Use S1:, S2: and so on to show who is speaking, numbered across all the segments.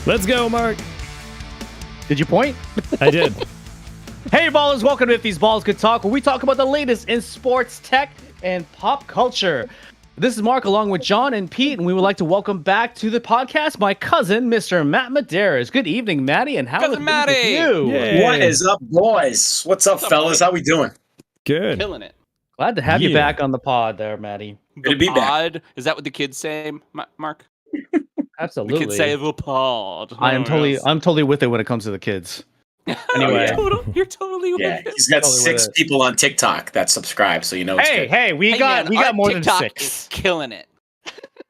S1: Let's go, Mark.
S2: Did you point?
S1: I did.
S2: Hey, ballers, welcome to If These Balls Could Talk, where we talk about the latest in sports, tech, and pop culture. This is Mark, along with John and Pete, and we would like to welcome back to the podcast my cousin, Mr. Matt Medeiros. Good evening, Matty, and how
S3: Cousin Matty.
S2: you?
S1: Yay.
S4: What is up, boys? What's up, fellas? How we doing?
S1: Good.
S3: Killing it.
S2: Glad to have you back on the pod there, Matty.
S4: Good to be back.
S3: Pod? Is that what the kids say, Mark?
S2: Absolutely.
S3: The kids say the pod.
S2: I'm totally with it when it comes to the kids. Anyway.
S3: You're totally with
S4: Yeah,
S3: it.
S4: he's got
S2: Totally
S4: 6
S2: with it.
S4: people on TikTok that subscribe, so you know it's good.
S2: Hey, we got
S3: our
S2: more
S3: TikTok
S2: than 6.
S3: is killing it.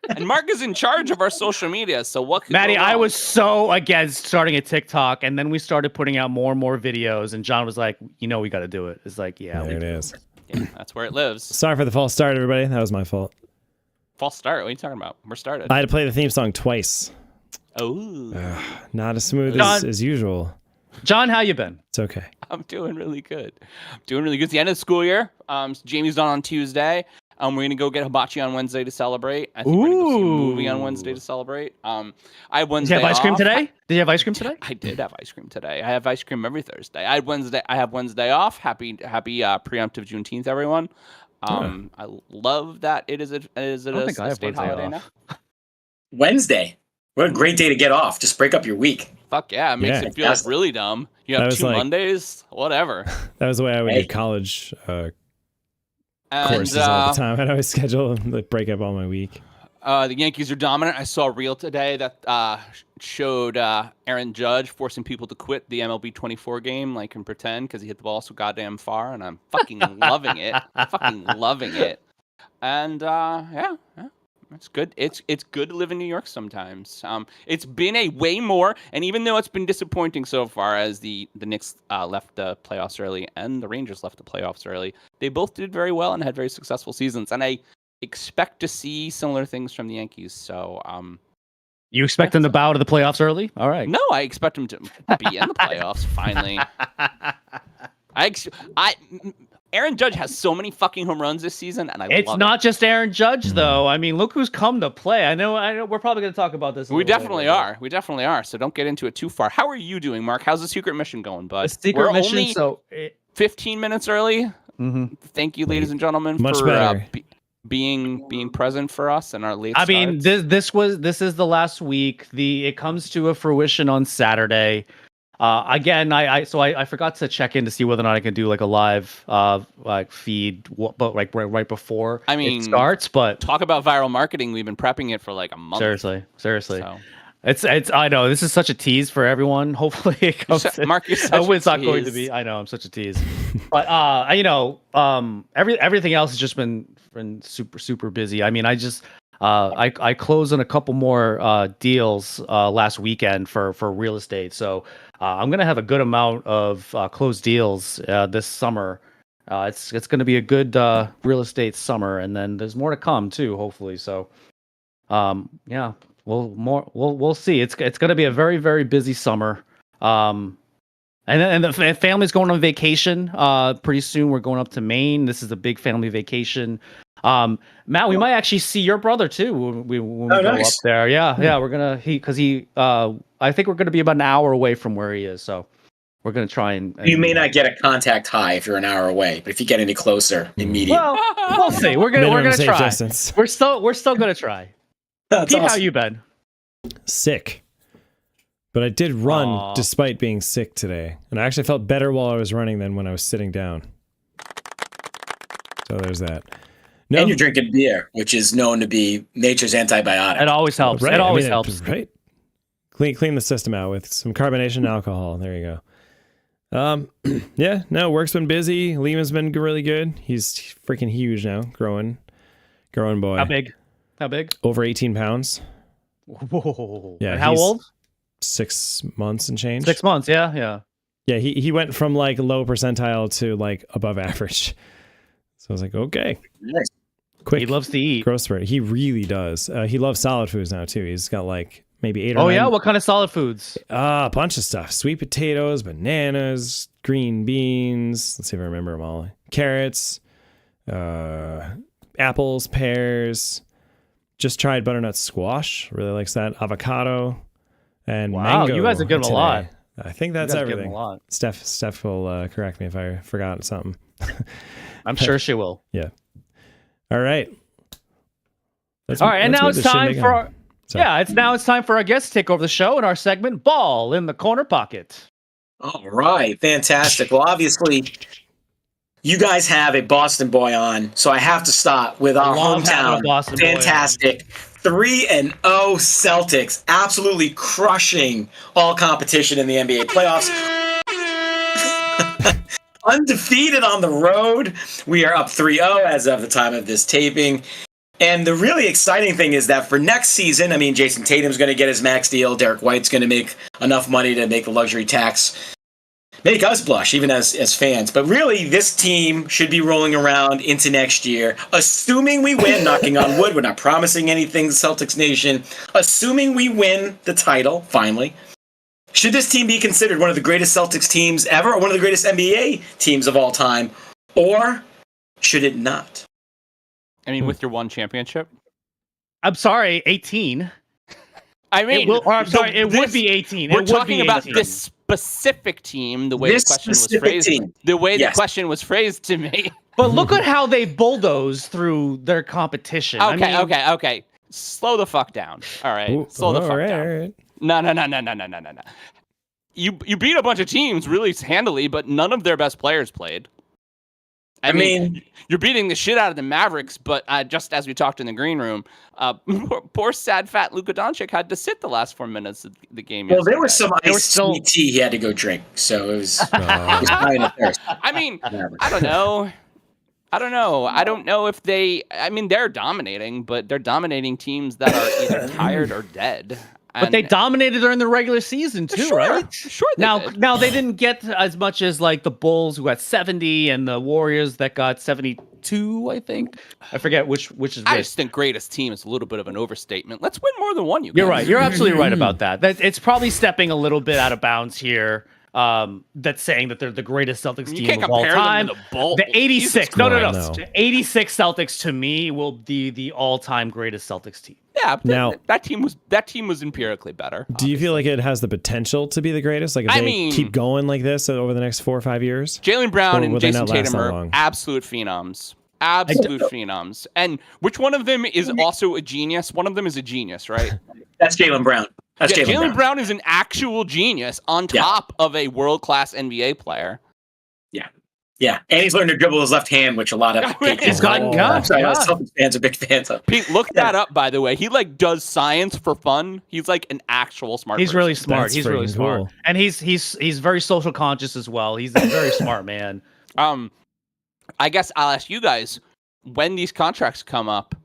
S3: And Mark is in charge of our social media, so what could
S2: Matty,
S3: go
S2: I
S3: wrong?
S2: was so against starting a TikTok, and then we started putting out more and more videos, and John was like, we got to do it. It's like, yeah.
S1: There it is.
S3: Yeah, that's where it lives.
S1: Sorry for the false start, everybody. That was my fault.
S3: False start. What are you talking about? We're started.
S1: I had to play the theme song twice.
S3: Oh,
S1: Not as smooth
S2: John-
S1: as usual.
S2: John, how you been?
S1: It's okay.
S3: I'm doing really good. It's the end of the school year. Jamie's done on Tuesday. We're gonna go get hibachi on Wednesday to celebrate. I think we're gonna go see a movie on Wednesday to celebrate. I had Wednesday.
S2: Did you have ice cream
S3: off.
S2: Today? Did you have ice cream today?
S3: I did have ice cream today. I have ice cream every Thursday. I have Wednesday off. Happy preemptive Juneteenth, everyone. I love that it is a
S2: think I have
S3: state
S2: Wednesday
S3: holiday
S2: off.
S3: now.
S4: Wednesday. What a great day to get off. Just break up your week.
S3: Fuck yeah, it makes
S1: Yeah.
S3: it feel like really dumb. You
S1: That
S3: have
S1: was
S3: 2
S1: like-
S3: Mondays, whatever.
S1: That was the way I would
S4: Hey.
S1: do college
S3: And
S1: courses all the time. I'd always schedule and break up all my week.
S3: the Yankees are dominant. I saw a reel today that showed Aaron Judge forcing people to quit the MLB 24 game, like, and pretend because he hit the ball so goddamn far, and I'm fucking loving it. Fucking loving it. And yeah. It's good. It's good to live in New York sometimes. It's been a way more, and even though it's been disappointing so far, as the Knicks left the playoffs early and the Rangers left the playoffs early, they both did very well and had very successful seasons. And I expect to see similar things from the Yankees. So,
S2: You expect them to bow to the playoffs early? All right.
S3: no, I expect them to be in the playoffs finally. Aaron Judge has so many fucking home runs this season, and
S2: It's
S3: love
S2: not just Aaron Judge, though. I mean, look who's come to play. I know. We're probably going to talk about this.
S3: We definitely are. We definitely are. So don't get into it too far. How are you doing, Mark? How's the secret mission going, bud?
S2: The secret
S3: We're
S2: mission.
S3: only
S2: So,
S3: 15 minutes early. Thank you, ladies and gentlemen,
S1: Much
S3: for
S1: better.
S3: being present for us and our late.
S2: I mean,
S3: starts.
S2: this is the last week. It comes to a fruition on Saturday. Again, I forgot to check in to see whether or not I can do like a live feed, but like right before it starts. But
S3: talk about viral marketing. We've been prepping it for like a month.
S2: seriously,
S3: So.
S2: it's. I know this is such a tease for everyone. Hopefully, it comes.
S3: Mark, you're such
S2: it's
S3: a
S2: not going to
S3: tease.
S2: be. I know I'm such a tease, but everything else has just been super busy. I mean, I closed on a couple more deals last weekend for real estate, so I'm gonna have a good amount of closed deals this summer. It's gonna be a good real estate summer, and then there's more to come too, hopefully. So, yeah, we'll see. It's gonna be a very, very busy summer. And the family's going on vacation. Pretty soon we're going up to Maine. This is a big family vacation. Matt, we might actually see your brother too when we go
S4: nice.
S2: up there. Yeah, we're gonna I think we're gonna be about an hour away from where he is, so we're gonna try and
S4: You may not get a contact high if you're an hour away, but if you get any closer, immediate.
S2: Well, we'll see. We're
S1: Minimum
S2: gonna
S1: safe
S2: try.
S1: distance.
S2: We're still gonna try.
S4: That's
S2: Pete, how
S4: awesome.
S2: you been?
S1: Sick. But I did run despite being sick today. And I actually felt better while I was running than when I was sitting down. So there's that. No,
S4: And you're drinking beer, which is known to be nature's antibiotic.
S2: It always helps.
S1: right,
S2: It always
S1: I mean,
S2: helps.
S1: Right. Clean the system out with some carbonation and alcohol. There you go. Yeah, no, work's been busy. Lima's been really good. He's freaking huge now, growing boy.
S2: How big?
S1: Over 18 pounds.
S2: Whoa.
S1: Yeah,
S2: And how
S1: he's
S2: old?
S1: 6 months and change.
S2: 6 months. Yeah.
S1: Yeah, he went from like low percentile to like above average. So I was like, okay,
S4: Nice.
S1: quick.
S2: He loves to eat.
S1: growth spurt. He really does. He loves solid foods now too. He's got like maybe 8 or 9.
S2: Oh yeah, what kind of solid foods?
S1: A bunch of stuff. Sweet potatoes, bananas, green beans. Let's see if I remember them all. Carrots, apples, pears. Just tried butternut squash. Really likes that. Avocado. and
S2: Wow,
S1: mango.
S2: you guys are giving
S1: today.
S2: a lot.
S1: I think that's
S2: You guys are giving
S1: everything.
S2: a lot.
S1: Steph will correct me if I forgot something.
S2: I'm sure she will.
S1: Yeah. All right.
S2: All right, and
S1: let's
S2: now
S1: move
S2: it's
S1: this
S2: time
S1: shindig
S2: for
S1: on.
S2: our,
S1: Sorry.
S2: it's time for our guest to take over the show in our segment Ball in the Corner Pocket.
S4: All right, fantastic. Well, obviously, you guys have a Boston boy on, so I have to start with our
S2: love having a
S4: hometown.
S2: Boston boy on.
S4: Fantastic. 3-0 Celtics, absolutely crushing all competition in the NBA playoffs. Undefeated on the road. We are up 3-0 as of the time of this taping. And the really exciting thing is that for next season, I mean, Jason Tatum's going to get his max deal. Derek White's going to make enough money to make the luxury tax make us blush, even as fans. But really, this team should be rolling around into next year, assuming we win, knocking on wood. We're not promising anything, Celtics Nation. Assuming we win the title, finally. Should this team be considered one of the greatest Celtics teams ever, or one of the greatest NBA teams of all time? Or should it not?
S3: I mean, with your one championship.
S2: I'm sorry, 18.
S3: I mean,
S2: it would be 18.
S3: We're talking about this specific team, the way the question was phrased. The way the question was phrased to me.
S2: But look at how they bulldoze through their competition.
S3: Okay. Slow the fuck down. All right. Slow the fuck down.
S1: All right.
S3: No. You beat a bunch of teams really handily, but none of their best players played. I mean, you're beating the shit out of the Mavericks, but just as we talked in the green room, poor sad fat Luka Doncic had to sit the last 4 minutes of the game.
S4: Well, there was some iced sweet tea he had to go drink, so it was kind of thirst.
S3: I mean, I don't know. I don't know if they. I mean, they're dominating, but they're dominating teams that are either tired or dead.
S2: But they dominated during the regular season too, right?
S3: Sure.
S2: Now they didn't get as much as like the Bulls who got 70 and the Warriors that got 72. I think I forget which is. Which.
S3: I just think greatest team is a little bit of an overstatement. Let's win more than one.
S2: You're right. You're absolutely right about that. It's probably stepping a little bit out of bounds here. That's saying that they're the greatest Celtics team of all time. The 86. No. The 86 Celtics to me will be the all-time greatest Celtics team.
S3: Yeah, now that team was empirically better.
S1: Do you feel like it has the potential to be the greatest? Like if they keep going like this over the next 4 or 5 years?
S3: Jaylen Brown and Jason Tatum are absolute phenoms. Absolute phenoms. And which one of them is also a genius? One of them is a genius, right?
S4: That's Jaylen Brown.
S3: Jaylen Brown is an actual genious on top of a world-class NBA player.
S4: Yeah, and he's learned to dribble his left hand, which a lot of Celtics fans are big fans of.
S3: Pete, look that up, by the way. He does science for fun. He's like an actual smart person.
S2: Really smart.
S1: That's
S2: he's really smart.
S1: cool.
S2: And he's very social conscious as well. He's a very smart man.
S3: I guess I'll ask you guys, when these contracts come up,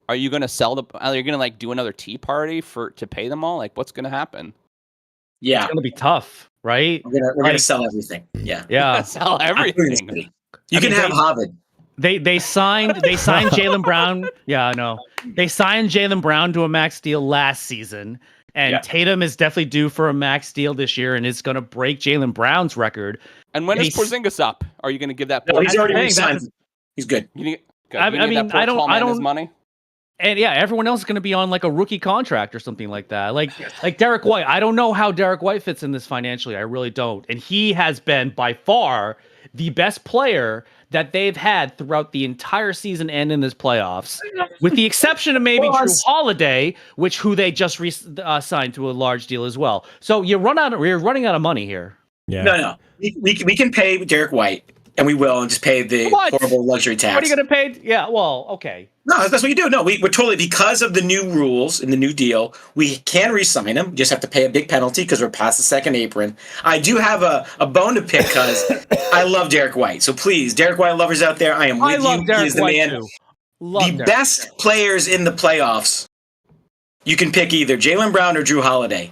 S3: are you going to are you going to do another tea party to pay them all? What's going to happen?
S4: Yeah.
S2: It's going to be tough, right?
S4: We're gonna sell everything. Yeah.
S3: Sell everything.
S4: You can have Harvard.
S2: They signed Jaylen Brown. Yeah, I know. They signed Jaylen Brown to a max deal last season. And Tatum is definitely due for a max deal this year, and it's going to break Jaylen Brown's record.
S3: And when is Porzingis up? Are you going to give that?
S4: No, he's already signed. He's good.
S2: I don't.
S3: His money.
S2: And yeah, everyone else is going to be on a rookie contract or something like that. Like Derek White. I don't know how Derek White fits in this financially. I really don't. And he has been by far the best player that they've had throughout the entire season and in this playoffs, with the exception of maybe Drew Holiday, who they just signed to a large deal as well. So you're running out of money here.
S1: Yeah.
S4: No. We can pay Derek White, and we will, and just pay the horrible luxury tax.
S2: What are you going to pay? Yeah, well, okay.
S4: No, that's what you do. No, we're totally, because of the new rules in the new deal, we can re-sign him. We just have to pay a big penalty because we're past the second apron. I do have a bone to pick because I love Derek White. So please, Derek White lovers out there, I am with you. He is the man. The best players in the playoffs, you can pick either Jaylen Brown or Drew Holiday.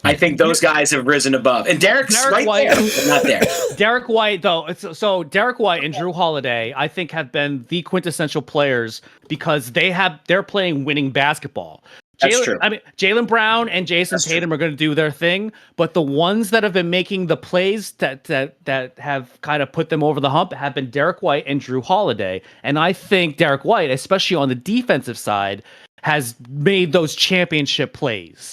S4: I think those guys have risen above. And Derek White, there, but not there.
S2: Derek White, though, so Derek White and Drew Holiday, I think, have been the quintessential players because they're playing winning basketball.
S4: That's true.
S2: Jaylen Brown and Jason Tatum are going to do their thing, but the ones that have been making the plays that have kind of put them over the hump have been Derek White and Drew Holiday. And I think Derek White, especially on the defensive side, has made those championship plays.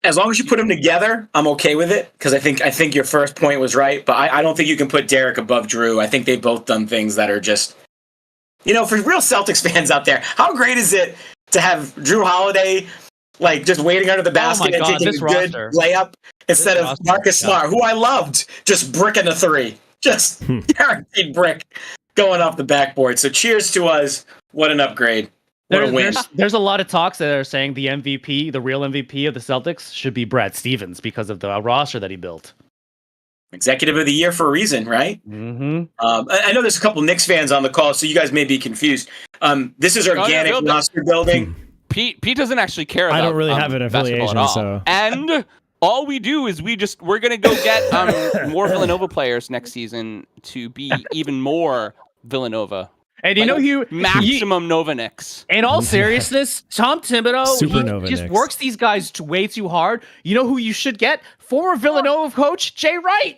S4: As long as you put them together, I'm okay with it, because I think your first point was right, but I don't think you can put Derek above Drew. I think they've both done things that are just, for real Celtics fans out there, how great is it to have Drew Holiday like just waiting under the basket and taking a good layup instead of Marcus Smart, who I loved, just bricking a three, just guaranteed brick going off the backboard. So cheers to us. What an upgrade.
S2: There's a lot of talks that are saying the MVP, the real MVP of the Celtics, should be Brad Stevens because of the roster that he built.
S4: Executive of the year for a reason, right?
S2: Mm-hmm.
S4: I know there's a couple Knicks fans on the call, so you guys may be confused. This is organic roster building.
S3: Pete doesn't actually care about
S1: I don't really have an affiliation, so.
S3: And all we do is we're going to go get more Villanova players next season to be even more Villanova.
S2: And
S3: maximum Nova Knicks.
S2: In all seriousness, Tom Thibodeau
S1: Supernova
S2: just
S1: Knicks.
S2: works these guys way too hard. You know who you should get? Former Villanova coach Jay Wright.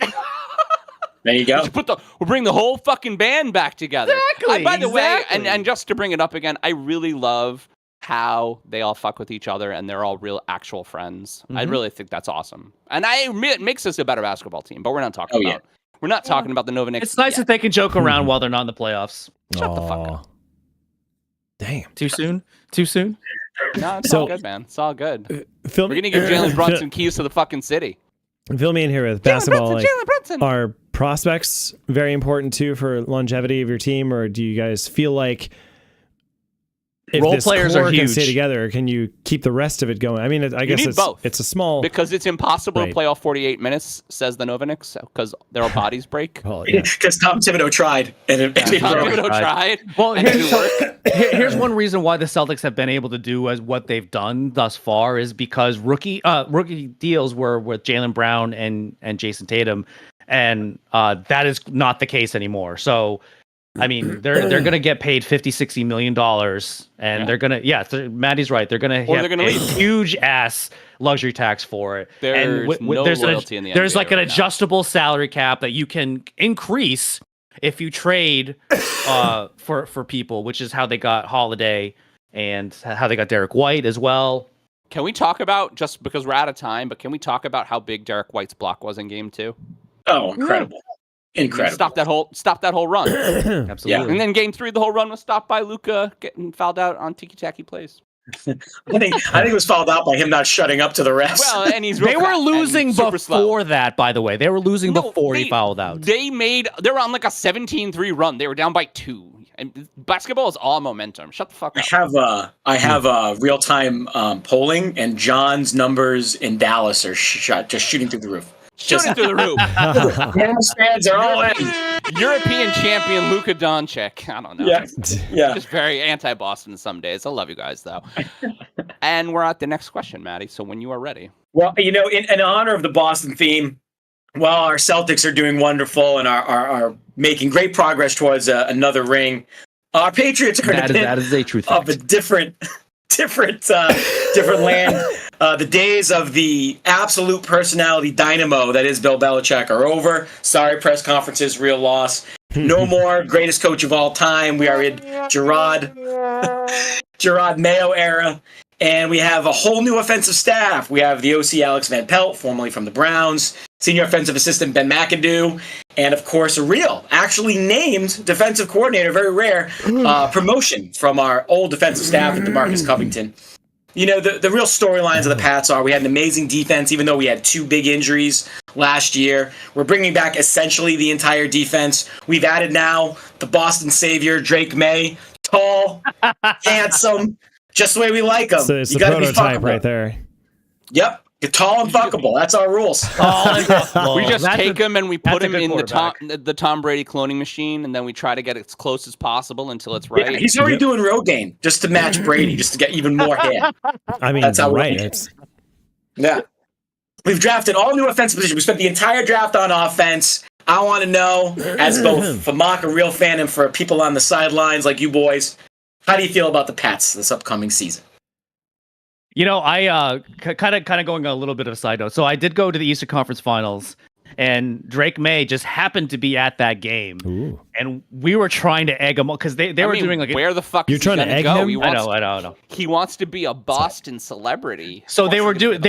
S4: There you go.
S3: We'll bring the whole fucking band back together.
S2: Exactly.
S3: By the way, and just to bring it up again, I really love how they all fuck with each other and they're all real actual friends. I really think that's awesome. And it makes us a better basketball team, but we're not talking about We're not talking about the Nova Knicks.
S2: It's nice that they can joke around while they're not in the playoffs.
S3: Shut the fuck up.
S1: Damn.
S2: Too soon? Too soon?
S3: No, it's all good, man. It's all good.
S1: We're
S3: going to give Jalen Brunson keys to the fucking city.
S1: Fill me in here with basketball.
S3: Jalen Brunson.
S1: Are prospects very important too for longevity of your team, or do you guys feel like if
S2: role
S1: this
S2: players
S1: core
S2: are
S1: can
S2: huge?
S1: stay together, can you keep the rest of it going? I mean, I guess
S3: need both.
S1: It's a small
S3: because it's impossible to play all 48 minutes, says the Nova Knicks, because their bodies break.
S4: Because Tom Thibodeau tried, and it
S3: Tom Thibodeau tried.
S2: Well, here's one reason why the Celtics have been able to do as what they've done thus far is because rookie deals were with Jaylen Brown and Jason Tatum, and that is not the case anymore. So. I mean, they're going to get paid $50-60 million, and they're going to, Matty's right. They're going to get a huge ass luxury tax for it.
S3: There's no loyalty in the NBA.
S2: There's like an
S3: right
S2: adjustable salary cap that you can increase if you trade for people, which is how they got Holiday and how they got Derek White as well.
S3: Can we talk about, just because we're out of time, but can we talk about how big Derek White's block was in game 2?
S4: Oh, incredible.
S3: Yeah.
S4: Incredible.
S3: Stop that whole run.
S2: Absolutely.
S3: Yeah. And then game 3, the whole run was stopped by Luka getting fouled out on tiki-tacky plays.
S4: I think it was fouled out by him not shutting up to the refs.
S3: Well, and
S2: they were losing before that, by the way. They were losing before he fouled out.
S3: They were on like a 17-3 run. They were down by 2. And basketball is all momentum. Shut the fuck up.
S4: I have real-time polling, and John's numbers in Dallas are just shooting through the roof.
S3: Shooting through the roof.
S4: Rams fans are all in.
S3: European champion Luka Doncic. I don't know.
S4: Yeah.
S3: Just very anti-Boston some days. I love you guys, though. And we're at the next question, Matty. So when you are ready.
S4: Well, in honor of the Boston theme, while our Celtics are doing wonderful and are making great progress towards another ring, our Patriots are
S2: that is a true
S4: of a different land. The days of the absolute personality dynamo that is Bill Belichick are over. Sorry, press conferences, real loss. No more greatest coach of all time. We are in Gerard Mayo era. And we have a whole new offensive staff. We have the OC Alex Van Pelt, formerly from the Browns, senior offensive assistant Ben McAdoo, and of course a real, actually named defensive coordinator, very rare, promotion from our old defensive staff at DeMarcus Covington. The real storylines of the Pats are we had an amazing defense, even though we had 2 big injuries last year. We're bringing back essentially the entire defense. We've added now the Boston savior, Drake May, tall, handsome, just the way we like him.
S1: So it's the prototype right there.
S4: Yep. Get tall and fuckable. That's our rules.
S3: We just take him and we put him in the Tom Brady cloning machine, and then we try to get as close as possible until it's right.
S4: Yeah, he's already doing Rogaine just to match Brady, just to get even more hair.
S1: I mean,
S4: that's how
S1: right.
S4: Yeah. We've drafted all new offensive positions. We spent the entire draft on offense. I want to know, as both for Mock, a real fan, and for people on the sidelines like you boys, how do you feel about the Pats this upcoming season?
S2: You know, I kind of going a little bit of a side note. So I did go to the Eastern Conference Finals, and Drake May just happened to be at that game.
S1: Ooh.
S2: And we were trying to egg him because they were doing like
S3: where the fuck
S1: You're
S3: is he
S1: trying to
S3: gonna
S1: egg
S3: go?
S1: him?
S2: I know.
S3: He wants to be a Boston celebrity.
S2: So they were doing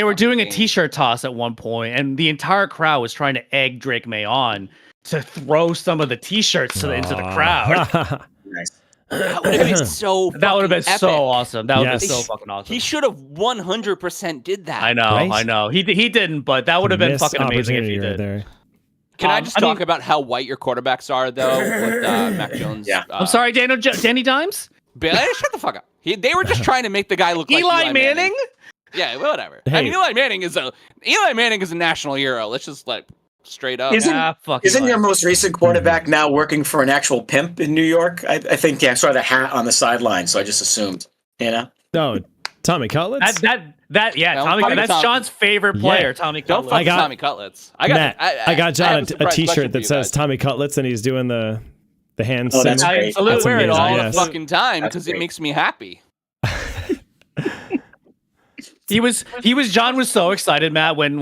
S2: a
S3: fucking
S2: t-shirt toss at one point, and the entire crowd was trying to egg Drake May on to throw some of the t-shirts into the crowd.
S4: Nice.
S3: That would have been so.
S2: That would have been
S3: fucking
S2: so
S3: epic.
S2: awesome. That would have
S1: Yes.
S2: been so fucking awesome.
S3: He should have 100% did that.
S2: I know,
S1: Right?
S2: I know. He didn't, but that would have been
S1: Missed
S2: fucking amazing if he
S1: opportunity
S2: did.
S1: right there.
S3: Can I just
S2: I
S3: talk
S2: mean-
S3: about how white your quarterbacks are, though, with Mac Jones?
S4: Yeah.
S2: I'm sorry, Danny Dimes?
S3: Billy, shut the fuck up. They were just trying to make the guy look like
S2: Eli Manning?
S3: Yeah, whatever. I
S1: Hey.
S3: mean, Eli Manning is a national hero. Let's just straight up.
S4: Isn't your most recent quarterback now working for an actual pimp in New York? I think I saw the hat on the sideline, so I just assumed. You know?
S1: No, Tommy Cutlets.
S2: Tommy.
S3: Tommy
S2: That's
S3: Cutlets.
S2: Sean's favorite player,
S1: Yeah.
S2: Tommy
S3: Don't
S2: Cutlets.
S3: fuck
S1: I got-
S3: Tommy Cutlets. I got
S1: Matt, I got John
S3: have
S1: a
S3: surprise question
S1: T-shirt
S3: for
S1: that
S3: you
S1: says
S3: guys.
S1: Tommy Cutlets, and he's doing the hand
S4: Oh, that's
S1: symbol.
S4: great.
S2: Salute,
S1: That's
S3: wear it
S1: amazing,
S3: all
S1: yes.
S3: the fucking time
S4: That's
S3: because it
S4: great.
S3: makes me happy.
S2: John was so excited, Matt, when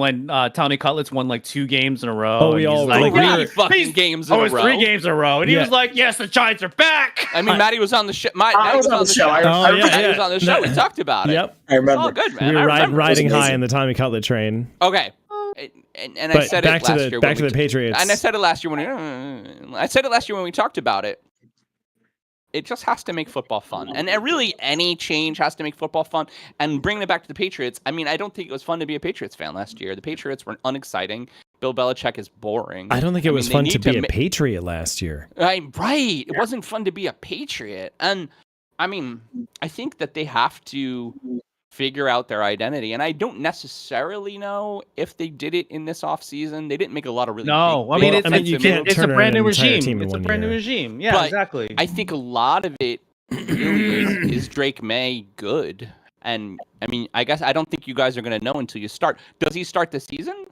S2: Tommy Cutlets won like 2 games in a row.
S1: Oh, we
S2: and he's
S1: all
S2: like,
S1: like, we
S3: Three
S1: were-
S3: fucking games in
S2: oh,
S3: a
S2: it's
S3: row.
S2: 3 games in a row. And he
S1: Yeah.
S2: was like, yes, the Giants are back.
S3: I mean, Matty was on the show.
S4: I was on the show. I
S1: Oh, yeah,
S3: Matty was
S1: yeah.
S3: on the show. We talked about it.
S1: Yep,
S4: I remember.
S3: Oh, good,
S1: we
S3: man.
S1: were
S3: I remember.
S1: riding
S4: It was
S1: high
S4: amazing.
S1: in the Tommy Cutlet train.
S3: Okay. And I
S1: But
S3: said
S1: back
S3: it
S1: to
S3: last
S1: the
S3: year.
S1: back to
S3: when
S1: the Patriots.
S3: And I said it last year when we talked about it. It just has to make football fun, and really any change has to make football fun. And bringing it back to the Patriots, I mean, I don't think it was fun to be a Patriots fan last year. The Patriots were unexciting. Bill Belichick is boring.
S1: I don't think it was
S3: mean,
S1: fun
S3: they
S1: to
S3: need
S1: be a Patriot last year.
S3: Right. It wasn't fun to be a Patriot. And I mean, I think that they have to figure out their identity. And I don't necessarily know if they did it in this offseason. They didn't make a lot of really
S2: No,
S3: big,
S2: I mean,
S3: big
S1: I mean, you
S3: defensive
S1: can't
S3: moves.
S2: it's a
S1: turn around
S2: brand new
S1: an entire
S2: regime.
S1: team in
S2: It's a
S1: one
S2: brand new
S1: year.
S2: regime. Yeah,
S3: But
S2: exactly.
S3: I think a lot of it really is Drake May good. And I mean, I guess I don't think you guys are going to know until you start. Does he start the season?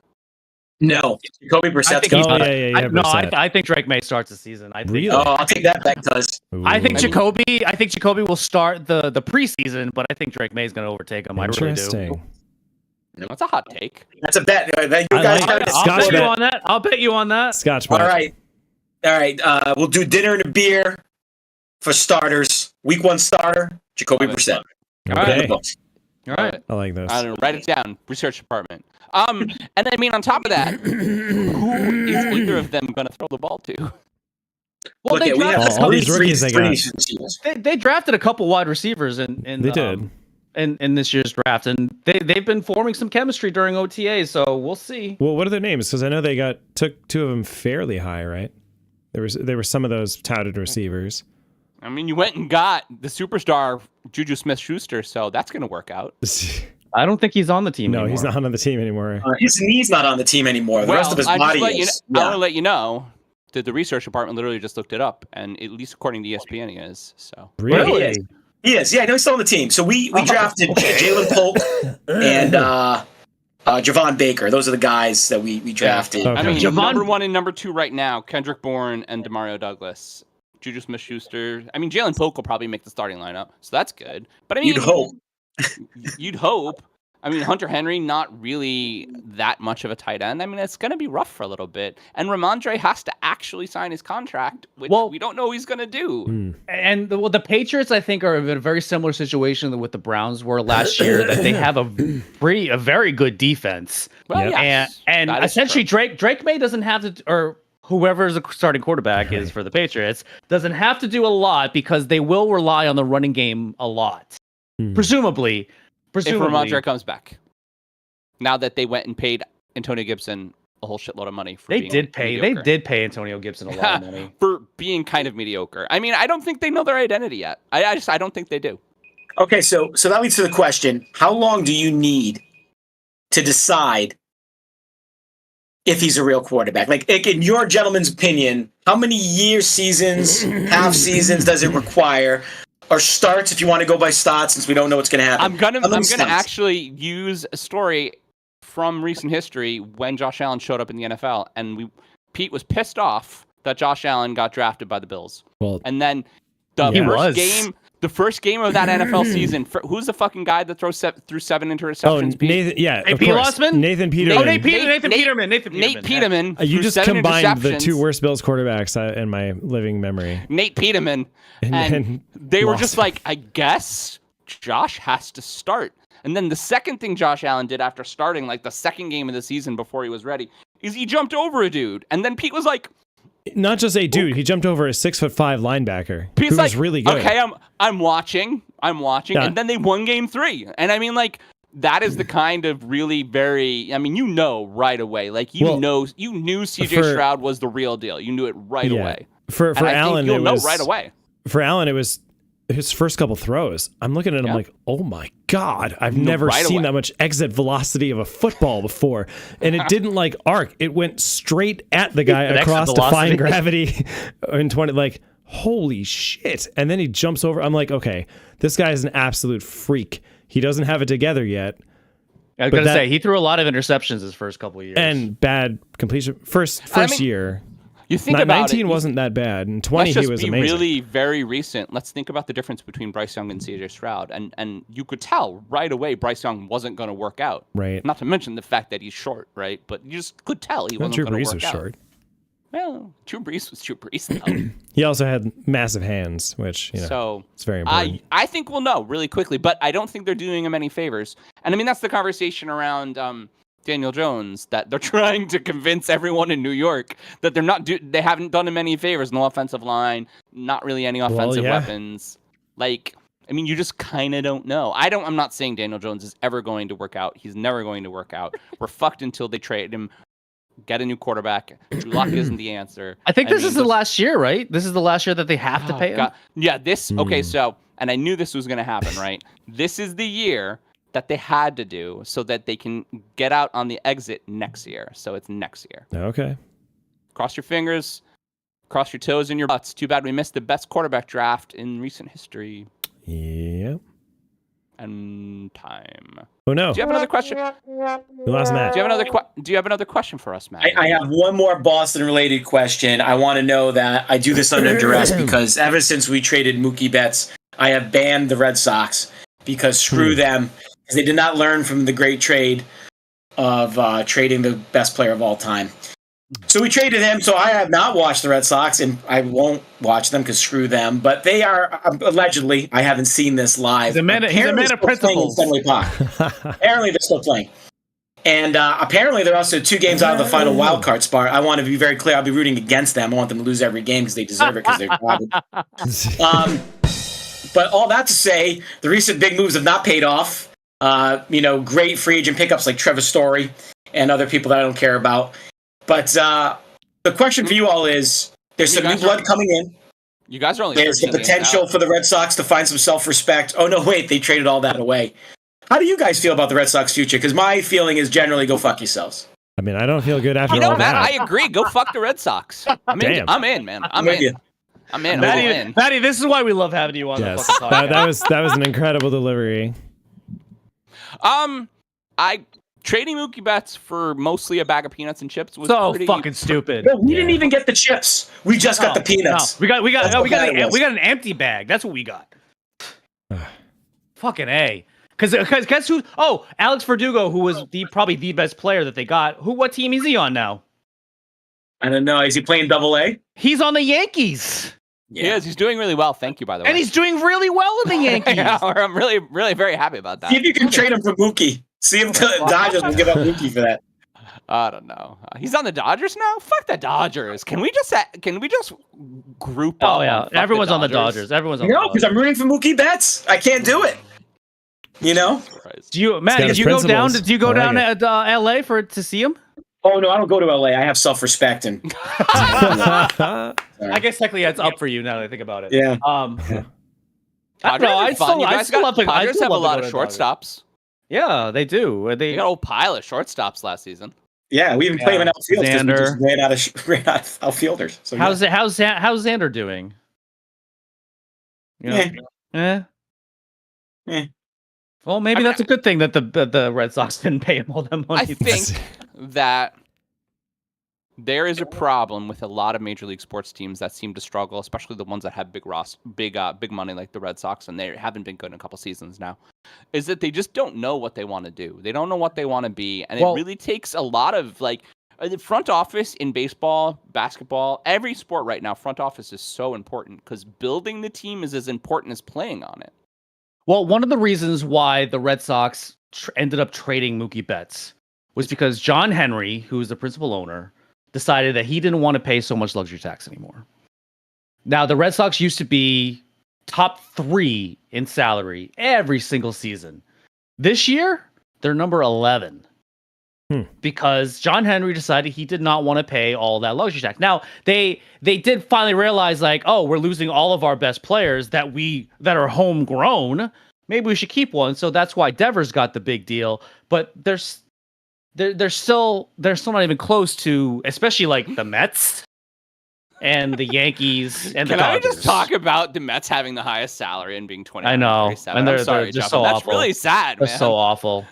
S4: No. Jacoby Brissett's
S2: think he's
S1: Oh
S4: going
S1: yeah, yeah, yeah. Brissett.
S2: I think Drake May starts the season. I think,
S1: Really?
S4: Oh, I'll take that back, cuz.
S2: I think
S1: Ooh,
S2: Jacoby will start the preseason, but I think Drake May is going to overtake him. I really do.
S1: interesting.
S3: That's a hot take.
S4: That's a bet. You
S1: I
S4: guys
S1: like
S4: heard
S1: it.
S4: it.
S2: I'll
S1: Scotch
S2: bet you
S1: bet.
S2: on that. I'll bet you on that.
S1: Scotch
S4: All
S1: bet.
S4: right. We'll do dinner and a beer for starters. Week 1 starter, Jacoby
S3: Love it.
S4: Brissett.
S1: Okay.
S2: All right.
S1: I like this.
S3: I don't know. Write it down. Research department. And I mean, on top of that, who is either of them going to throw the ball to?
S2: Well,
S4: Look,
S2: they
S4: we have
S2: drafted,
S1: all these rookies they got.
S4: receivers.
S2: they drafted a couple wide receivers in
S1: They did.
S2: in this year's draft, and they've been forming some chemistry during OTA. So we'll see.
S1: Well, what are their names? Because I know they took 2 of them fairly high, right? There were some of those touted receivers.
S3: I mean, you went and got the superstar Juju Smith-Schuster, so that's going to work out.
S2: I don't think he's on the team.
S1: No,
S2: anymore.
S1: he's not on the team anymore.
S4: His knee's not on the team anymore. The rest of his body
S3: I
S4: is.
S3: want to let you know that the research department literally just looked it up, and at least according to ESPN, he is. So
S1: Really?
S4: He is. Yeah, no, he's still on the team. So we drafted Jalen Polk and Javon Baker. Those are the guys that we drafted.
S1: Okay.
S3: I mean,
S2: Javon-
S3: number 1 and number 2 right now: Kendrick Bourne and Demario Douglas. Juju Smith-Schuster. I mean, Jalen Polk will probably make the starting lineup, so that's good. But I mean,
S4: You'd hope.
S3: You'd hope. I mean, Hunter Henry, not really that much of a tight end. I mean, it's going to be rough for a little bit. And Ramondre has to actually sign his contract, which we don't know he's going to do.
S2: And the Patriots, I think, are in a very similar situation with the Browns were last year. That they have a very good defense.
S3: Well, yes,
S2: and
S3: that is
S2: essentially
S3: true.
S2: Drake May doesn't have to, or whoever the starting quarterback is for the Patriots doesn't have to do a lot because they will rely on the running game a lot, presumably.
S3: If Ramondre comes back, now that they went and paid Antonio Gibson a whole shitload of money for
S2: They
S3: being
S2: did pay Antonio Gibson a lot of money
S3: for being kind of mediocre. I mean, I don't think they know their identity yet. I don't think they do.
S4: Okay, so that leads to the question: how long do you need to decide if he's a real quarterback? Like in your gentleman's opinion, how many years, seasons, half seasons does it require? Or starts, if you want to go by stats, since we don't know what's going to happen.
S3: I'm gonna actually use a story from recent history when Josh Allen showed up in the NFL, and Pete was pissed off that Josh Allen got drafted by the Bills.
S1: Well,
S3: And then the The first game of that NFL season. Who's the fucking guy that threw 7 interceptions?
S1: Oh, Nathan. Yeah,
S2: Hey,
S1: of course.
S2: Peterman?
S1: Nathan Peterman.
S2: Nathan Peterman.
S3: Nate Peterman.
S1: You just
S3: 7
S1: combined the
S3: interceptions.
S1: 2 worst Bills quarterbacks in my living memory.
S3: Nate Peterman. And they were just like, I guess Josh has to start. And then the second thing Josh Allen did after starting, like the second game of the season before he was ready, is he jumped over a dude. And then Pete was like,
S1: not just a dude, he jumped over a 6'5" linebacker
S3: Pete's
S1: who
S3: like,
S1: was really good.
S3: Okay, I'm watching. Yeah. And then they won game 3. And I mean, like, that is the kind of really very, I mean, right away. Like, you knew CJ Stroud was the real deal. You knew it right away.
S1: For Allen,
S3: you'll know right away.
S1: For Allen, it was his first couple throws. I'm looking at him like, oh my God, I've never seen that much exit velocity of a football before. And it didn't like arc. It went straight at the guy across defying gravity in 20, like, holy shit. And then he jumps over. I'm like, okay, this guy is an absolute freak. He doesn't have it together yet.
S2: I was going to say, he threw a lot of interceptions his first couple of years.
S1: And bad completion. First year.
S3: You think about
S1: 19
S3: it,
S1: wasn't that bad. And 20, he was amazing.
S3: Really very recent. Let's think about the difference between Bryce Young and CJ Stroud. And you could tell right away Bryce Young wasn't going to work out.
S1: Right.
S3: Not to mention the fact that he's short, right? But you just could tell he wasn't going to work out. Drew Brees was short. Well, Drew Brees was Drew Brees, though.
S1: He also had massive hands, which, it's very important.
S3: I think we'll know really quickly, but I don't think they're doing him any favors. And I mean, that's the conversation around Daniel Jones, that they're trying to convince everyone in New York that they haven't done him any favors. No offensive line, not really any offensive weapons. Like, I mean, you just kind of don't know. I'm not saying Daniel Jones is ever going to work out. He's never going to work out. We're fucked until they trade him, get a new quarterback. Drew Lock isn't the answer.
S2: I think this is the last year, right? This is the last year that they have to pay him.
S3: God. Yeah, okay, so, and I knew this was going to happen, right? This is the year that they had to do so that they can get out on the exit next year. So it's next year.
S1: Okay.
S3: Cross your fingers, cross your toes and your butts. Too bad we missed the best quarterback draft in recent history.
S1: Yep.
S3: And time.
S1: Oh no.
S3: Do you have another question?
S1: We lost Matt.
S3: Do you have another question for us, Matt?
S4: I have one more Boston-related question. I want to know that I do this under duress because ever since we traded Mookie Betts, I have banned the Red Sox because screw them. Because they did not learn from the great trade of trading the best player of all time. So we traded him, so I have not watched the Red Sox, and I won't watch them because screw them. But they are, allegedly, I haven't seen this live.
S2: He's a man of principles.
S4: Apparently they're still playing. And apparently they're also 2 games out of the final wild card spot. I want to be very clear. I'll be rooting against them. I want them to lose every game because they deserve it because they're garbage. But all that to say, the recent big moves have not paid off. Great free agent pickups like Trevor Story and other people that I don't care about. But the question for you all is, there's some new blood coming in.
S3: You guys are only
S4: There's the potential for the Red Sox to find some self-respect. Oh, no, wait, they traded all that away. How do you guys feel about the Red Sox future? Because my feeling is generally go fuck yourselves.
S1: I mean, I don't feel good after all
S3: Matt,
S1: that.
S3: I agree. Go fuck the Red Sox. I'm in, man. I'm in.
S2: Matty, this is why we love having you on the fucking podcast.
S1: That was an incredible delivery.
S3: Trading Mookie Betts for mostly a bag of peanuts and chips was
S2: so
S3: pretty
S2: fucking stupid.
S4: No, we didn't even get the chips. We just got the peanuts.
S2: No. We got an empty bag. That's what we got. Fucking A. Because guess who? Oh, Alex Verdugo, who was probably the best player that they got. What team is he on now?
S4: I don't know. Is he playing Double-A?
S2: He's on the Yankees.
S3: Yeah. He is. He's doing really well. Thank you, by the way.
S2: And he's doing really well in the Yankees.
S3: Yeah, I'm really, really very happy about that.
S4: See if you can trade him for Mookie. See if the Dodgers will give up Mookie for that.
S3: I don't know. He's on the Dodgers now. Fuck the Dodgers. Can we just group up?
S2: Oh yeah, everyone's on the Dodgers. Everyone's on.
S4: No, because I'm rooting for Mookie Betts. I can't do it.
S2: Do you, Matt? Did you go down? Did you go down to LA to see him?
S4: Oh no, I don't go to LA. I have self-respect and.
S2: I guess technically that's up for you now that I think about it.
S4: Yeah.
S2: I don't know. I still love
S3: Padres have a lot of shortststops.
S2: Yeah, they do. They
S3: got a whole pile of shortstops last season.
S4: Yeah, we even played him in outfield because we just ran out of outfielders. So
S2: how's Xander doing? Well, maybe that's a good thing that the Red Sox didn't pay him all that money.
S3: I think that there is a problem with a lot of major league sports teams that seem to struggle, especially the ones that have big money like the Red Sox, and they haven't been good in a couple seasons now, is that they just don't know what they want to do. They don't know what they want to be, and it really takes a lot of like the front office in baseball, basketball, every sport right now. Front office is so important because building the team is as important as playing on it.
S2: Well, one of the reasons why the Red Sox ended up trading Mookie Betts was because John Henry, who's the principal owner, decided that he didn't want to pay so much luxury tax anymore. Now, the Red Sox used to be top 3 in salary every single season. This year, they're number 11 because John Henry decided he did not want to pay all that luxury tax. Now, they did finally realize, like, oh, we're losing all of our best players that are homegrown. Maybe we should keep one. So that's why Devers got the big deal. But they're still not even close to, especially like the Mets and the Yankees and the Dodgers.
S3: Can I just talk about the Mets having the highest salary and being 20?
S2: I know, and they're
S3: sorry,
S2: just
S3: Jeff,
S2: so
S3: that's
S2: awful.
S3: really sad,
S2: That's
S3: man.
S2: so awful.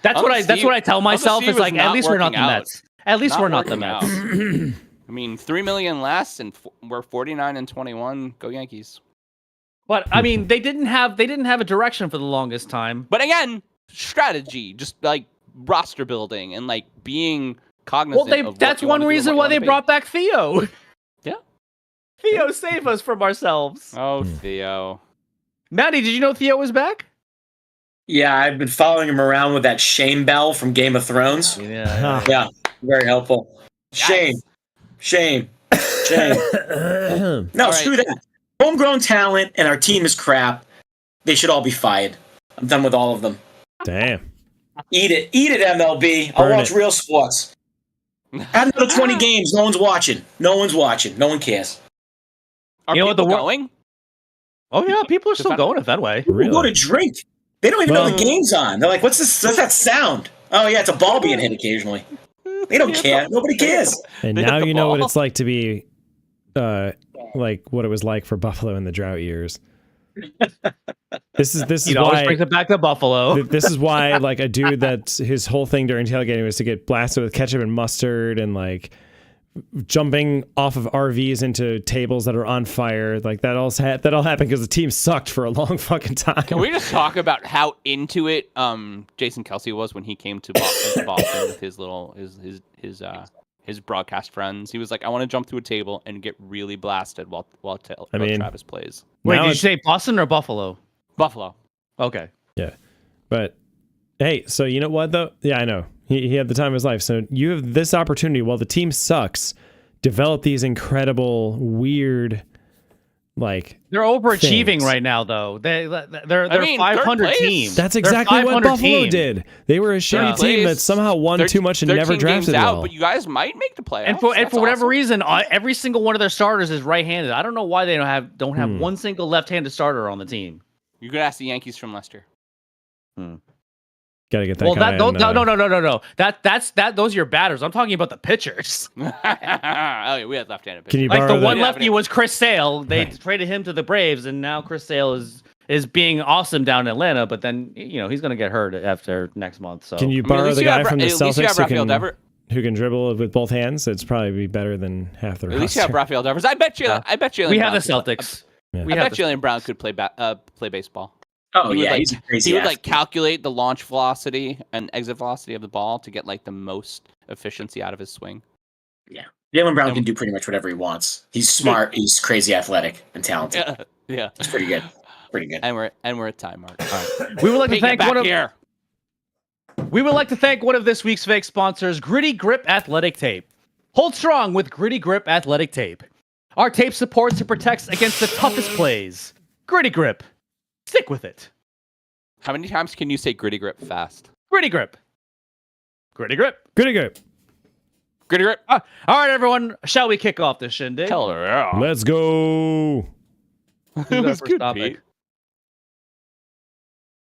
S2: That's what I tell myself is like, at least we're not the Mets. At least we're not the Mets.
S3: I mean, $3 million less, and we're 49-21. Go Yankees!
S2: But I mean, they didn't have a direction for the longest time.
S3: But again, strategy, just like roster building and like being cognizant.
S2: Well, that's one reason why they brought back Theo.
S3: Yeah,
S2: Theo saved us from ourselves.
S3: Oh, Theo.
S2: Matty, did you know Theo was back?
S4: Yeah, I've been following him around with that Shame Bell from Game of Thrones. Yeah, very helpful. Shame. No, screw that. Homegrown talent and our team is crap. They should all be fired. I'm done with all of them.
S1: Damn.
S4: Eat it, MLB. I'll watch real sports. Add another 20 games. No one's watching. No one cares.
S3: Are people going?
S2: Oh yeah, people are still going to Fenway.
S4: People go to drink. They don't even know the game's on. They're like, what's this? What's that sound? Oh yeah, it's a ball being hit occasionally. They don't care. Nobody cares.
S1: And now you know what it's like to be, like what it was like for Buffalo in the drought years. This is
S2: always
S1: why
S2: brings it back to Buffalo.
S1: This is why, like, a dude that's his whole thing during tailgating was to get blasted with ketchup and mustard and like jumping off of RVs into tables that are on fire. Like that all happened because the team sucked for a long fucking time.
S3: Can we just talk about how into it Jason Kelsey was when he came to Boston with his broadcast friends? He was like, I want to jump through a table and get really blasted while Travis plays.
S2: Wait, did you say Boston or Buffalo?
S3: Buffalo.
S2: Okay.
S1: Yeah. But hey, so you know what though? Yeah, I know. He had the time of his life. So you have this opportunity while the team sucks, develop these incredible, weird, like
S2: they're overachieving
S1: things.
S2: Right now though. They're 500 teams.
S1: That's exactly what Buffalo did. They were a shitty team that somehow won too much and never drafted well.
S3: But you guys might make the playoffs.
S2: And for whatever reason, every single one of their starters is right-handed. I don't know why they don't have one single left-handed starter on the team.
S3: You could ask the Yankees from Leicester.
S1: Gotta get that guy.
S2: No. Those are your batters. I'm talking about the pitchers.
S3: Oh, yeah, we had left-handed pitchers.
S1: Can you
S2: like
S1: borrow
S2: the one lefty was Chris Sale. They traded him to the Braves, and now Chris Sale is being awesome down in Atlanta. But then he's going to get hurt after next month. So
S1: can you borrow the guy from the Celtics who can dribble with both hands? It's probably be better than half the roster.
S3: At least you have Rafael Devers. I bet you.
S2: We have the Celtics.
S3: I bet Jaylen Brown could play baseball.
S4: Oh, he's a crazy
S3: He would like calculate the launch velocity and exit velocity of the ball to get like the most efficiency out of his swing.
S4: Yeah. Jaylen Brown can do pretty much whatever he wants. He's smart, he's crazy athletic and talented.
S3: Yeah.
S4: It's pretty good. Pretty good.
S3: And we're at time, Mark. All right.
S2: We would like to thank
S3: here.
S2: We would like to thank one of this week's fake sponsors, Gritty Grip Athletic Tape. Hold strong with Gritty Grip Athletic Tape. Our tape supports and protects against the toughest plays. Gritty Grip. Stick with it.
S3: How many times can you say gritty grip fast?
S2: Gritty Grip. Gritty Grip.
S1: Gritty grip.
S3: Gritty grip.
S2: All right, everyone. Shall we kick off this shindig?
S3: Hell yeah.
S1: Let's go.
S2: It was good, Pete.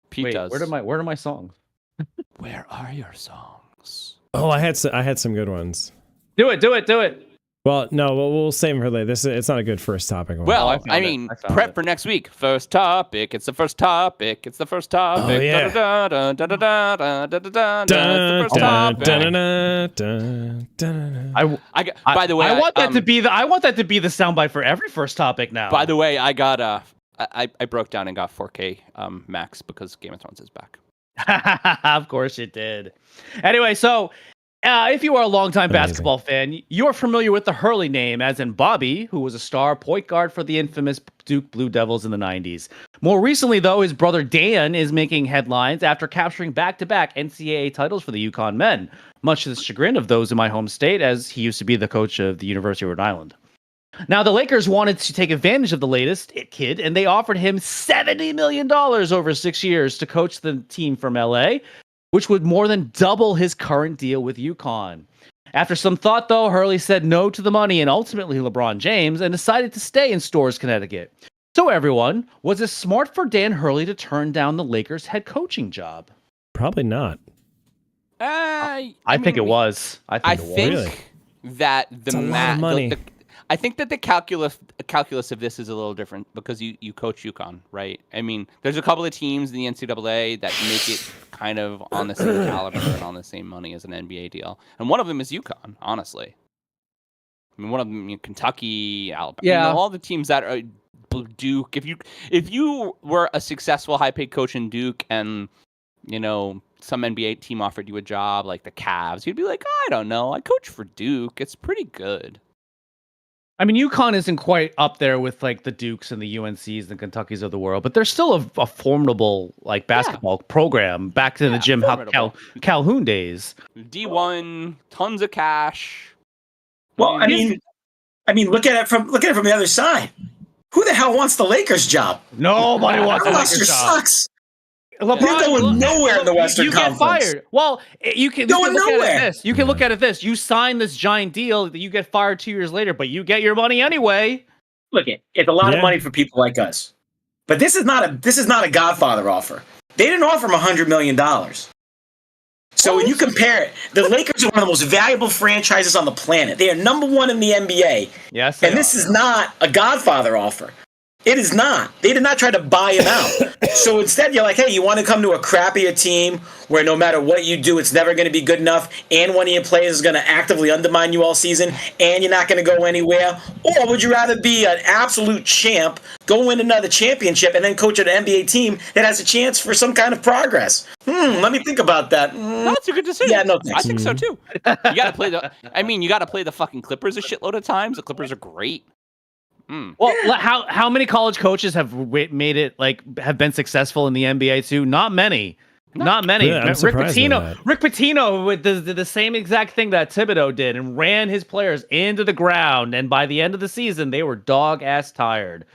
S3: Pete does.
S2: Where are my songs?
S3: Where are your songs?
S1: Oh, I had some good ones.
S2: Do it.
S1: Well, no, we'll save him for later. It's not a good first topic.
S3: Well,
S2: I found
S3: I
S2: it.
S3: mean,
S2: I found
S3: prep
S2: it.
S3: for next week. First topic. It's the first topic. It's the first topic.
S1: Oh, yeah.
S3: It's the first topic. By the way,
S2: I want that to be the soundbite for every first topic now.
S3: By the way, I got I broke down and got 4K max because Game of Thrones is back.
S2: Of course it did. Anyway, so if you are a longtime basketball fan, you're familiar with the Hurley name, as in Bobby, who was a star point guard for the infamous Duke Blue Devils in the 90s. More recently, though, his brother Dan is making headlines after capturing back-to-back NCAA titles for the UConn men, much to the chagrin of those in my home state, as he used to be the coach of the University of Rhode Island. Now, the Lakers wanted to take advantage of the latest kid, and they offered him $70 million over 6 years to coach the team from LA, which would more than double his current deal with UConn. After some thought, though, Hurley said no to the money and ultimately LeBron James and decided to stay in Storrs, Connecticut. So everyone, was it smart for Dan Hurley to turn down the Lakers head coaching job?
S1: Probably not.
S2: I think it was.
S3: I think
S1: Really?
S3: that
S1: It's a lot of money.
S3: I think that the calculus of this is a little different because you coach UConn, right? I mean, there's a couple of teams in the NCAA that make it kind of on the same caliber and on the same money as an NBA deal, and one of them is UConn. Honestly, I mean, one of them, Kentucky, Alabama,
S2: Yeah.
S3: all the teams that are Duke. If you were a successful high-paid coach in Duke and some NBA team offered you a job like the Cavs, you'd be like, I don't know, I coach for Duke. It's pretty good.
S2: I mean, UConn isn't quite up there with like the Dukes and the UNCs and Kentuckys of the world, but they're still a formidable basketball program back to the Jim Calhoun days.
S3: D1, tons of cash.
S4: Well, I mean, look at it from the other side. Who the hell wants the Lakers job?
S2: Nobody wants
S4: That
S2: the
S4: roster
S2: Lakers job.
S4: sucks.
S2: LeBron,
S4: You're going nowhere in the Western Conference.
S2: You get fired. Well, you can look
S4: nowhere.
S2: at it this. You can look at it this. You sign this giant deal that you get fired 2 years later, but you get your money anyway.
S4: Look, it's a lot of money for people like us. But this is not a Godfather offer. They didn't offer him $100 million. So when you compare it, the Lakers are one of the most valuable franchises on the planet. They are number one in the NBA.
S2: Yes,
S4: and this is not a Godfather offer. It is not. They did not try to buy him out. So instead, you're like, hey, you want to come to a crappier team where no matter what you do, it's never going to be good enough, and one of your players is going to actively undermine you all season, and you're not going to go anywhere? Or would you rather be an absolute champ, go win another championship, and then coach an NBA team that has a chance for some kind of progress? Let me think about that.
S3: No, that's a good decision.
S4: Yeah, no thanks.
S3: I think so too. You got to play the fucking Clippers a shitload of times. The Clippers are great.
S2: Well, how many college coaches have made it have been successful in the NBA too? Not many. Not many.
S1: Yeah, I'm
S2: Rick
S1: surprised by that.
S2: Pitino did the same exact thing that Thibodeau did and ran his players into the ground. And by the end of the season, they were dog ass tired.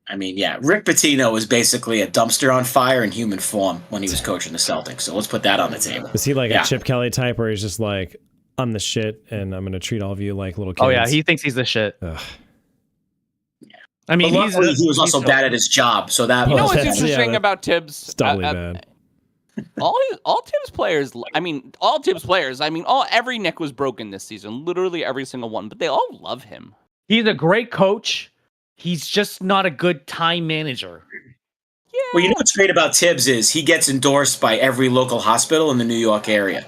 S4: I mean, yeah, Rick Pitino was basically a dumpster on fire in human form when he was coaching the Celtics. So let's put that on the table.
S1: Is he like a Chip Kelly type where he's just like, I'm the shit and I'm going to treat all of you like little kids?
S2: Oh, yeah, he thinks he's the shit.
S1: Ugh.
S2: I mean,
S4: he was also bad at his job, so that
S3: You know what's
S1: that's-
S3: interesting about Tibbs?
S1: It's doubly bad.
S3: All Tibbs players. Every neck was broken this season. Literally every single one, but they all love him.
S2: He's a great coach. He's just not a good time manager.
S3: Yeah.
S4: Well, you know what's great about Tibbs is he gets endorsed by every local hospital in the New York area.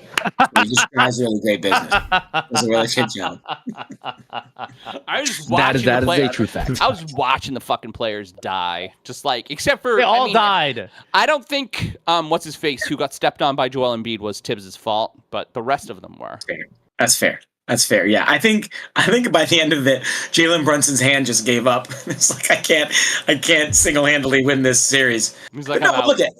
S4: He just tries really great business. Does a really good job.
S3: I was just watching
S5: That is a true fact.
S3: I was watching the fucking players die, just except for
S2: They all died.
S3: I don't think what's his face who got stepped on by Joel Embiid was Tibbs' fault, but the rest of them were.
S4: That's fair. That's fair. Yeah, I think by the end of it, Jalen Brunson's hand just gave up. It's like I can't single-handedly win this series.
S3: He's like,
S4: But no, look at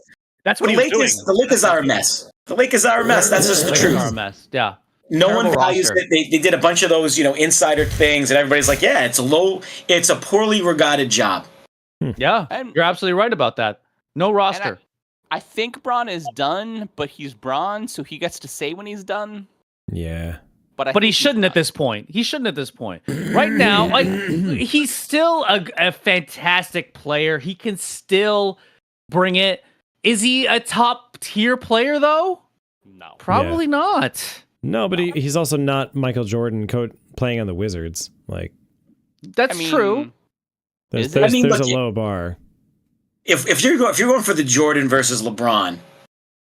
S2: That's what
S4: the
S2: he was
S4: Lakers.
S2: doing.
S4: The Lakers are a mess. The Lakers are a mess. That's just the
S2: Lakers
S4: truth.
S2: are a mess. Yeah.
S4: No one
S2: Terrible
S4: values
S2: roster.
S4: it. They did a bunch of those, insider things, and everybody's like, yeah, it's a poorly regarded job.
S2: Yeah.
S3: And-
S2: You're absolutely right about that. No roster.
S3: I think Braun is done, but he's Braun, so he gets to say when he's done.
S1: Yeah.
S3: But
S2: But he shouldn't at this point. He shouldn't at this point. Right now, he's still a fantastic player. He can still bring it. Is he a top tier player though?
S3: No.
S2: Probably not.
S1: No, but he's also not Michael Jordan playing on the Wizards. Like,
S2: That's true.
S1: there's
S3: it?
S1: a low bar.
S4: If you're going for the Jordan versus LeBron,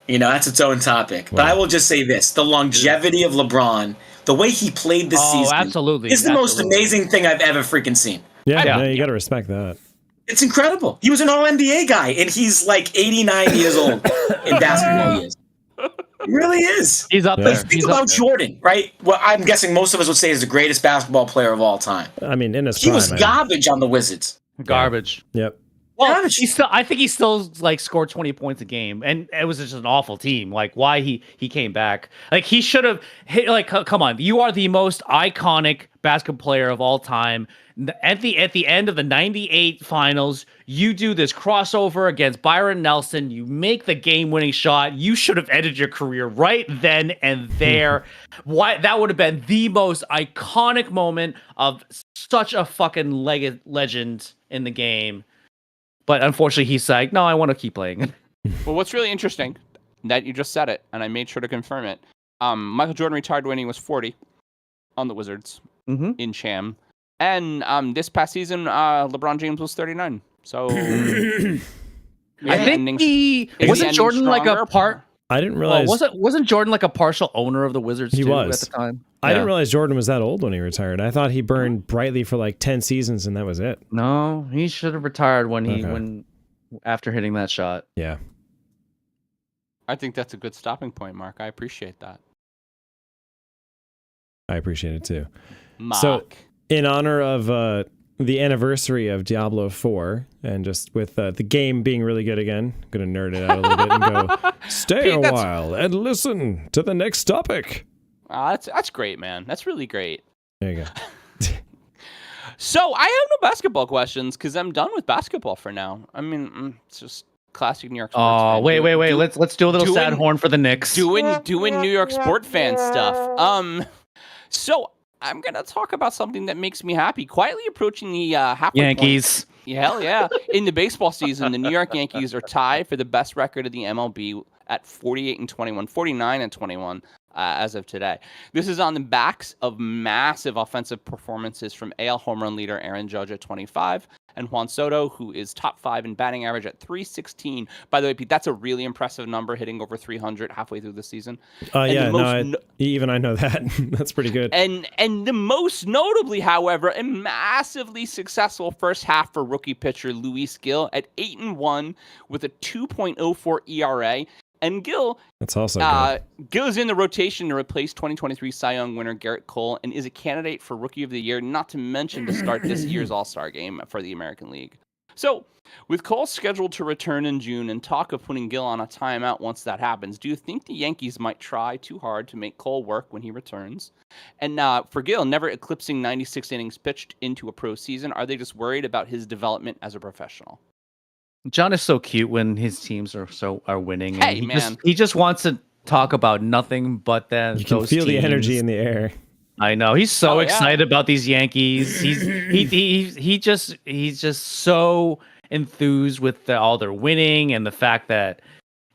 S4: that's its own topic. But I will just say this: the longevity of LeBron, the way he played this season,
S2: absolutely,
S4: is the most amazing thing I've ever freaking seen.
S1: Yeah, no, you got to respect that.
S4: It's incredible. He was an All-NBA guy, and he's like 89 years old in basketball years. He really is.
S2: He's up
S1: Yeah.
S2: there.
S4: Think about Jordan, right? Well, I'm guessing most of us would say he's the greatest basketball player of all time.
S1: I mean, in his
S4: He
S1: prime,
S4: was garbage on the Wizards.
S2: Garbage.
S1: Yep.
S2: Well, I think he still like scored 20 points a game, and it was just an awful team. Like, why he came back? Like, he should have hit. Like, come on, you are the most iconic basketball player of all time. At the end of the '98 finals, you do this crossover against Byron Nelson. You make the game-winning shot. You should have ended your career right then and there. Why? That would have been the most iconic moment of such a fucking legend in the game. But unfortunately, he's like, no, I want to keep playing.
S3: Well, what's really interesting, that you just said it, and I made sure to confirm it. Michael Jordan retired when he was 40 on the Wizards in Cham. And this past season, LeBron James was 39. So
S2: I think wasn't Jordan like a part.
S1: I didn't realize.
S2: Wasn't Jordan like a partial owner of the Wizards
S1: He
S2: too
S1: was.
S2: at the time?
S1: I didn't realize Jordan was that old when he retired. I thought he burned brightly for like 10 seasons and that was it.
S2: No, he should have retired when after hitting that shot.
S1: Yeah.
S3: I think that's a good stopping point, Mark. I appreciate that.
S1: I appreciate it too.
S3: Mark.
S1: So, in honor of the anniversary of Diablo 4, and just with the game being really good again, I'm going to nerd it out a little bit and go, stay a while and listen to the next topic.
S3: That's great, man. That's really great.
S1: There you go.
S3: So I have no basketball questions because I'm done with basketball for now. I mean, it's just classic New York sports.
S2: Oh, wait. Let's do a little sad horn for the Knicks.
S3: Doing New York sport fan stuff. So I'm gonna talk about something that makes me happy. Quietly approaching the halfway
S2: Yankees.
S3: point. Yeah, hell yeah! In the baseball season, the New York Yankees are tied for the best record of the MLB at 48-21, 49-21. As of today. This is on the backs of massive offensive performances from AL home run leader Aaron Judge at 25 and Juan Soto, who is top 5 in batting average at 316. By the way, Pete, that's a really impressive number, hitting over 300 halfway through the season.
S1: Even I know that. That's pretty good.
S3: And the most notably, however, a massively successful first half for rookie pitcher Luis Gil at 8-1 with a 2.04 ERA. And Gil,
S1: that's also good.
S3: Gil is in the rotation to replace 2023 Cy Young winner Garrett Cole and is a candidate for Rookie of the Year, not to mention to start this year's All-Star game for the American League. So, with Cole scheduled to return in June and talk of putting Gil on a timeout once that happens, do you think the Yankees might try too hard to make Cole work when he returns? And for Gil, never eclipsing 96 innings pitched into a pro season, are they just worried about his development as a professional?
S2: John is so cute when his teams are winning.
S3: Hey,
S2: and
S3: man.
S2: He just wants to talk about nothing but that.
S1: You can feel the energy in the air.
S2: I know. He's so excited about these Yankees. He's just so enthused with all their winning and the fact that,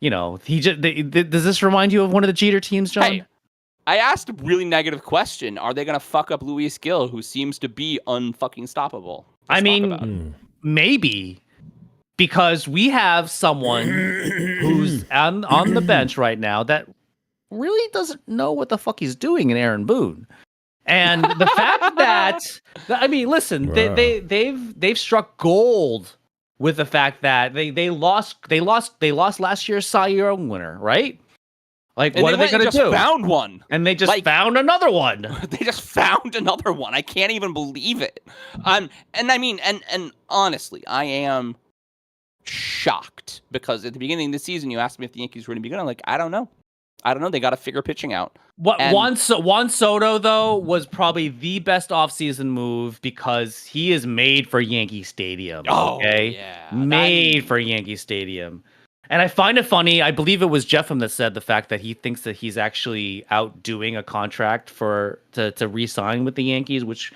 S2: does this remind you of one of the Jeter teams, John?
S3: Hey, I asked a really negative question. Are they going to fuck up Luis Gil, who seems to be unfucking stoppable?
S2: Maybe. Because we have someone who's on the bench right now that really doesn't know what the fuck he's doing in Aaron Boone. And the fact that listen,
S1: wow.
S2: they've struck gold with the fact that they lost last year's Cy Young winner, right? Like,
S3: and
S2: what are they going to do?
S3: Found one,
S2: and they just found another one.
S3: They just found another one. I can't even believe it. And honestly, I am shocked because at the beginning of the season, you asked me if the Yankees were going to be good. I'm like, I don't know. They got to figure pitching out.
S2: Juan Soto, though, was probably the best offseason move because he is made for Yankee Stadium. Okay?
S3: Yeah.
S2: Made for Yankee Stadium. And I find it funny. I believe it was Jeffem that said the fact that he thinks that he's actually outdoing a contract to re-sign with the Yankees, which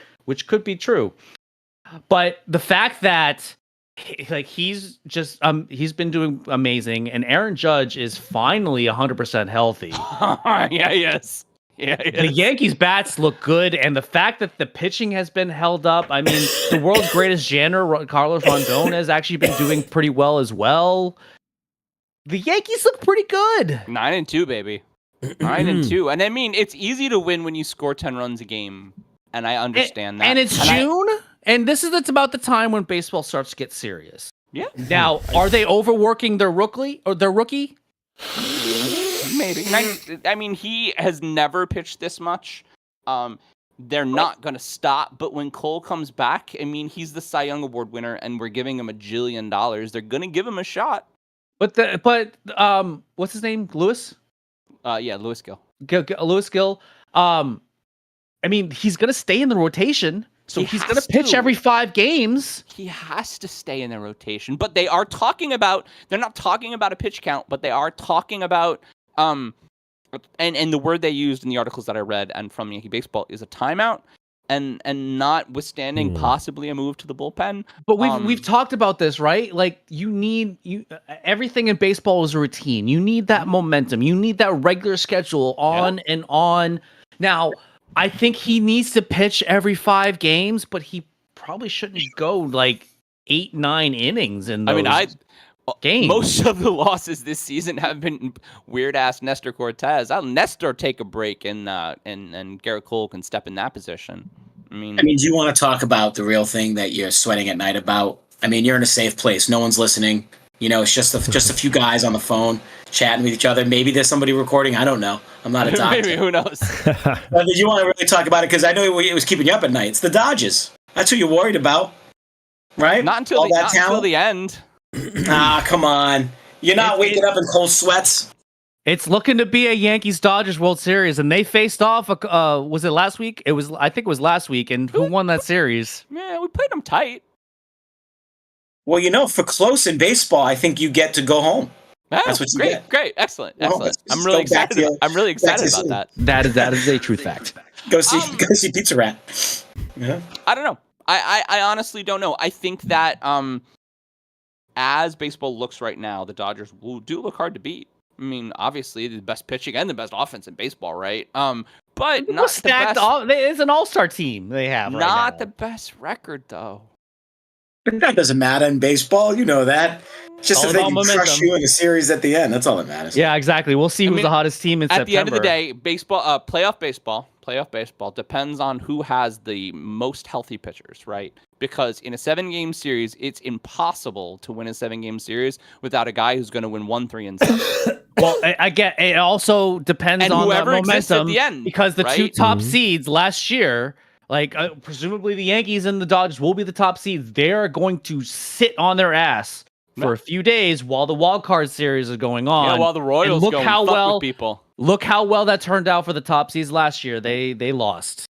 S2: could be true. But the fact that he's been doing amazing, and Aaron Judge is finally 100% healthy.
S3: Yeah, yes.
S2: The Yankees bats look good, and the fact that the pitching has been held up. I mean, the world's greatest janitor, Carlos Rondon, has actually been doing pretty well as well. The Yankees look pretty good.
S3: 9-2, baby. 9-2. And I mean, it's easy to win when you score 10 runs a game. And I understand that.
S2: And it's June, and it's about the time when baseball starts to get serious.
S3: Yeah.
S2: Now, are they overworking their rookie?
S3: Maybe. I mean, he has never pitched this much. They're not going to stop. But when Cole comes back, I mean, he's the Cy Young Award winner, and we're giving him $1 jillion. They're going to give him a shot.
S2: But what's his name? Lewis?
S3: Yeah, Lewis Gill.
S2: Lewis Gill. I mean, he's going to stay in the rotation. So he's going to pitch every 5 games.
S3: He has to stay in the rotation. But they are talking about, they're not talking about a pitch count, but they are talking about, and the word they used in the articles that I read and from Yankee Baseball is a timeout, and notwithstanding possibly a move to the bullpen.
S2: But we've talked about this, right? Like everything in baseball is a routine. You need that momentum. You need that regular schedule on and on. Now, I think he needs to pitch every 5 games, but he probably shouldn't go like 8-9 innings in those games.
S3: Most of the losses this season have been weird ass Nestor Cortez. I'll Nestor take a break and Garrett Cole can step in that position. I mean,
S4: do you want to talk about the real thing that you're sweating at night about? I mean, you're in a safe place. No one's listening. You know, it's just a few guys on the phone chatting with each other. Maybe there's somebody recording. I don't know. I'm not a doctor.
S3: Maybe, who knows?
S4: Did you want to really talk about it? Because I know it was keeping you up at night. It's the Dodgers. That's who you're worried about, right?
S3: Not until the end.
S4: Come on. You're not waking up in cold sweats.
S2: It's looking to be a Yankees-Dodgers World Series, and they faced off. Was it last week? I think it was last week. And who won that series?
S3: Yeah, we played them tight.
S4: Well, you know, for close in baseball, I think you get to go home. That's what you get.
S3: Great, excellent. I'm really excited. I'm really excited about that.
S2: That is a true fact.
S4: Go see Pizza Rat. Yeah.
S3: I don't know. I honestly don't know. I think that as baseball looks right now, the Dodgers do look hard to beat. I mean, obviously, the best pitching and the best offense in baseball, right? But not
S2: stacked. It's an all-star team they have.
S3: Not the best record, though.
S4: That doesn't matter in baseball. You know that. Just if they can crush you in a series at the end, that's all that matters.
S2: Yeah, exactly. We'll see who's the hottest team in September.
S3: At the end of the day, playoff baseball depends on who has the most healthy pitchers, right? Because in a 7-game series, it's impossible to win a 7-game series without a guy who's going to win 1, 3, and 7.
S2: Well, I get it. Also depends on the momentum
S3: at the end,
S2: because the 2 top seeds last year. Like, presumably the Yankees and the Dodgers will be the top seeds. They are going to sit on their ass for a few days while the wild card series is going on.
S3: Yeah, while the Royals
S2: look how well
S3: with people.
S2: Look how well that turned out for the top seeds last year. They lost.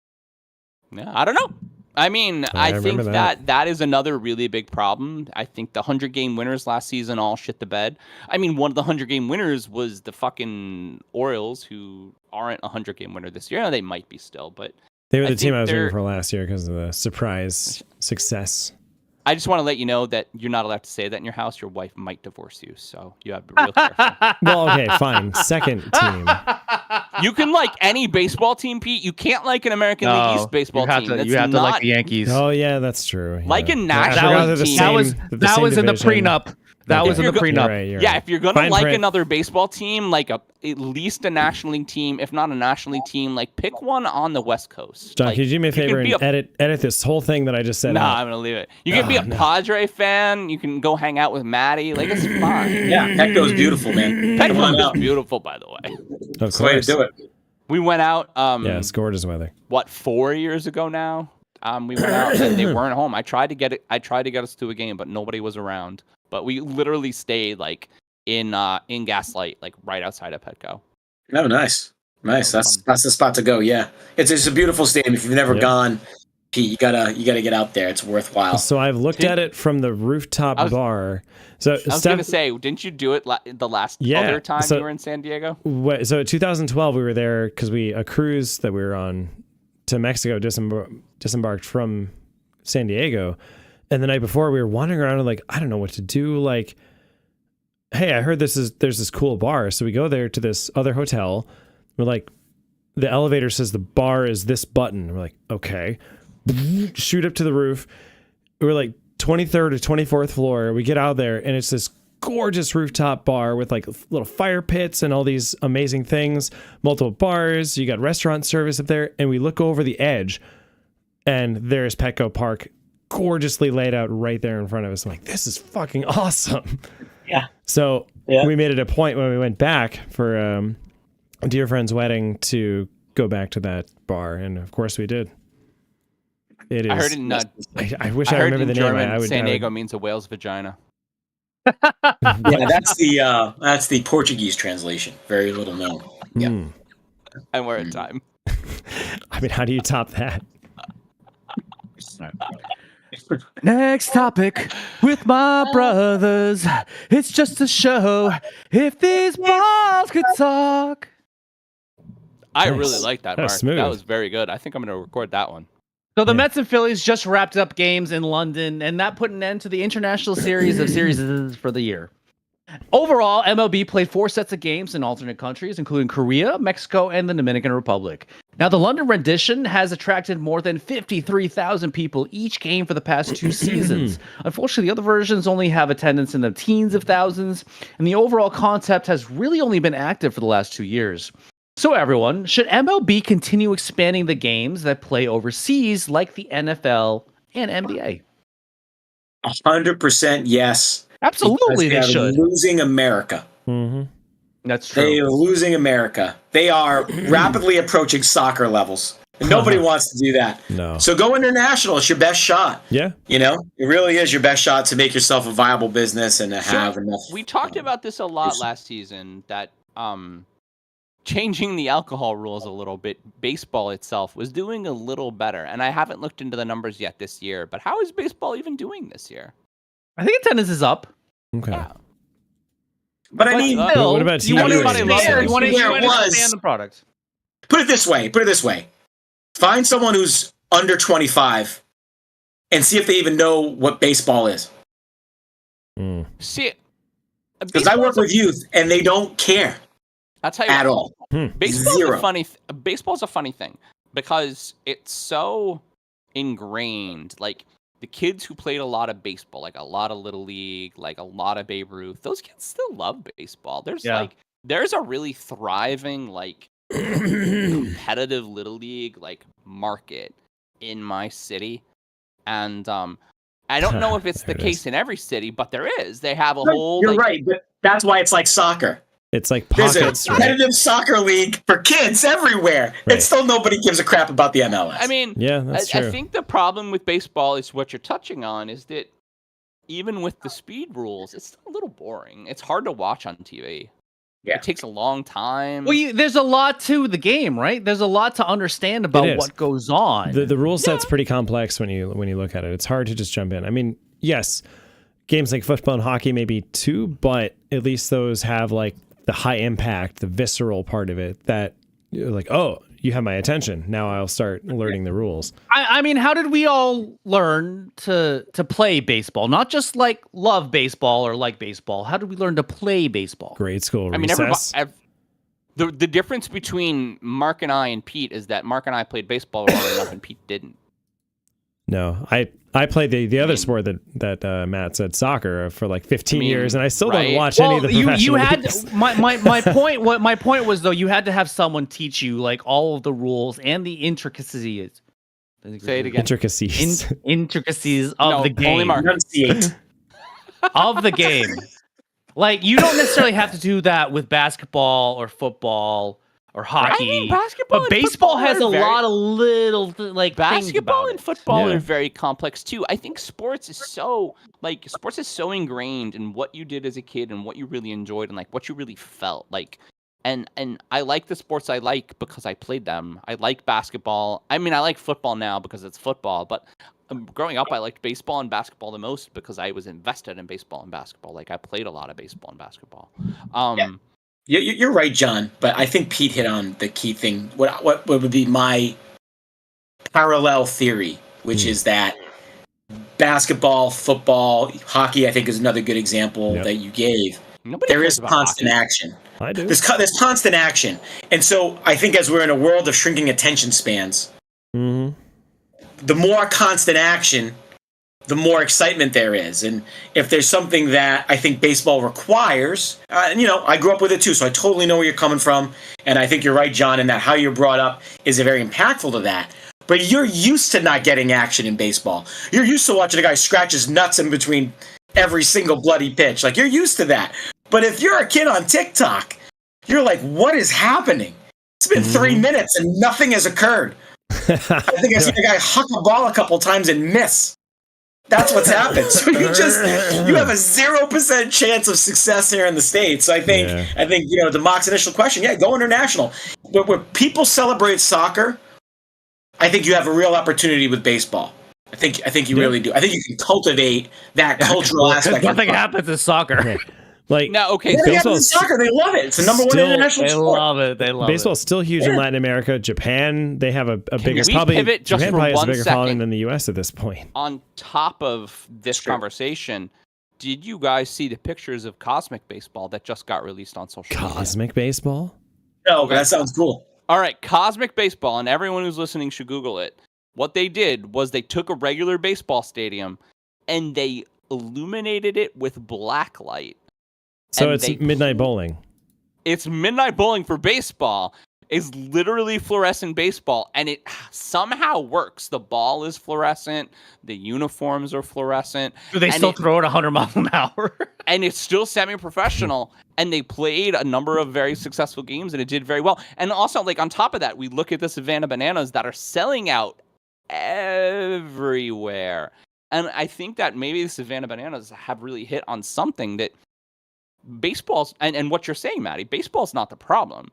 S3: Yeah, I don't know. I mean, I think that is another really big problem. I think the 100-game winners last season all shit the bed. I mean, one of the 100-game winners was the fucking Orioles, who aren't a 100-game winner this year. No, they might be still, but
S1: they were the team I was rooting for last year because of the surprise success.
S3: I just want to let you know that you're not allowed to say that in your house. Your wife might divorce you, so you have to be real careful.
S1: Well, okay, fine. Second team.
S3: You can like any baseball team, Pete. You can't like an American League East baseball team.
S2: You have to like the Yankees.
S1: Oh yeah, that's true.
S3: Like a national team.
S2: That was in the prenup. That was in the prenup.
S1: Right,
S3: yeah, if you're gonna like another baseball team, like at least a National League team, if not a National League team, like pick one on the West Coast.
S1: John, could you do me a favor and edit this whole thing that I just said?
S3: No, I'm gonna leave it. You can be a Padre fan. You can go hang out with Matty. Like it's fun.
S4: Yeah, Petco's beautiful, man.
S3: Petco is beautiful, by the way.
S1: Of course.
S4: Way to do it.
S3: We went out.
S1: Yeah, it's gorgeous weather.
S3: What, 4 years ago now? We went out and they weren't home. I tried to get us to a game, but nobody was around. But we literally stayed like in Gaslight, like right outside of Petco.
S4: Oh, nice. That's the spot to go. Yeah, it's a beautiful stadium. If you've never gone, Pete, you gotta get out there. It's worthwhile.
S1: So I've looked at it from the rooftop bar. So
S3: I was gonna say, didn't you do it the last other time you were in San Diego?
S1: So 2012 we were there because a cruise that we were on to Mexico disembarked from San Diego. And the night before, we were wandering around and like, I don't know what to do. Like, hey, I heard there's this cool bar. So we go there to this other hotel. We're like, the elevator says the bar is this button. We're like, okay. Shoot up to the roof. We're like 23rd or 24th floor. We get out there and it's this gorgeous rooftop bar with like little fire pits and all these amazing things, multiple bars. You got restaurant service up there. And we look over the edge and there's Petco Park gorgeously laid out right there in front of us. I'm like, this is fucking awesome.
S4: Yeah.
S1: So we made it a point when we went back for a dear friend's wedding to go back to that bar. And of course we did. It is.
S3: I heard in
S1: I wish I remember the
S3: German,
S1: name.
S3: San Diego means a whale's vagina.
S4: Yeah, that's the Portuguese translation. Very little known. Yeah.
S3: And we're at time.
S1: I mean, how do you top that?
S2: Next topic with my brothers. It's just a show. If these balls could talk.
S3: I
S1: Nice.
S3: really like that,
S1: That was
S3: Mark.
S1: smooth.
S3: That was very good. I think I'm going to record that one.
S2: So the Mets and Phillies just wrapped up games in London, and that put an end to the international series of series for the year. Overall, MLB played 4 sets of games in alternate countries, including Korea, Mexico, and the Dominican Republic. Now, the London rendition has attracted more than 53,000 people each game for the past 2 seasons. Unfortunately, the other versions only have attendance in the teens of thousands, and the overall concept has really only been active for the last 2 years. So everyone, should MLB continue expanding the games that play overseas like the NFL and NBA?
S4: 100% yes.
S2: Absolutely, they
S4: Because
S2: should.
S4: losing America.
S1: Mm-hmm.
S2: That's true.
S4: They are losing America. They are rapidly approaching soccer levels. And nobody wants to do that.
S1: No.
S4: So go international. It's your best shot.
S1: Yeah.
S4: You know, it really is your best shot to make yourself a viable business and to have enough.
S3: We talked about this a lot last season, that changing the alcohol rules a little bit, baseball itself was doing a little better. And I haven't looked into the numbers yet this year, but how is baseball even doing this year?
S2: I think attendance is up.
S1: Okay.
S3: Yeah.
S4: But I mean,
S1: But what about
S2: you want to
S1: TV ratings?
S2: expand, you want to
S4: Where it was.
S2: expand the product.
S4: put it this way. Find someone who's under 25 and see if they even know what baseball is.
S1: Mm.
S3: See,
S4: Because I work with youth and they don't care
S3: I'll tell you
S4: at
S3: what,
S4: all.
S3: Baseball's
S4: Zero.
S3: a funny. Baseball's a funny thing because it's so ingrained. Like the kids who played a lot of baseball, like a lot of Little League, like a lot of Babe Ruth, those kids still love baseball. There's a really thriving competitive Little League market in my city, and I don't know if it's the case in every city, but there is. They have a whole.
S4: You're right, but that's why it's like soccer.
S1: It's like
S4: There's
S1: pockets,
S4: a
S1: right?
S4: competitive soccer league for kids everywhere.
S1: Right.
S4: And still nobody gives a crap about the MLS.
S3: I mean,
S1: Yeah, that's
S3: I
S1: true.
S3: think the problem with baseball is what you're touching on is that even with the speed rules, it's still a little boring. It's hard to watch on TV.
S4: Yeah.
S3: It takes a long time.
S2: Well, there's a lot to the game, right? There's a lot to understand about
S1: is.
S2: what goes on.
S1: The rule set's pretty complex when you look at it. It's hard to just jump in. I mean, yes, games like football and hockey maybe too, but at least those have the high impact, the visceral part of it that you're like, oh, you have my attention. Now I'll start learning the rules.
S2: I mean, how did we all learn to play baseball? Not just love baseball or like baseball. How did we learn to play baseball?
S1: Grade school
S3: I mean,
S1: recess.
S3: the difference between Mark and I and Pete is that Mark and I played baseball growing up and Pete didn't.
S1: No, I played the other sport that Matt said, soccer, for 15 years, and I still don't
S3: right?
S1: watch any of the
S2: you
S1: professional
S2: had
S1: leagues.
S2: my point. What my point was though, you had to have someone teach you all of the rules and the intricacies.
S3: Say it again.
S1: Intricacies.
S2: Intricacies of
S3: No,
S2: the game.
S3: only Mark.
S4: Enunciate.
S2: Of the game. You don't necessarily have to do that with basketball or football or hockey.
S3: I mean, basketball
S2: but
S3: and
S2: baseball
S3: football
S2: has
S3: are
S2: a
S3: very-
S2: lot of little things
S3: Basketball
S2: about
S3: and
S2: it.
S3: football
S1: Yeah.
S3: are very complex too. I think sports is so ingrained in what you did as a kid and what you really enjoyed and what you really felt and I like the sports I like because I played them. I like basketball. I mean, I like football now because it's football, but growing up I liked baseball and basketball the most because I was invested in baseball and basketball. I played a lot of baseball and basketball.
S4: You're right, John, but I think Pete hit on the key thing. What would be my parallel theory, which is that basketball, football, hockey, I think is another good example
S1: Yep.
S4: that you gave.
S3: Nobody
S4: There
S3: cares
S4: is
S3: about
S4: constant
S3: hockey.
S4: action.
S1: I do.
S4: There's constant action. And so I think as we're in a world of shrinking attention spans,
S1: Mm-hmm.
S4: the more constant action, the more excitement there is. And if there's something that I think baseball requires, I grew up with it too, so I totally know where you're coming from. And I think you're right, John, in that how you're brought up is very impactful to that. But you're used to not getting action in baseball. You're used to watching a guy scratch his nuts in between every single bloody pitch. Like, you're used to that. But if you're a kid on TikTok, you're like, what is happening? It's been 3 minutes and nothing has occurred. I think I've seen a guy huck a ball a couple times and miss. That's what's happened. So you have a 0% chance of success here in the States. So I think to Mock's initial question, go international. But where people celebrate soccer, I think you have a real opportunity with baseball. I think you really do. I think you can cultivate that cultural aspect.
S2: Nothing happens in soccer.
S1: Like,
S3: now, okay,
S4: baseball soccer, they love it. It's the number one international sport.
S2: They love it.
S1: Baseball's still huge in Latin America. Japan, they have a bigger,
S3: we
S1: probably
S3: pivot just
S1: Japan
S3: for
S1: probably has a
S3: 1
S1: bigger
S3: second?
S1: following than the U.S. at this point.
S3: On top of this conversation, did you guys see the pictures of Cosmic Baseball that just got released on social media?
S1: Cosmic Baseball?
S4: No, but that sounds cool.
S3: All right, Cosmic Baseball, and everyone who's listening should Google it. What they did was they took a regular baseball stadium and they illuminated it with black light.
S1: So it's midnight bowling.
S3: It's midnight bowling for baseball. It's literally fluorescent baseball, and it somehow works. The ball is fluorescent. The uniforms are fluorescent.
S2: Do they still throw it 100 miles an hour?
S3: And it's still semi-professional. And they played a number of very successful games, and it did very well. And also, like, on top of that, we look at the Savannah Bananas that are selling out everywhere. And I think that maybe the Savannah Bananas have really hit on something that baseball's, and what you're saying, Matty, baseball's not the problem.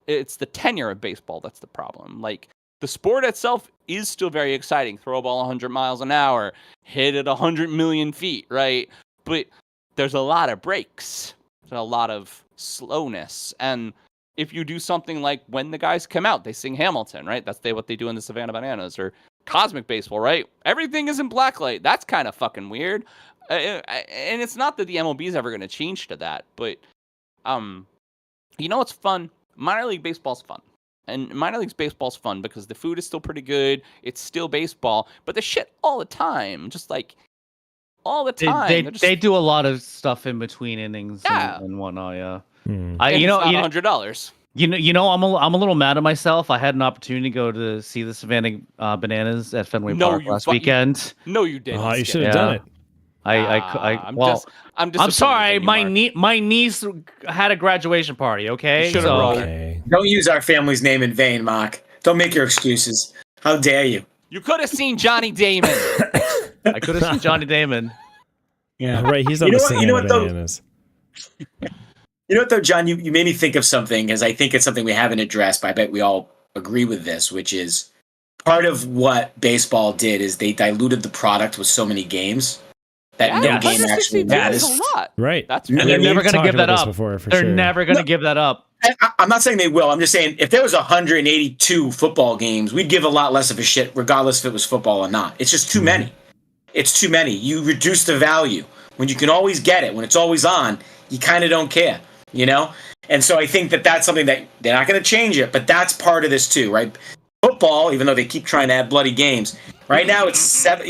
S3: It's the tenure of baseball that's the problem. Like, the sport itself is still very exciting. Throw a ball 100 miles an hour, hit it 100 million feet, right? But there's a lot of breaks. There's a lot of slowness. And if you do something like when the guys come out, they sing Hamilton, right? That's what they do in the Savannah Bananas. Or Cosmic Baseball, right? Everything is in blacklight. That's kind of fucking weird. And it's not that the MLB is ever going to change to that, but it's fun. Minor league baseball's fun, and minor league baseball's fun because the food is still pretty good. It's still baseball, but the shit all the time, just like all the time.
S2: They do a lot of stuff in between innings and whatnot. Yeah,
S3: $100.
S2: I'm a little mad at myself. I had an opportunity to go to see the Savannah Bananas at Fenway Park last weekend.
S3: No, you didn't.
S1: Oh, you should have done it.
S2: I'm sorry. My niece had a graduation party. Okay,
S4: Don't use our family's name in vain, Mock. Don't make your excuses. How dare you?
S3: You could have seen Johnny Damon.
S2: I could have seen Johnny Damon.
S1: Yeah, right. He's on the same Bananas.
S4: You know what, though, John? You made me think of something, because I think it's something we haven't addressed, but I bet we all agree with this, which is part of what baseball did is they diluted the product with so many games. That no game actually matters.
S3: A lot.
S1: Right.
S3: That's
S2: and they're never going to give that up. They're never going to give that up.
S4: I'm not saying they will. I'm just saying if there was 182 football games, we'd give a lot less of a shit, regardless if it was football or not. It's just too many. It's too many. You reduce the value. When you can always get it, when it's always on, you kind of don't care, And so I think that that's something that they're not going to change it, but that's part of this too, right? Football, even though they keep trying to add bloody games, right now it's 7.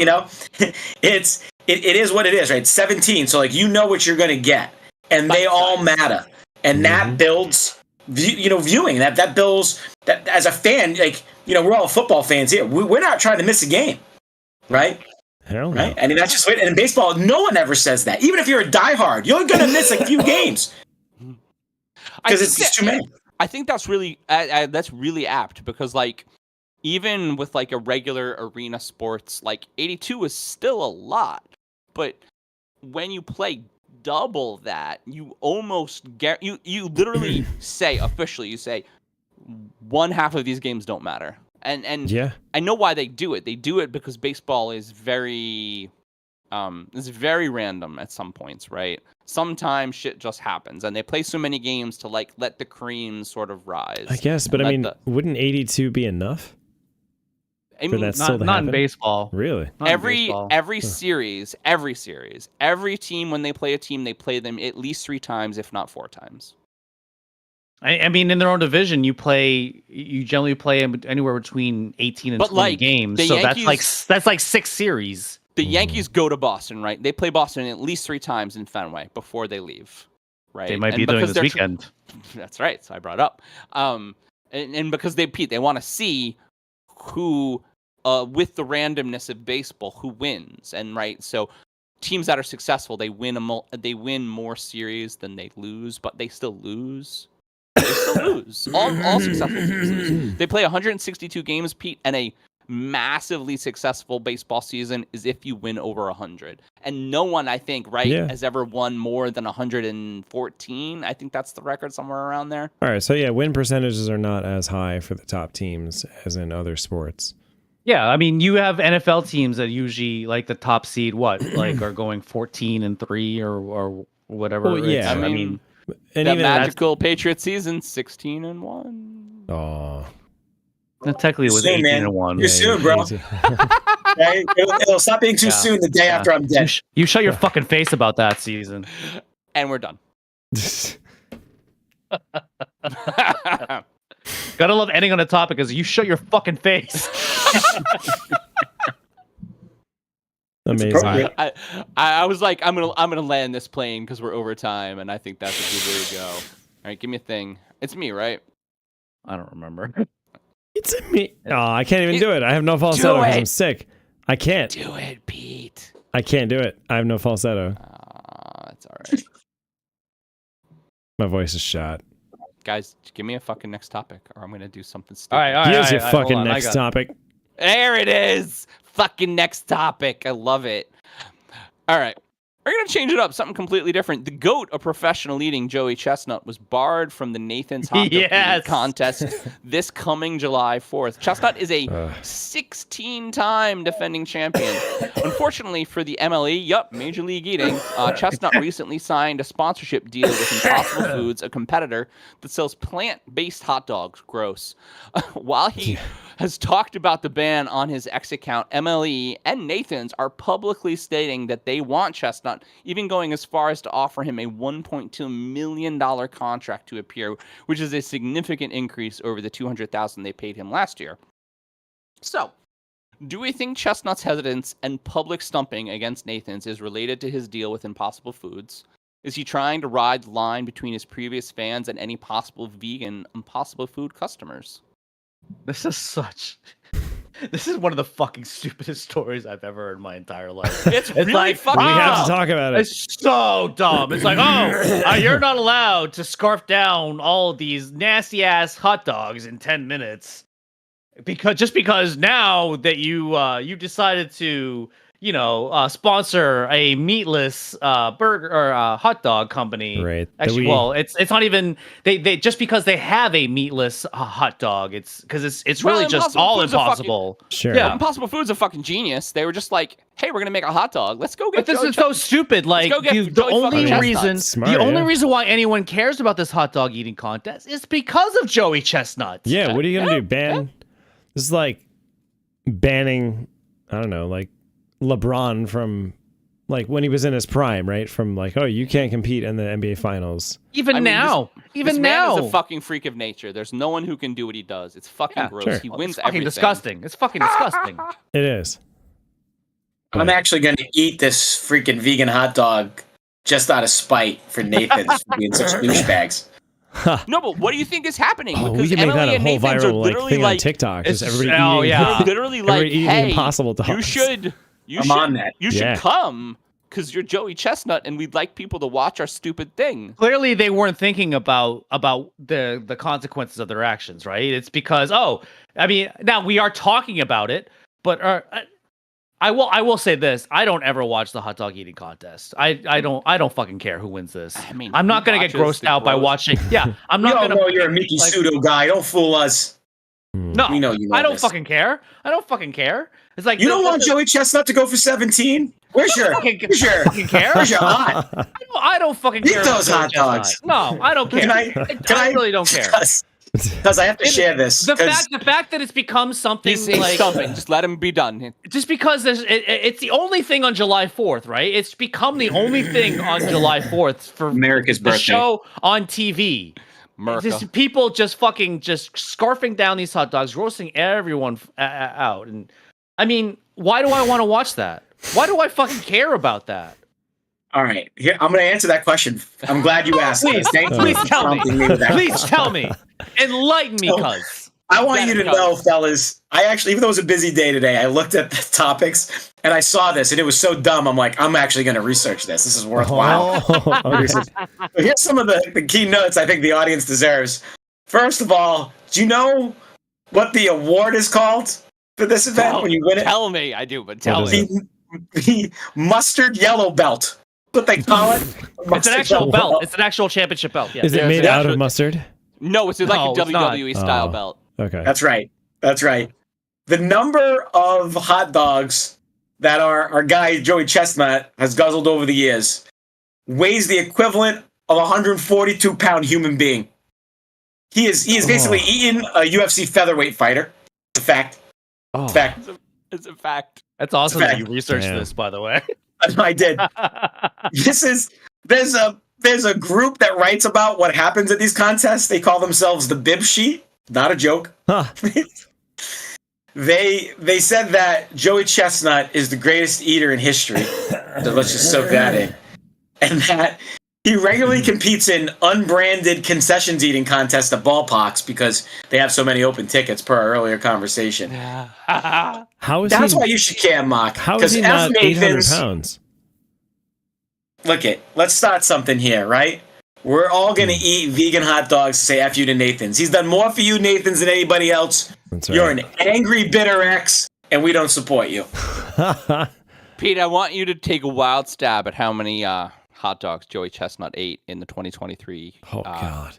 S4: It is what it is, right? 17, so what you're going to get, and they all matter, and that builds, viewing. That builds that as a fan. We're all football fans here. We're not trying to miss a game, right?
S1: Hell no.
S4: Right? I mean, that's just and in baseball, no one ever says that. Even if you're a diehard, you're going to miss a few games because it's just too many.
S3: I think that's really apt because even with a regular arena sports, 82 is still a lot. But when you play double that, you almost get you literally say officially, you say one half of these games don't matter. And
S1: yeah,
S3: I know why they do it. They do it because baseball is very random at some points, right? Sometimes shit just happens, and they play so many games to let the cream sort of rise.
S1: I guess, but I mean, wouldn't 82 be enough?
S3: I mean,
S2: not in baseball.
S1: Really?
S3: Every series, every team, when they play a team, they play them at least 3 times, if not 4 times.
S2: I mean, in their own division, you generally play anywhere between 18 and 20 games. So that's like 6 series.
S3: The Yankees go to Boston, right? They play Boston at least 3 times in Fenway before they leave, right?
S2: They might be doing this weekend.
S3: That's right. So I brought it up. And because they want to see who, with the randomness of baseball, who wins, and right. So teams that are successful, they win more series than they lose, but they still lose. They still lose. All successful teams lose. They play 162 games, Pete, and a massively successful baseball season is if you win over 100. And no one, I think, has ever won more than 114. I think that's the record, somewhere around there.
S1: All right, so yeah, win percentages are not as high for the top teams as in other sports.
S2: Yeah, I mean, you have NFL teams that usually, like the top seed, are going 14-3 or whatever.
S1: Well, yeah,
S3: I mean that magical Patriots season, 16-1.
S1: Oh.
S2: Technically, it was 18-1.
S4: You're soon, bro. Okay? It'll stop being too soon the day after I'm dead.
S2: You shut your fucking face about that season.
S3: And we're done.
S2: Gotta love ending on a topic is you shut your fucking face.
S1: Amazing.
S3: I was like, I'm gonna land this plane because we're over time, and I think that's a good way to go. All right, give me a thing. It's me, right?
S2: I don't remember.
S1: It's me. Oh, I can't even do it. I have no falsetto because I'm sick. I can't.
S3: Do it, Pete.
S1: I can't do it. I have no falsetto.
S3: It's all right.
S1: My voice is shot.
S3: Guys, give me a fucking next topic, or I'm gonna do something stupid.
S2: All right.
S1: Here's your fucking next topic.
S3: There it is. Fucking next topic. I love it. All right. We're going to change it up. Something completely different. The GOAT of professional eating, Joey Chestnut, was barred from the Nathan's Hot Dog Eating contest this coming July 4th. Chestnut is a 16-time defending champion. Unfortunately for the MLE, Major League Eating, Chestnut recently signed a sponsorship deal with Impossible Foods, a competitor that sells plant-based hot dogs. Gross. While he has talked about the ban on his X account, MLE and Nathan's are publicly stating that they want Chestnut, even going as far as to offer him a $1.2 million contract to appear, which is a significant increase over the $200,000 they paid him last year. So, do we think Chestnut's hesitance and public stumping against Nathan's is related to his deal with Impossible Foods? Is he trying to ride the line between his previous fans and any possible vegan Impossible Food customers?
S2: This is one of the fucking stupidest stories I've ever heard in my entire life.
S3: It's really
S2: like,
S3: fucking
S1: We have
S3: dumb.
S1: to talk about it.
S2: It's so dumb. It's like, you're not allowed to scarf down all of these nasty ass hot dogs in 10 minutes because now that you decided to sponsor a meatless burger or hot dog company.
S1: Right.
S2: Actually, it's not even they just because they have a meatless hot dog. It's because it's really just all Impossible.
S1: Sure.
S2: Yeah.
S3: Impossible Foods a fucking genius. They were just like, hey, we're gonna make a hot dog. Let's go get.
S2: But this
S3: Joey
S2: is so stupid. Like the only reason why anyone cares about this hot dog eating contest is because of Joey Chestnut.
S1: Yeah. What are you gonna do? Ban? This is like banning. I don't know. Like LeBron from like when he was in his prime, right? From like, oh, you can't compete in the NBA finals.
S3: This man is a fucking freak of nature. There's no one who can do what he does. It's fucking gross.
S1: Sure.
S3: He wins
S2: It's fucking
S3: everything.
S2: disgusting. It's fucking disgusting.
S1: It is.
S4: I'm actually going to eat this freaking vegan hot dog just out of spite for Nathan's for being such douchebags.
S3: No, but what do you think is happening?
S1: Oh,
S3: Because
S1: we can make
S3: Emily
S1: that a
S3: and
S1: whole
S3: Nathan's are
S1: viral
S3: literally
S1: thing on
S3: like,
S1: TikTok. Just everybody
S2: oh,
S1: eating,
S2: yeah.
S3: they're literally like,
S1: everybody eating
S3: hey,
S1: Impossible
S3: you
S1: dogs.
S3: should
S4: on that.
S3: You should come because you're Joey Chestnut and we'd like people to watch our stupid thing.
S2: Clearly, they weren't thinking about the consequences of their actions, right? It's because now we are talking about it, but I will say this: I don't ever watch the hot dog eating contest. I don't fucking care who wins this.
S3: I mean,
S2: I'm not gonna get grossed out by watching. Yeah, I'm not gonna.
S4: No, you're a Mickey Pseudo guy. Don't fool us.
S2: No,
S4: We know you know
S2: I don't
S4: this.
S2: fucking care. I don't fucking care. It's like
S4: You don't want Joey Chestnut to go for 17? Where's your
S2: fucking care.
S4: Where's your hot?
S2: I don't fucking
S4: Eat
S2: care.
S4: those
S2: about
S4: hot
S2: Joey
S4: dogs.
S2: Chestnut. No, I don't care. I really don't care.
S4: Because I have to share this.
S2: The fact that it's become something
S3: He's
S2: like
S3: stumping. Just let him be done.
S2: just because it's the only thing on July 4th, right? It's become the only thing on July 4th for
S4: America's
S2: the
S4: birthday.
S2: show on TV.
S3: Merca.
S2: Just people just fucking just scarfing down these hot dogs, roasting everyone out. And I mean, why do I want to watch that? Why do I fucking care about that?
S4: All right, here I'm going to answer that question. I'm glad you asked.
S2: Please,
S4: Thank you
S2: please
S4: for
S2: tell me.
S4: prompting with that
S2: Please
S4: question.
S2: tell me. Enlighten me, cuz.
S4: I want you to know, fellas, I actually, even though it was a busy day today, I looked at the topics and I saw this and it was so dumb. I'm like, I'm actually going to research this. This is worthwhile.
S1: Okay.
S4: So here's some of the key notes I think the audience deserves. First of all, do you know what the award is called for this event when you win it?
S3: Tell me, I do, but tell
S1: What is
S3: me.
S4: The mustard yellow belt. What they call it?
S2: It's an actual belt. It's an actual championship belt. Yeah.
S1: Is it
S3: Yeah,
S1: made
S3: it's
S1: out of
S3: actually-
S1: mustard?
S3: No, it's like
S2: No,
S3: a
S2: it's not.
S3: WWE style
S1: Oh.
S3: belt.
S1: Okay.
S4: That's right. That's right. The number of hot dogs that our guy Joey Chestnut has guzzled over the years weighs the equivalent of a 142-pound human being. He is basically eaten a UFC featherweight fighter. It's a fact.
S1: Oh.
S4: Fact.
S3: It's a fact.
S2: That's awesome
S4: Fact.
S2: that you researched
S1: Damn.
S2: this, by the way.
S4: I did. There's a group that writes about what happens at these contests. They call themselves the Bib Sheet. Not a joke.
S1: Huh.
S4: They said that Joey Chestnut is the greatest eater in history. So let's just soak that in. And that he regularly competes in unbranded concessions eating contests at ballparks because they have so many open tickets per our earlier conversation.
S1: How is
S4: That's
S1: he?
S4: why you should care, Mark.
S1: How is
S4: Because
S1: he
S4: F.
S1: not 800
S4: Nathan's...
S1: pounds?
S4: Look it. Let's start something here, right? We're all going to eat vegan hot dogs to say F you to Nathan's. He's done more for you, Nathan's, than anybody else.
S1: That's right.
S4: You're an angry, bitter ex, and we don't support you.
S3: Pete, I want you to take a wild stab at how many hot dogs Joey Chestnut ate in the 2023
S1: Oh God.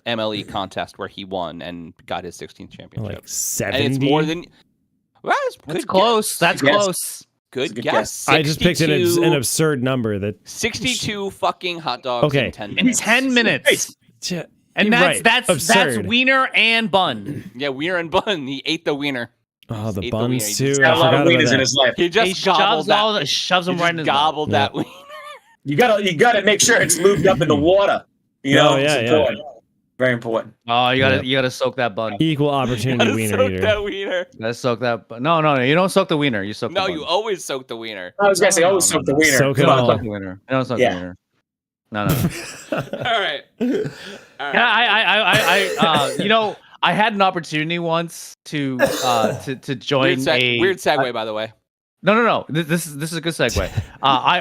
S3: MLE contest where he won and got his 16th championship.
S1: Like 70.
S3: And it's more than... Well,
S2: That's
S3: good
S2: close.
S3: guess.
S2: That's
S4: Yes.
S2: close.
S3: Good
S4: good
S3: guess.
S1: I just picked an
S3: 62
S1: absurd number that.
S3: 62 fucking hot dogs
S1: Okay.
S3: in 10
S2: In
S3: minutes.
S2: 10 minutes.
S1: Yeah,
S2: And
S1: you're
S2: that's
S1: right.
S2: that's
S1: Absurd.
S2: wiener and bun.
S3: Yeah, wiener and bun. He ate the wiener.
S1: Oh, the
S3: Ate the wiener.
S1: buns
S3: He
S1: too.
S3: just
S4: He's got
S1: I
S4: a lot
S1: forgot
S4: of
S1: about
S4: wieners in
S1: that.
S4: his life.
S3: He
S2: He
S3: just gobbled that.
S2: shoves them
S3: He
S2: right
S3: just
S2: in his mouth.
S3: gobbled that wiener.
S4: You gotta make sure it's lubed up in the water. You know,
S1: Oh, yeah,
S4: it's
S1: yeah.
S4: important. Very important.
S2: Oh, you gotta soak that bun.
S1: Equal opportunity
S3: Gotta
S1: wiener
S3: soak
S1: eater.
S3: that wiener.
S2: You gotta soak that. No, you don't soak the wiener. You soak.
S3: No,
S2: the bun.
S3: you always soak the wiener.
S4: I was gonna say, always soak the wiener.
S1: Soak
S2: You
S1: it
S2: don't
S1: all.
S2: soak the wiener. You don't soak
S4: Yeah.
S2: the wiener. No.
S3: All right. All right.
S2: I you know, I had an opportunity once to join
S3: Weird segue, by the way.
S2: No. This is a good segue. I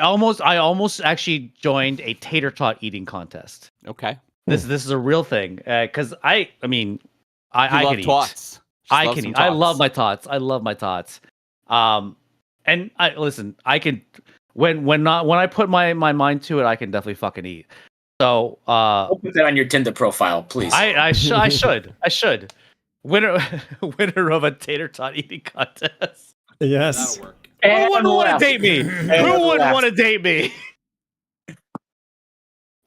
S2: almost actually joined a tater tot eating contest.
S3: Okay.
S2: This is a real thing because I mean
S3: You
S2: I
S3: love
S2: can eat.
S3: twats. Just
S2: I
S3: love
S2: can
S3: some
S2: eat. I
S3: tots.
S2: love my tots. I love my tots. And I listen. I can when I put my mind to it, I can definitely fucking eat. So
S4: Don't put that on your Tinder profile, please.
S2: I should winner of a tater tot eating contest.
S1: Yes.
S3: That'll work.
S2: Who
S4: And
S2: wouldn't want
S4: left.
S2: to date me?
S4: And
S2: Who wouldn't
S4: left.
S2: want to date me?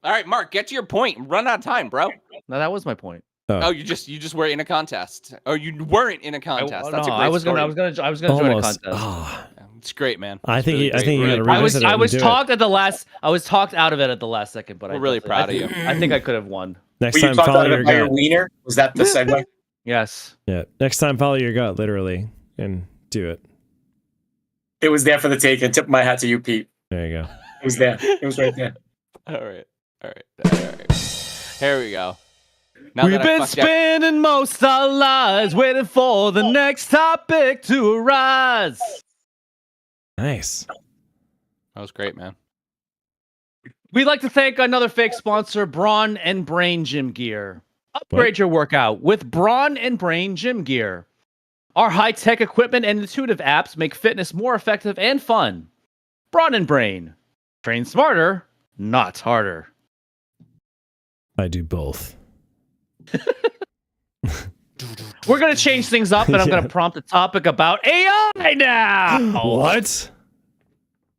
S3: All right, Mark, get to your point. Run out of time, bro.
S2: No, that was my point.
S3: Oh, you just were in a contest. Oh, you weren't in a contest. That's a great
S2: I was
S3: story.
S2: gonna join a
S1: Almost.
S2: contest.
S1: Oh,
S3: It's great, man.
S1: I
S3: It's
S1: think
S3: really
S1: I
S3: great.
S1: think you
S3: Really
S1: gotta
S3: proud.
S1: revisit it.
S2: I
S1: and
S2: was
S1: do it.
S2: talked at the last. I was talked out of it at the last second, but
S3: We're
S2: I
S3: really
S2: definitely-
S3: proud of you.
S2: I think I could have won.
S1: Next
S4: Were you
S1: time,
S4: talked
S1: follow
S4: about
S1: your
S4: it by your
S1: gut.
S4: wiener? Was that the segue?
S2: Yes.
S1: Yeah. Next time, follow your gut, literally, and do it.
S4: It was there for the taking. Tip my hat to you, Pete.
S1: There you go.
S4: It was there. It was right there.
S3: All right. Here we go. Now
S2: We've
S3: that I
S2: been
S3: fucked up-
S2: spending most our lives waiting for the next topic to arise.
S1: Nice.
S3: That was great, man.
S2: We'd like to thank another fake sponsor, Brawn and Brain Gym Gear. Upgrade your workout with Brawn and Brain Gym Gear. Our high-tech equipment and intuitive apps make fitness more effective and fun. Brawn and Brain. Train smarter, not harder.
S1: I do both.
S2: We're going to change things up, and I'm going to prompt a topic about AI now.
S1: What?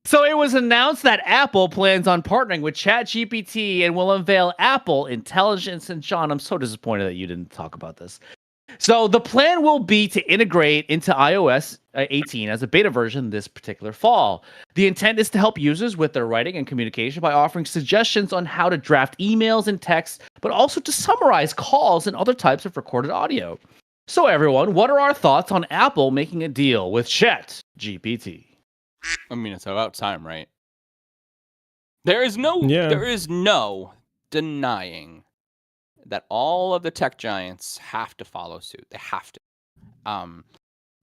S2: So it was announced that Apple plans on partnering with ChatGPT and will unveil Apple Intelligence. And Sean, I'm so disappointed that you didn't talk about this. So the plan will be to integrate into iOS 18 as a beta version this particular fall. The intent is to help users with their writing and communication by offering suggestions on how to draft emails and text, but also to summarize calls and other types of recorded audio. So everyone, what are our thoughts on Apple making a deal with ChatGPT?
S3: I mean, it's about time, right? There is no denying that all of the tech giants have to follow suit. They have to.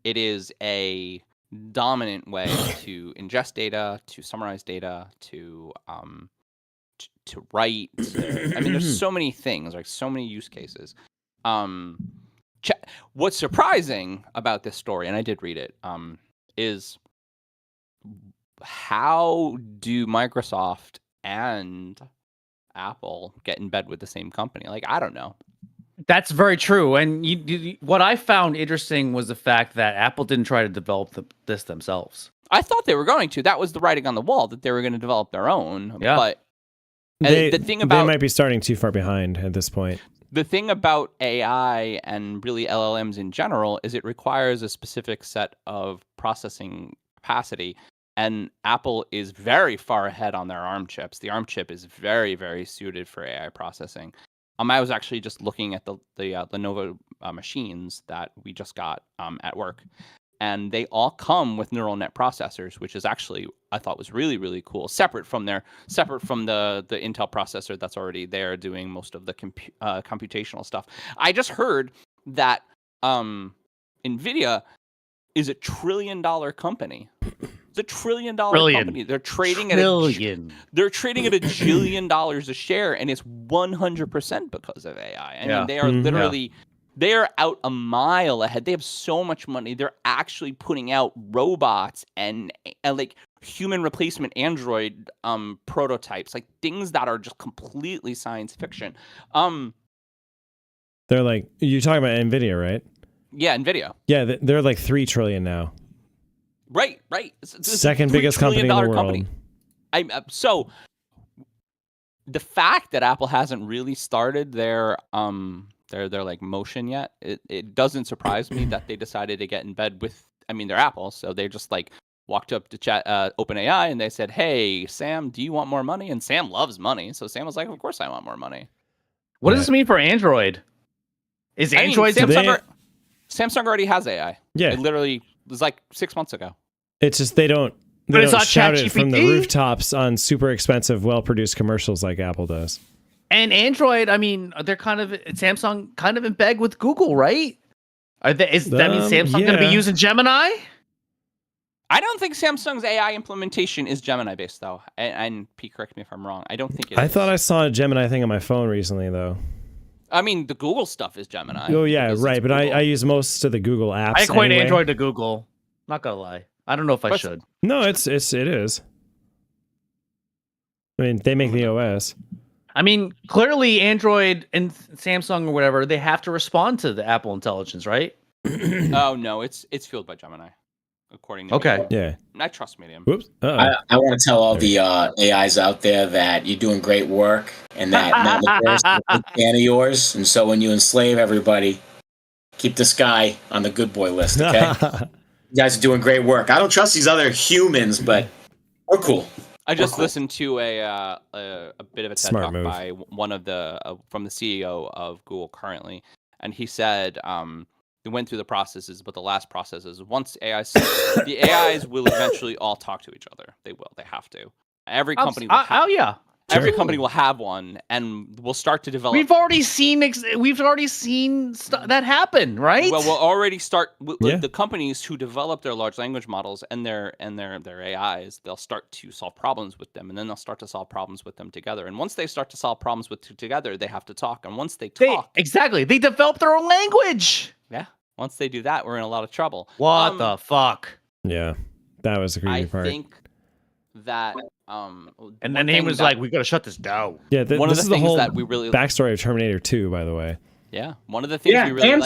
S3: It is a dominant way to ingest data, to summarize data, to write. I mean, there's so many things, like so many use cases. What's surprising about this story, and I did read it, is how do Microsoft and Apple get in bed with the same company? Like, I don't know.
S2: That's very true. And what I found interesting was the fact that Apple didn't try to develop this themselves.
S3: I thought they were going to. That was the writing on the wall, that they were going to develop their own.
S2: Yeah.
S3: But the thing about,
S1: they might be starting too far behind at this point.
S3: The thing about AI and really LLMs in general is it requires a specific set of processing capacity. And Apple is very far ahead on their ARM chips. The ARM chip is very, very suited for AI processing. I was actually just looking at the Lenovo machines that we just got at work, and they all come with neural net processors, which is actually, I thought, was really, really cool. Separate from the Intel processor that's already there doing most of the computational stuff. I just heard that NVIDIA is a $1 trillion company. It's a $1 trillion company. They're trading at they're trading at $1 jillion a share, and it's 100% because of AI. I mean, they are literally they are out a mile ahead. They have so much money. They're actually putting out robots and like human replacement android prototypes, like things that are just completely science fiction.
S1: They're like, you're talking about NVIDIA, right?
S3: Yeah, NVIDIA.
S1: Yeah, they're like $3 trillion now.
S3: Right. It's
S1: second biggest company in the world.
S3: Company. So the fact that Apple hasn't really started their like motion yet, it doesn't surprise me that they decided to get in bed with. I mean, they're Apple, so they just like walked up to OpenAI and they said, "Hey, Sam, do you want more money?" And Sam loves money, so Sam was like, "Of course, I want more money."
S2: What does this mean for Android? Is Android
S3: Samsung already has AI?
S1: Yeah,
S3: it literally was like 6 months ago.
S1: It's just they don't shout it from the rooftops on super expensive, well-produced commercials like Apple does.
S2: And Android, I mean, they're Samsung kind of in bed with Google, right? That mean Samsung going to be using Gemini?
S3: I don't think Samsung's AI implementation is Gemini-based, though. And Pete, correct me if I'm wrong. I don't think it is.
S1: I thought I saw a Gemini thing on my phone recently, though.
S3: I mean, the Google stuff is Gemini.
S1: Oh, yeah, right. But I use most of the Google apps.
S2: I equate Android to Google. Not going to lie. I don't know if I should.
S1: No, it is. I mean, they make the OS.
S2: I mean, clearly Android and Samsung or whatever, they have to respond to the Apple intelligence, right?
S3: Oh, no, it's fueled by Gemini, according to
S1: Medium. Yeah.
S3: I trust Medium.
S1: Whoops.
S4: I want to tell all the AIs out there that you're doing great work and that Matt LaFleur is a big fan of yours. And so when you enslave everybody, keep this guy on the good boy list, okay? You guys are doing great work. I don't trust these other humans, but we're cool.
S3: I just listened to a bit of a TED Talk by one of the from the CEO of Google currently, and he said they went through the processes, but the last process is once the AIs will eventually all talk to each other. They will. They have to. Every company will have. Every company will have one, and we'll start to develop.
S2: We've already seen that happen, right?
S3: Well, we'll already start the companies who develop their large language models and their AIs. They'll start to solve problems with them, and then they'll start to solve problems with them together. And once they start to solve problems together, they have to talk. And once they talk,
S2: they develop their own language.
S3: Yeah. Once they do that, we're in a lot of trouble.
S2: What the fuck?
S1: Yeah, that was the creepy part.
S3: I think that.
S2: And then he was like, "We gotta shut this down."
S1: Yeah,
S3: one of the things
S1: whole
S3: that we really
S1: backstory of Terminator 2, by the way.
S3: Yeah, one of the things we really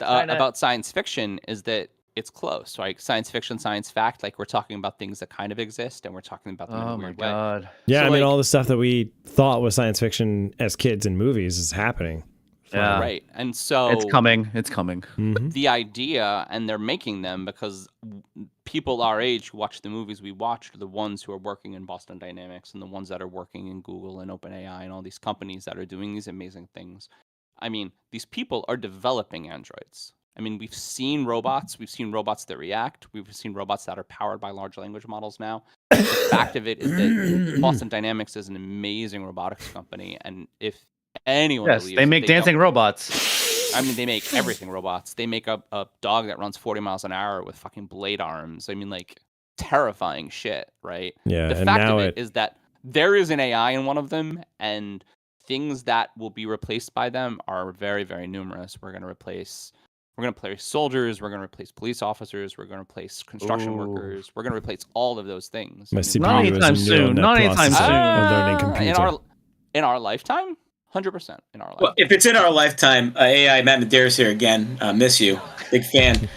S3: like about science fiction is that it's close, right? Science fiction, science fact. Like we're talking about things that kind of exist, and we're talking about them in a weird way.
S1: Yeah, so I mean, all the stuff that we thought was science fiction as kids in movies is happening.
S2: Yeah.
S3: right? And so
S2: It's coming. It's coming.
S1: Mhm.
S3: the idea, and they're making them because people our age who watch the movies we watch are the ones who are working in Boston Dynamics and the ones that are working in Google and OpenAI and all these companies that are doing these amazing things. I mean, these people are developing androids. I mean, we've seen robots that react, we've seen robots that are powered by large language models now. The fact of it is that Boston Dynamics is an amazing robotics company, and if anyone
S2: Yes,
S3: believes
S2: they
S3: that
S2: make
S3: don't-
S2: dancing robots.
S3: I mean, they make everything robots. They make a dog that runs 40 miles an hour with fucking blade arms. I mean, like, terrifying shit, right?
S1: Yeah,
S3: The
S1: and
S3: fact
S1: now
S3: of it is that there is an AI in one of them, and things that will be replaced by them are very, very numerous. We're going to replace soldiers. We're going to replace police officers. We're going to replace construction
S2: Ooh.
S3: workers. We're going to replace all of those things.
S1: My
S3: I mean,
S1: CPU
S2: Not
S1: is
S2: anytime
S1: a neural
S2: soon,
S1: net
S2: not anytime
S1: processor,
S2: soon.
S1: a learning computer.
S3: in our lifetime, 100% in our lifetime.
S4: Well, if it's in our lifetime, AI, Matt Medeiros here again. Miss you, big fan.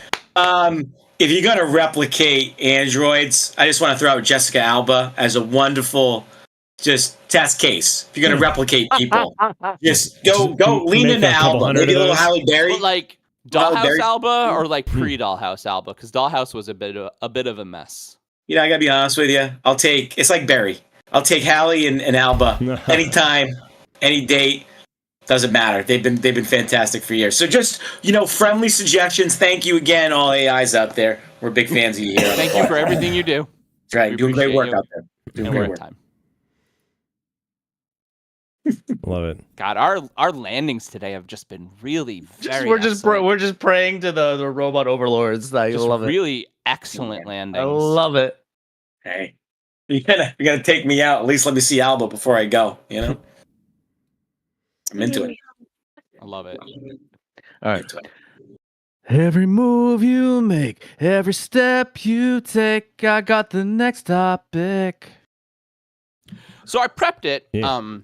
S4: If you're gonna replicate androids, I just want to throw out Jessica Alba as a wonderful, just test case. If you're gonna replicate people, just go lean
S1: Make
S4: into
S1: a couple
S4: Alba.
S1: hundred
S4: Maybe a
S1: of
S4: little
S1: those.
S4: Halle Berry.
S3: But like
S4: Halle
S3: Dollhouse
S4: Berry.
S3: Alba or like pre-Dollhouse Alba, because Dollhouse was a bit of a mess.
S4: You know, I gotta be honest with you. It's like Berry. I'll take Halle and Alba anytime, any date. Doesn't matter. They've been fantastic for years. So just, friendly suggestions. Thank you again, all AIs out there. We're big fans of you here.
S3: Thank you for everything you do.
S4: That's right.
S3: We
S4: Doing great
S3: appreciate
S4: work
S3: you.
S4: out there. Doing
S3: And
S4: great
S3: we're
S4: work.
S3: in time.
S1: Love it.
S3: God, our landings today have just been really very
S2: We're just
S3: excellent.
S2: praying to the robot overlords. I
S3: Just
S2: love it.
S3: really excellent
S2: I
S3: landings.
S2: love it.
S4: Hey, you gotta take me out. At least let me see Alba before I go. I'm into it.
S3: I love it.
S2: All right. Every move you make, every step you take, I got the next topic.
S3: So I prepped it
S1: Yeah.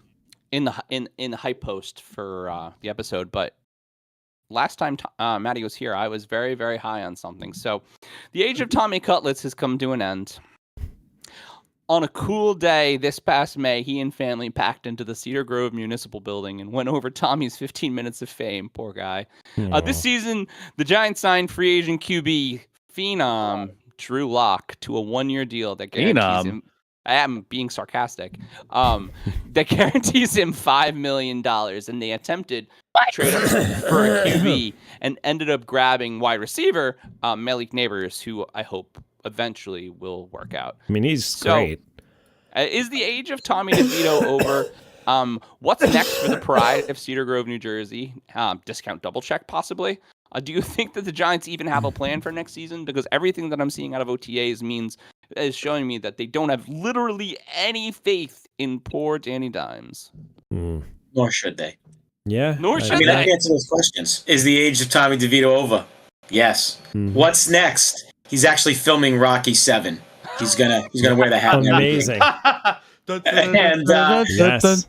S3: in the hype post for the episode, but last time Matty was here, I was very, very high on something. So the age of Tommy Cutlets has come to an end. On a cool day this past May, he and family packed into the Cedar Grove Municipal Building and went over Tommy's 15 minutes of fame. Poor guy. This season, the Giants signed free agent QB phenom Drew Lock to a one-year deal that guarantees him. I am being sarcastic. That guarantees him $5 million, and they attempted to trade up for a QB and ended up grabbing wide receiver Malik Neighbors, who I hope eventually will work out.
S1: I mean, he's great.
S3: Is the age of Tommy DeVito over? What's next for the pride of Cedar Grove, New Jersey? Discount double check, possibly. Do you think that the Giants even have a plan for next season? Because everything that I'm seeing out of OTAs is showing me that they don't have literally any faith in poor Danny Dimes.
S4: Nor should they.
S1: Yeah.
S3: Nor should
S4: I mean,
S3: they.
S4: I can answer those questions. Is the age of Tommy DeVito over? Yes. What's next? He's actually filming Rocky 7. He's gonna wear the hat.
S1: Amazing.
S4: And
S1: Yes.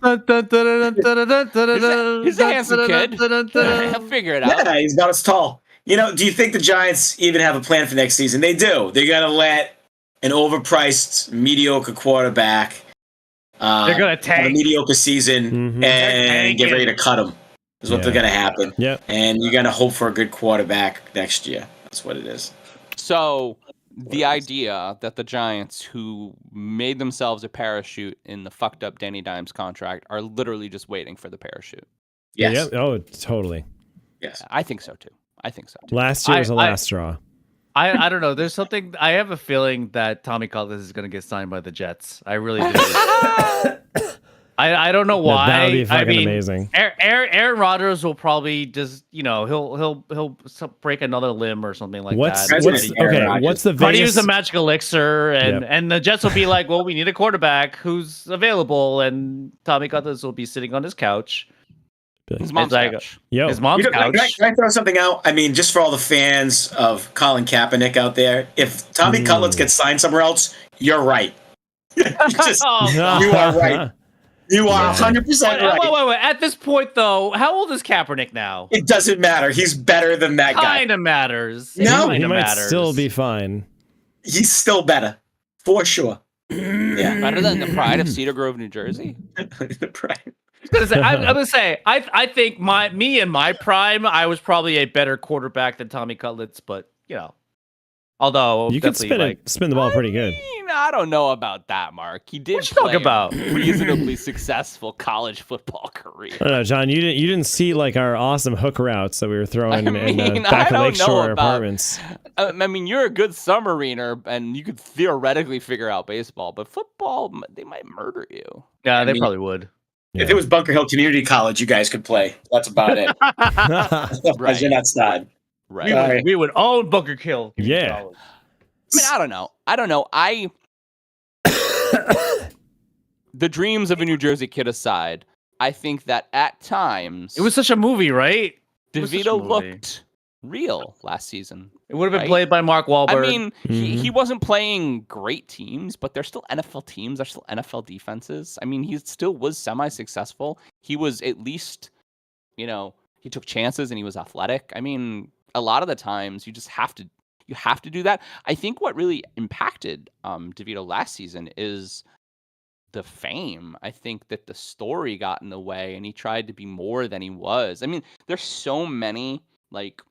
S3: He's a handsome kid. He'll figure it out.
S4: yeah, he's not as tall. Do you think the Giants even have a plan for next season? They do. They're gonna let an overpriced, mediocre quarterback.
S2: They're gonna
S4: have a
S2: tank.
S4: mediocre season and get ready to cut him. Is what they're gonna happen.
S1: Yeah.
S4: And you're gonna hope for a good quarterback next year. That's what it is.
S3: So the idea that the Giants, who made themselves a parachute in the fucked up Danny Dimes contract, are literally just waiting for the parachute.
S4: Yes.
S1: Yeah. Oh, totally.
S4: Yes.
S3: I think so too.
S1: Last year was the last straw.
S2: I don't know. There's something. I have a feeling that Tommy Cutlets is going to get signed by the Jets. I really do. I don't know why.
S1: That would be fucking
S2: I mean,
S1: amazing.
S2: Aaron Rodgers will probably just he'll break another limb or something like that.
S1: What's the
S2: Try to
S1: Vegas?
S2: use a magic elixir, and the Jets will be like, well, we need a quarterback who's available, and Tommy Cutlets will be sitting on his couch.
S3: His mom's couch.
S2: His mom's couch.
S4: Can I throw something out? I mean, just for all the fans of Colin Kaepernick out there, if Tommy Cutlets gets signed somewhere else, you're right. You are right. You are 100% right.
S2: Wait. At this point, though, how old is Kaepernick now?
S4: It doesn't matter. He's better than that guy.
S2: Kind of matters.
S4: No,
S1: he might
S2: matters.
S1: still be fine.
S4: He's still better. For sure. Yeah.
S3: Better than the pride of Cedar Grove, New Jersey.
S4: The pride.
S2: I'm gonna say I think me in my prime, I was probably a better quarterback than Tommy Cutlets, but although
S1: You could
S2: definitely
S1: spin the ball pretty good.
S3: I don't know about that, Mark. He did
S2: What you talking
S3: play
S2: about?
S3: a reasonably successful college football career.
S1: I don't know, John. You didn't see like our awesome hook routes that we were throwing in the
S3: I
S1: back of
S3: don't
S1: Lakeshore
S3: know about-
S1: apartments.
S3: I mean, you're a good submariner, and you could theoretically figure out baseball, but football, they might murder you.
S2: Yeah, they
S4: mean-
S2: probably would.
S4: If it was Bunker Hill Community College, you guys could play. That's about it. Otherwise, you're not stud.
S3: Right.
S2: We
S4: Sorry.
S2: would, we would own Bunker Hill.
S1: Yeah.
S3: I mean, I don't know. The dreams of a New Jersey kid aside, I think that at times
S2: It was such a movie, right? It was such a
S3: DeVito
S2: movie.
S3: looked real last season.
S2: It would have been
S3: right?
S2: played by Mark Wahlberg.
S3: I mean, he wasn't playing great teams, but they're still NFL teams. They're still NFL defenses. I mean, he still was semi-successful. He was at least, he took chances and he was athletic. I mean, a lot of the times you just have to do that. I think what really impacted DeVito last season is the fame. I think that the story got in the way and he tried to be more than he was. I mean, there's so many like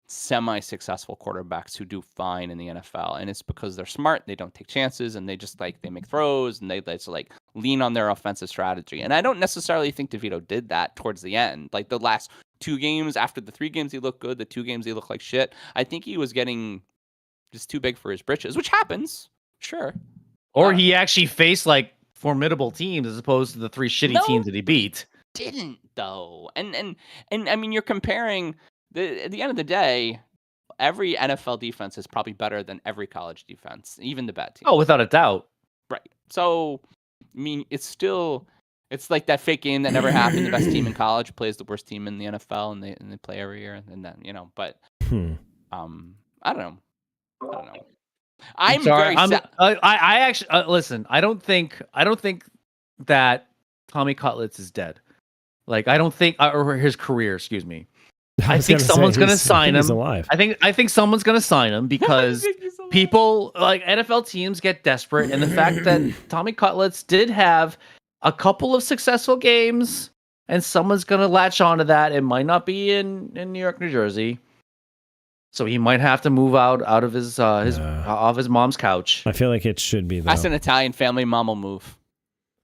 S3: semi-successful quarterbacks who do fine in the NFL, and it's because they're smart, they don't take chances, and they just they make throws and they just lean on their offensive strategy. And I don't necessarily think DeVito did that towards the end. Like the last 2 games, after the 3 games he looked good, the 2 games he looked like shit. I think he was getting just too big for his britches, which happens, sure.
S2: Or he actually faced formidable teams as opposed to the 3 shitty teams that he beat.
S3: Didn't though, and I mean, you're comparing. At the end of the day, every NFL defense is probably better than every college defense, even the bad teams.
S2: Oh, without a doubt.
S3: Right. So, I mean, it's like that fake game that never happened. The best team in college plays the worst team in the NFL, and they play every year, and then But I don't know. I'm
S2: sorry.
S3: very.
S2: I actually listen. I don't think that Tommy Cutlets is dead. I don't think, or his career. Excuse me. I think someone's going to sign him.
S1: Alive.
S2: I think someone's going to sign him because people NFL teams get desperate, and the fact that Tommy Cutlets did have a couple of successful games, and someone's going to latch onto that. It might not be in New York, New Jersey, so he might have to move out of his off his mom's couch.
S1: I feel like it should be though.
S3: That's an Italian family. Mom will move.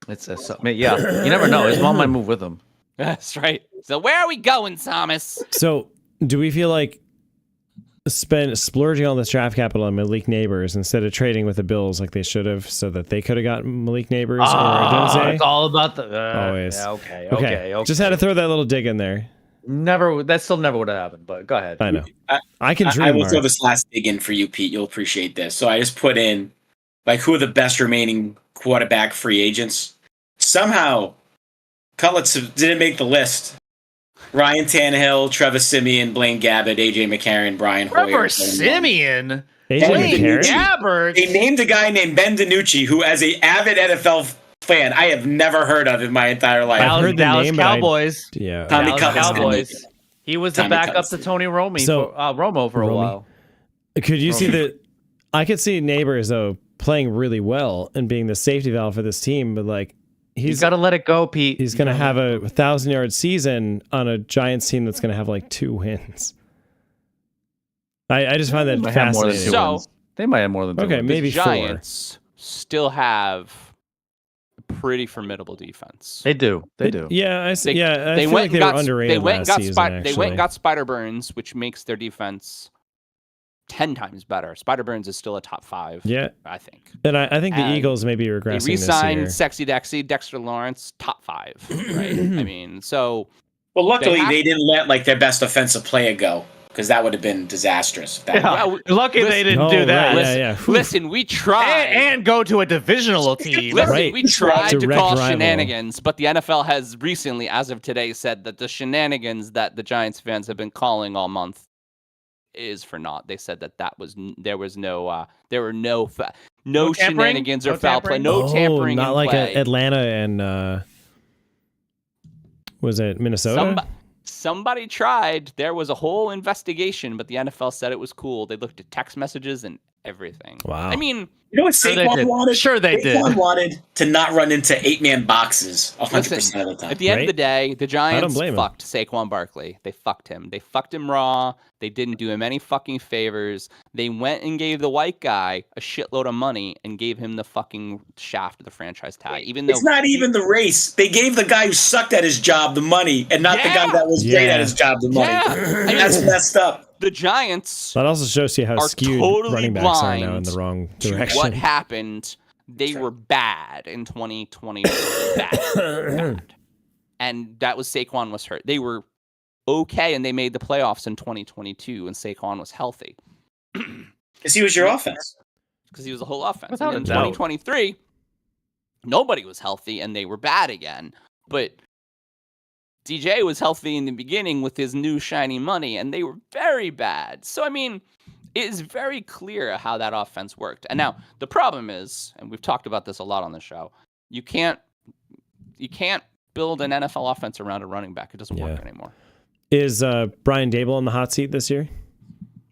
S2: Yeah, you never know. His mom might move with him.
S3: That's right. So where are we going, Thomas?
S1: So do we feel like splurging all this draft capital on Malik Neighbors instead of trading with the Bills like they should have, so that they could have gotten Malik Neighbors or Odunze?
S2: It's all about the
S1: Always.
S2: Yeah, okay.
S1: Just had to throw that little dig in there.
S2: That still never would have happened. But go ahead.
S1: I know. I can dream.
S4: I will
S1: Mark.
S4: throw this last dig in for you, Pete. You'll appreciate this. So I just put in who are the best remaining quarterback free agents. Somehow, Cutlets didn't make the list. Ryan Tannehill, Trevor Siemian, Blaine Gabbert, AJ McCarron, Brian Hoyer.
S2: Trevor Siemian.
S1: AJ McCarron.
S2: Gabbert.
S4: They named a guy named Ben DiNucci, who, as an avid NFL fan, I have never heard of in my entire life.
S1: I've heard the
S2: Dallas
S1: name, but
S2: Cowboys.
S1: Yeah.
S4: Tommy
S2: Dallas
S4: Cutlets.
S2: Cowboys. He was the
S4: Tommy
S2: backup
S4: Cutlets.
S2: to Tony Romo for a
S1: Romy.
S2: while.
S1: Could you see that? I could see Neighbors though playing really well and being the safety valve for this team, but
S2: He's got to let it go, Pete.
S1: he's going to have a 1,000-yard season on a Giants team that's going to have 2 wins. I just find that
S2: They might have more than
S1: fascinating.
S2: 2
S3: So-
S2: wins. They might have more than 2
S1: Okay,
S2: wins.
S1: maybe
S3: the Giants still have a pretty formidable defense.
S2: They do. They do.
S1: Yeah, I
S3: They
S1: feel
S3: went
S1: like they
S3: and
S1: were
S3: got
S1: underrated
S3: they went and
S1: last
S3: got
S1: season.
S3: they went and got Spider Burns, which makes their defense 10 times better. Spider Burns is still a top 5.
S1: Yeah,
S3: I think.
S1: and I think the
S3: And
S1: Eagles may be
S3: They
S1: regressing this
S3: re-signed
S1: year.
S3: Sexy Dexter Lawrence, top 5. Right? I mean, so
S4: Well, luckily,
S3: They have-
S4: they didn't let their best offensive player go, because that would have been disastrous. If that
S2: Yeah.
S3: Well,
S2: Lucky they didn't do that.
S1: Right, yeah.
S3: listen, we tried.
S2: And go to a divisional team.
S3: Listen,
S1: Right.
S3: we tried to
S1: Direct
S3: call
S1: rival.
S3: shenanigans, but the NFL has recently, as of today, said that the shenanigans that the Giants fans have been calling all month is for naught. They said that there were no
S2: No tampering?
S3: shenanigans or
S2: No
S3: foul play,
S2: tampering?
S3: no tampering.
S1: Not
S3: in
S1: like
S3: play.
S1: Atlanta and was it Minnesota?
S3: Somebody tried. There was a whole investigation, but the NFL said it was cool. They looked at text messages and everything.
S1: Wow.
S3: I mean,
S4: You know what
S2: Sure they
S4: Saquon
S2: did.
S4: wanted?
S2: Sure they
S4: Saquon
S2: did.
S4: wanted to not run into 8-man boxes 100%
S3: listen,
S4: of the time.
S3: at the end of
S1: Right?
S3: the day, the Giants
S1: blame him.
S3: fucked Saquon Barkley. They fucked him. They fucked him raw. They didn't do him any fucking favors. They went and gave the white guy a shitload of money and gave him the fucking shaft of the franchise tag. Even though
S4: It's not even the race. They gave the guy who sucked at his job the money, and not the guy that was great
S1: Yeah.
S4: at his job the money.
S3: Yeah. I mean,
S4: That's messed up.
S3: the Giants
S1: That also shows you how
S3: are
S1: skewed
S3: totally
S1: running backs are now in
S3: blind
S1: the wrong
S3: to
S1: direction.
S3: what happened. They were bad in 2020. Bad. And that was Saquon was hurt. They were okay, and they made the playoffs in 2022 when Saquon was healthy.
S4: Because he was your offense.
S3: Because he was the whole offense.
S2: Without
S3: And
S2: a
S3: in
S2: doubt.
S3: 2023, nobody was healthy, and they were bad again. But DJ was healthy in the beginning with his new shiny money, and they were very bad. So, I mean, it is very clear how that offense worked. And now the problem is, and we've talked about this a lot on the show, you can't build an NFL offense around a running back. It doesn't work anymore.
S1: Is Brian Dable in the hot seat this year?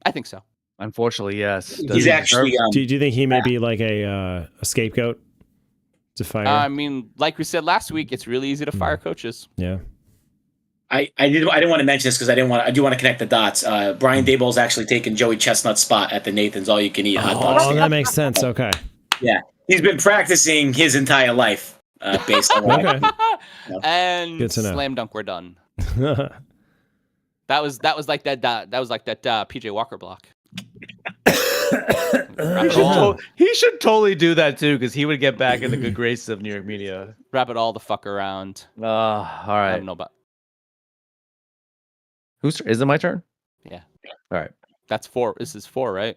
S3: I think so.
S2: Unfortunately, yes.
S4: He's actually.
S1: Do you think he may be like a scapegoat to fire?
S3: I mean, like we said last week, it's really easy to fire coaches.
S1: Yeah.
S4: I didn't want to mention this because I do want to connect the dots. Brian Dable's actually taken Joey Chestnut's spot at the Nathan's All You Can Eat hot dogs.
S1: Oh, that makes sense. Okay.
S4: Yeah, he's been practicing his entire life based on what
S1: Okay.
S3: And
S1: Good to know.
S3: slam dunk, we're done. That was like that PJ Walker block. Wrap it all,
S2: He should totally do that too, because he would get back in the good graces of New York media.
S3: wrap it all the fuck around.
S2: All
S3: I
S2: right.
S3: don't know about.
S2: Is it my turn?
S3: Yeah.
S2: All right.
S3: That's 4. This is 4, right?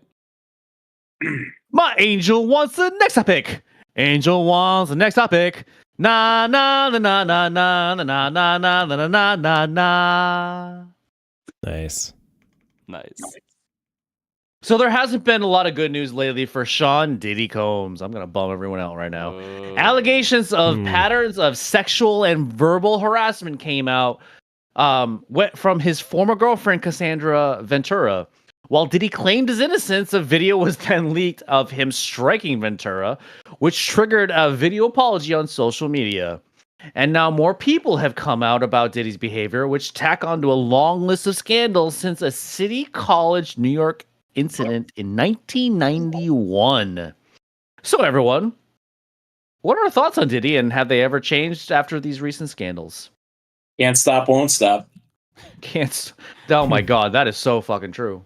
S2: My angel wants the next topic. Angel wants the next topic. Na na na na na na na na na na na na na.
S1: Nice.
S3: Nice.
S2: So there hasn't been a lot of good news lately for Sean Diddy Combs. I'm gonna bum everyone out right now. Allegations of patterns of sexual and verbal harassment came out from his former girlfriend Cassandra Ventura. While Diddy claimed his innocence, a video was then leaked of him striking Ventura, which triggered a video apology on social media. And now more people have come out about Diddy's behavior, which tack onto a long list of scandals since a City College, New York incident in 1991. So everyone, what are our thoughts on Diddy, and have they ever changed after these recent scandals?
S4: Can't stop, won't stop.
S2: Oh my god, that is so fucking true.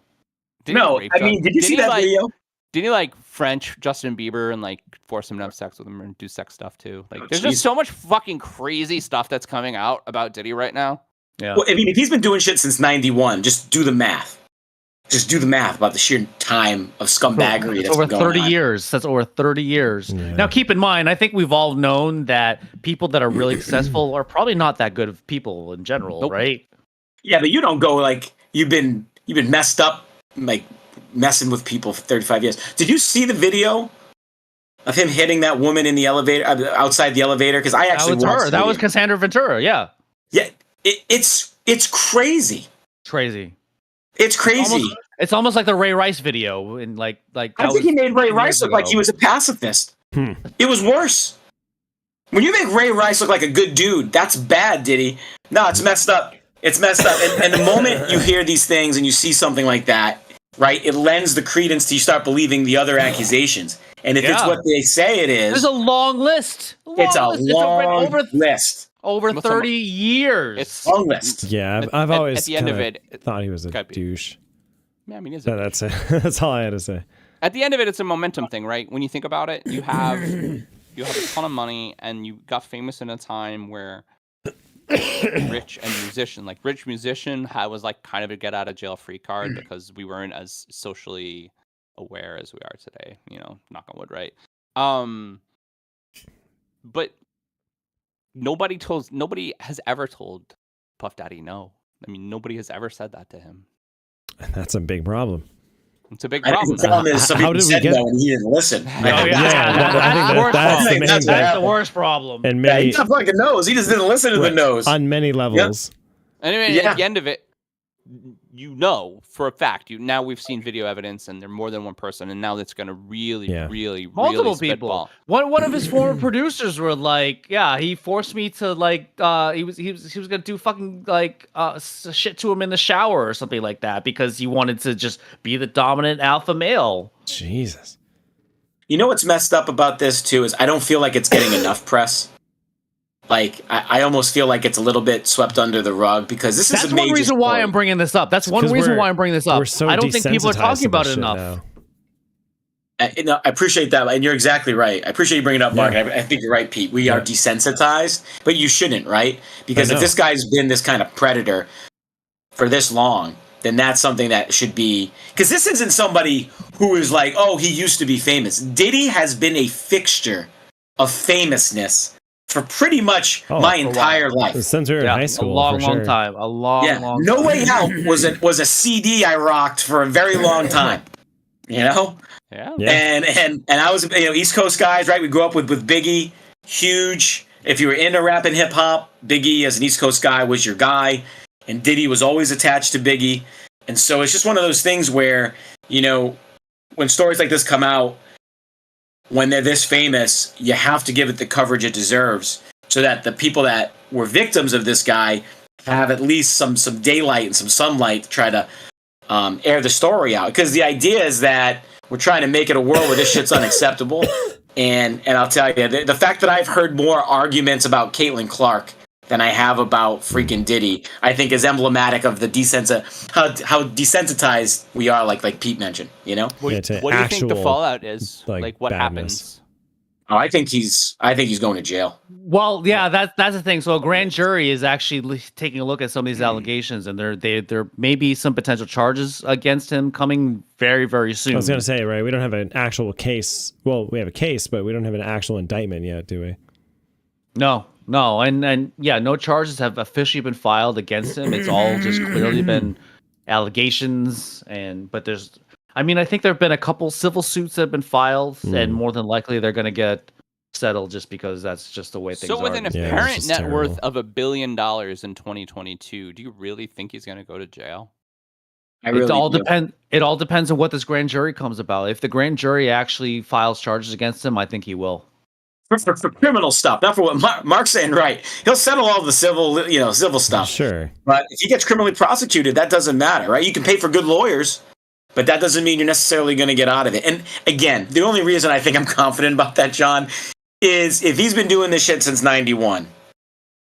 S3: Did he
S4: No,
S3: rape
S4: I mean, did you see that video?
S3: Did he like French Justin Bieber and like force him to have sex with him and do sex stuff too? Like, there's
S4: jeez.
S3: just so much fucking crazy stuff that's coming out about Diddy right now.
S2: Yeah.
S4: Well, I mean, if he's been doing shit since 91, just do the math. Just do the math about the sheer time of scumbaggery that's
S2: over
S4: been going
S2: 30
S4: on.
S2: years. That's over 30 years.
S1: Yeah.
S2: Now, keep in mind, I think we've all known that people that are really successful are probably not that good of people in general,
S3: Nope.
S2: right?
S4: Yeah, but you don't go like you've been messed up, like messing with people for 35 years. Did you see the video of him hitting that woman in the elevator, outside the elevator? Because I actually
S2: That was
S4: watched
S2: her.
S4: the
S2: That was
S4: video.
S2: Cassandra Ventura. Yeah.
S4: Yeah, it's crazy.
S2: Crazy.
S4: It's crazy.
S2: It's almost like the Ray Rice video. And like
S4: I think he made Ray Rice look like he was a pacifist. It was worse. When you make Ray Rice look like a good dude, that's bad, Diddy. No, it's messed up. It's messed up. And the moment you hear these things and you see something like that, right, it lends the credence to you start believing the other accusations. And if it's what they say it is,
S2: There's a long list.
S4: it's a long list.
S2: Over
S3: What's
S2: 30 years.
S3: It's
S4: Long list.
S1: Yeah, I've always
S3: at the end of
S1: kinda
S3: it.
S1: thought he was a
S3: Could be.
S1: douche.
S3: Yeah, I mean,
S1: That's it. That's all I had to say.
S3: at the end of it, it's a momentum thing, right? When you think about it, you have a ton of money, and you got famous in a time where rich musician was like kind of a get out of jail free card because we weren't as socially aware as we are today. You know, knock on wood, right? But nobody has ever told Puff Daddy no. I mean, nobody has ever said that to him.
S1: That's a big problem.
S3: It's a big
S4: I think
S3: problem.
S4: the problem is some
S1: How
S4: people
S1: did we
S4: said
S1: get-
S4: no and he didn't listen.
S2: Oh, yeah.
S1: that's the main
S2: That's
S1: thing.
S2: the worst problem.
S1: And
S4: Yeah,
S1: many
S4: he's not fucking knows. He just didn't listen to the nose.
S1: on many levels.
S3: Anyway,
S4: Yeah.
S3: at the end of it, you know for a fact. Now we've seen video evidence, and they're more than one person, and now that's going to really
S2: multiple
S3: really
S2: people.
S3: spitball.
S2: One of his former producers were like, yeah, he forced me to like he was gonna do fucking like shit to him in the shower or something like that because he wanted to just be the dominant alpha male.
S1: Jesus.
S4: You know what's messed up about this too is I don't feel like it's getting enough press. Like I almost feel like it's a little bit swept under the rug because this is a major
S2: one reason why
S4: story.
S2: I'm bringing this up. That's one reason why I'm bringing this up.
S1: We're so
S2: I don't think people are
S1: desensitized
S2: talking
S1: to
S2: about
S1: this
S2: it
S1: shit
S2: enough.
S1: now.
S4: I appreciate that, and you're exactly right. I appreciate you bringing it up, Mark. I think you're right, Pete. We are desensitized, but you shouldn't, right? Because if this guy's been this kind of predator for this long, then that's something that should be... Because this isn't somebody who is like, oh, he used to be famous. Diddy has been a fixture of famousness for pretty much my entire life.
S1: Since we were in high school,
S2: a long
S1: for sure.
S2: time. A long
S4: No
S2: time.
S4: Way Out was a CD I rocked for a very long time. You know?
S3: Yeah.
S4: And I was, East Coast guys, right? We grew up with Biggie, huge. If you were into rap and hip hop, Biggie as an East Coast guy was your guy, and Diddy was always attached to Biggie. And so it's just one of those things where, when stories like this come out, when they're this famous, you have to give it the coverage it deserves so that the people that were victims of this guy have at least some daylight and some sunlight to try to air the story out. Because the idea is that we're trying to make it a world where this shit's unacceptable. And I'll tell you, the fact that I've heard more arguments about Caitlin Clark than I have about freaking Diddy, I think is emblematic of the how desensitized we are, like Pete mentioned,
S3: What do you think the fallout is? Like what happens?
S4: Oh, I think he's going to jail.
S2: Well, yeah, that's the thing. So a grand jury is actually taking a look at some of these allegations, and there may be some potential charges against him coming very, very soon.
S1: I was going to say, right, we don't have an actual case. Well, we have a case, but we don't have an actual indictment yet, do we?
S2: No, and yeah, no charges have officially been filed against him. It's all just clearly been allegations, I think there have been a couple civil suits that have been filed, and more than likely they're going to get settled just because that's just the way things are.
S3: So with an apparent net worth of $1 billion in 2022, do you really think he's going to go to jail?
S2: It all depends on what this grand jury comes about. If the grand jury actually files charges against him, I think he will.
S4: For criminal stuff, not for what Mark's saying. Right, he'll settle all the civil stuff.
S1: Sure,
S4: but if he gets criminally prosecuted, that doesn't matter, right? You can pay for good lawyers, but that doesn't mean you're necessarily going to get out of it. And again, the only reason I think I'm confident about that, John, is if he's been doing this shit since '91,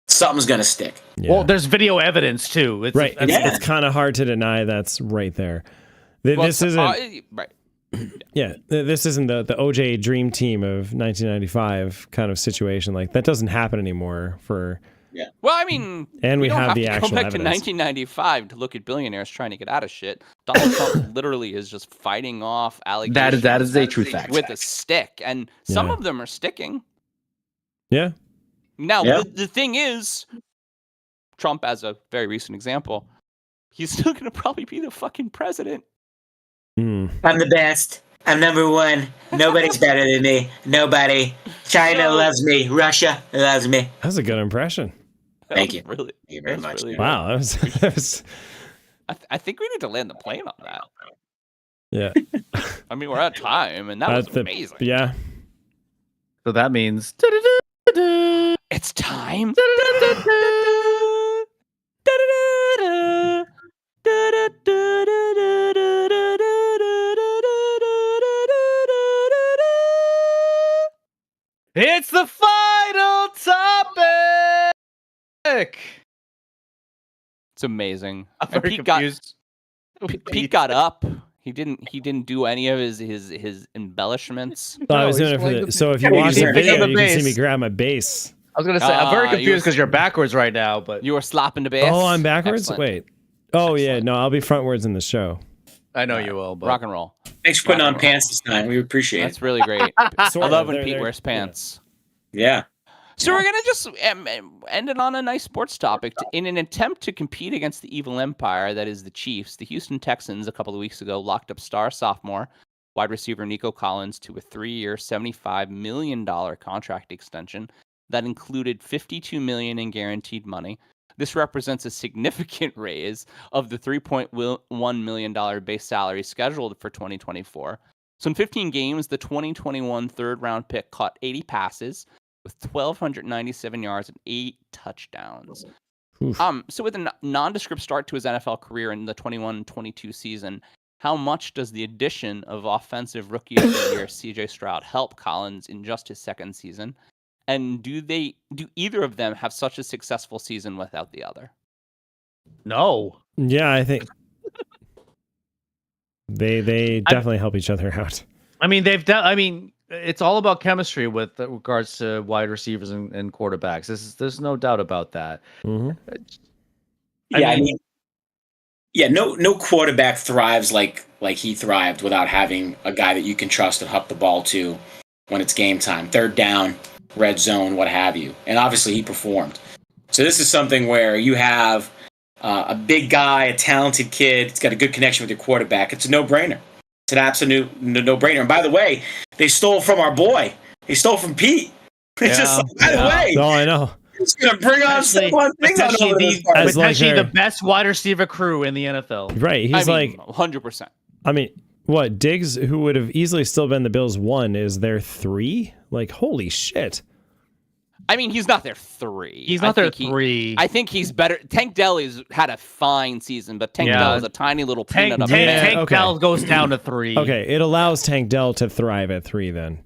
S4: something's going to stick.
S1: Yeah.
S2: Well, there's video evidence too.
S1: It's kind of hard to deny that's right there. This isn't
S3: right.
S1: Yeah, this isn't the OJ Dream Team of 1995 kind of situation. Like that doesn't happen anymore.
S3: Yeah. Well, I mean,
S1: and we have the
S3: to
S1: actual
S3: go back
S1: evidence.
S3: to 1995 to look at billionaires trying to get out of shit. Donald Trump literally is just fighting off allegations.
S2: That is a true fact.
S3: With a stick, and some of them are sticking.
S1: Yeah.
S3: Now the thing is, Trump, as a very recent example, he's still going to probably be the fucking president.
S4: I'm the best. I'm number one. Nobody's better than me. Nobody. China loves me. Russia loves me.
S1: That was a good impression.
S4: Thank you.
S3: Really,
S4: thank you very much.
S3: Really
S1: wow, that was
S3: I think we need to land the plane on that.
S1: Yeah.
S3: I mean, we're out of time, and that was amazing.
S1: Yeah.
S2: So that means
S3: it's time.
S2: It's the final topic.
S3: It's amazing.
S2: I'm
S3: And
S2: very
S3: Pete
S2: confused.
S3: Pete got up. He didn't do any of his embellishments.
S1: I was doing it for so if you watch the video, you can see me grab my bass.
S2: I was gonna say I'm very confused because you're backwards right now, but
S3: You were slapping the bass.
S1: Oh, I'm backwards?
S3: Excellent.
S1: Wait. Oh yeah, no, I'll be frontwards in the show.
S2: I know you will. But
S3: Rock and roll.
S4: Thanks for putting on pants this time. We appreciate
S3: That's
S4: it.
S3: really great. I
S1: Sort
S3: love
S1: of.
S3: when Pete
S1: They're-
S3: wears pants.
S4: Yeah.
S3: So we're gonna just end it on a nice sports topic. In an attempt to compete against the evil empire that is the Chiefs, the Houston Texans a couple of weeks ago locked up star sophomore wide receiver Nico Collins to a 3-year, $75 million contract extension that included $52 million in guaranteed money. This represents a significant raise of the $3.1 million base salary scheduled for 2024. So in 15 games, the 2021 third-round pick caught 80 passes with 1,297 yards and 8 touchdowns.
S1: Oof.
S3: So with a nondescript start to his NFL career in the 21-22 season, how much does the addition of offensive rookie of the year C.J. Stroud help Collins in just his second season? And do either of them have such a successful season without the other?
S2: No.
S1: Yeah, I think they definitely help each other out.
S2: I mean, it's all about chemistry with regards to wide receivers and quarterbacks. There's no doubt about that.
S1: Mm-hmm.
S4: No quarterback thrives like he thrived without having a guy that you can trust and huck the ball to when it's game time, third down, red zone, what have you. And obviously he performed. So this is something where you have a big guy, a talented kid, it's got a good connection with your quarterback. It's a no-brainer. It's an absolute no-brainer. And by the way, they stole from our boy. They stole from Pete. It's just like, by the way.
S1: Oh, I know.
S4: It's going to bring on someone.
S2: Potentially the best wide receiver crew in the NFL.
S1: Right. He's
S3: 100%.
S1: I mean, what, Diggs, who would have easily still been the Bills' 1, is their 3? Like, holy shit.
S3: I mean, he's not their 3.
S2: He's not their 3.
S3: I think he's better. Tank Dell's had a fine season, but Tank Dell is a tiny little peanut of a man.
S2: Tank Dell goes down to 3.
S1: Okay, it allows Tank Dell to thrive at 3 then.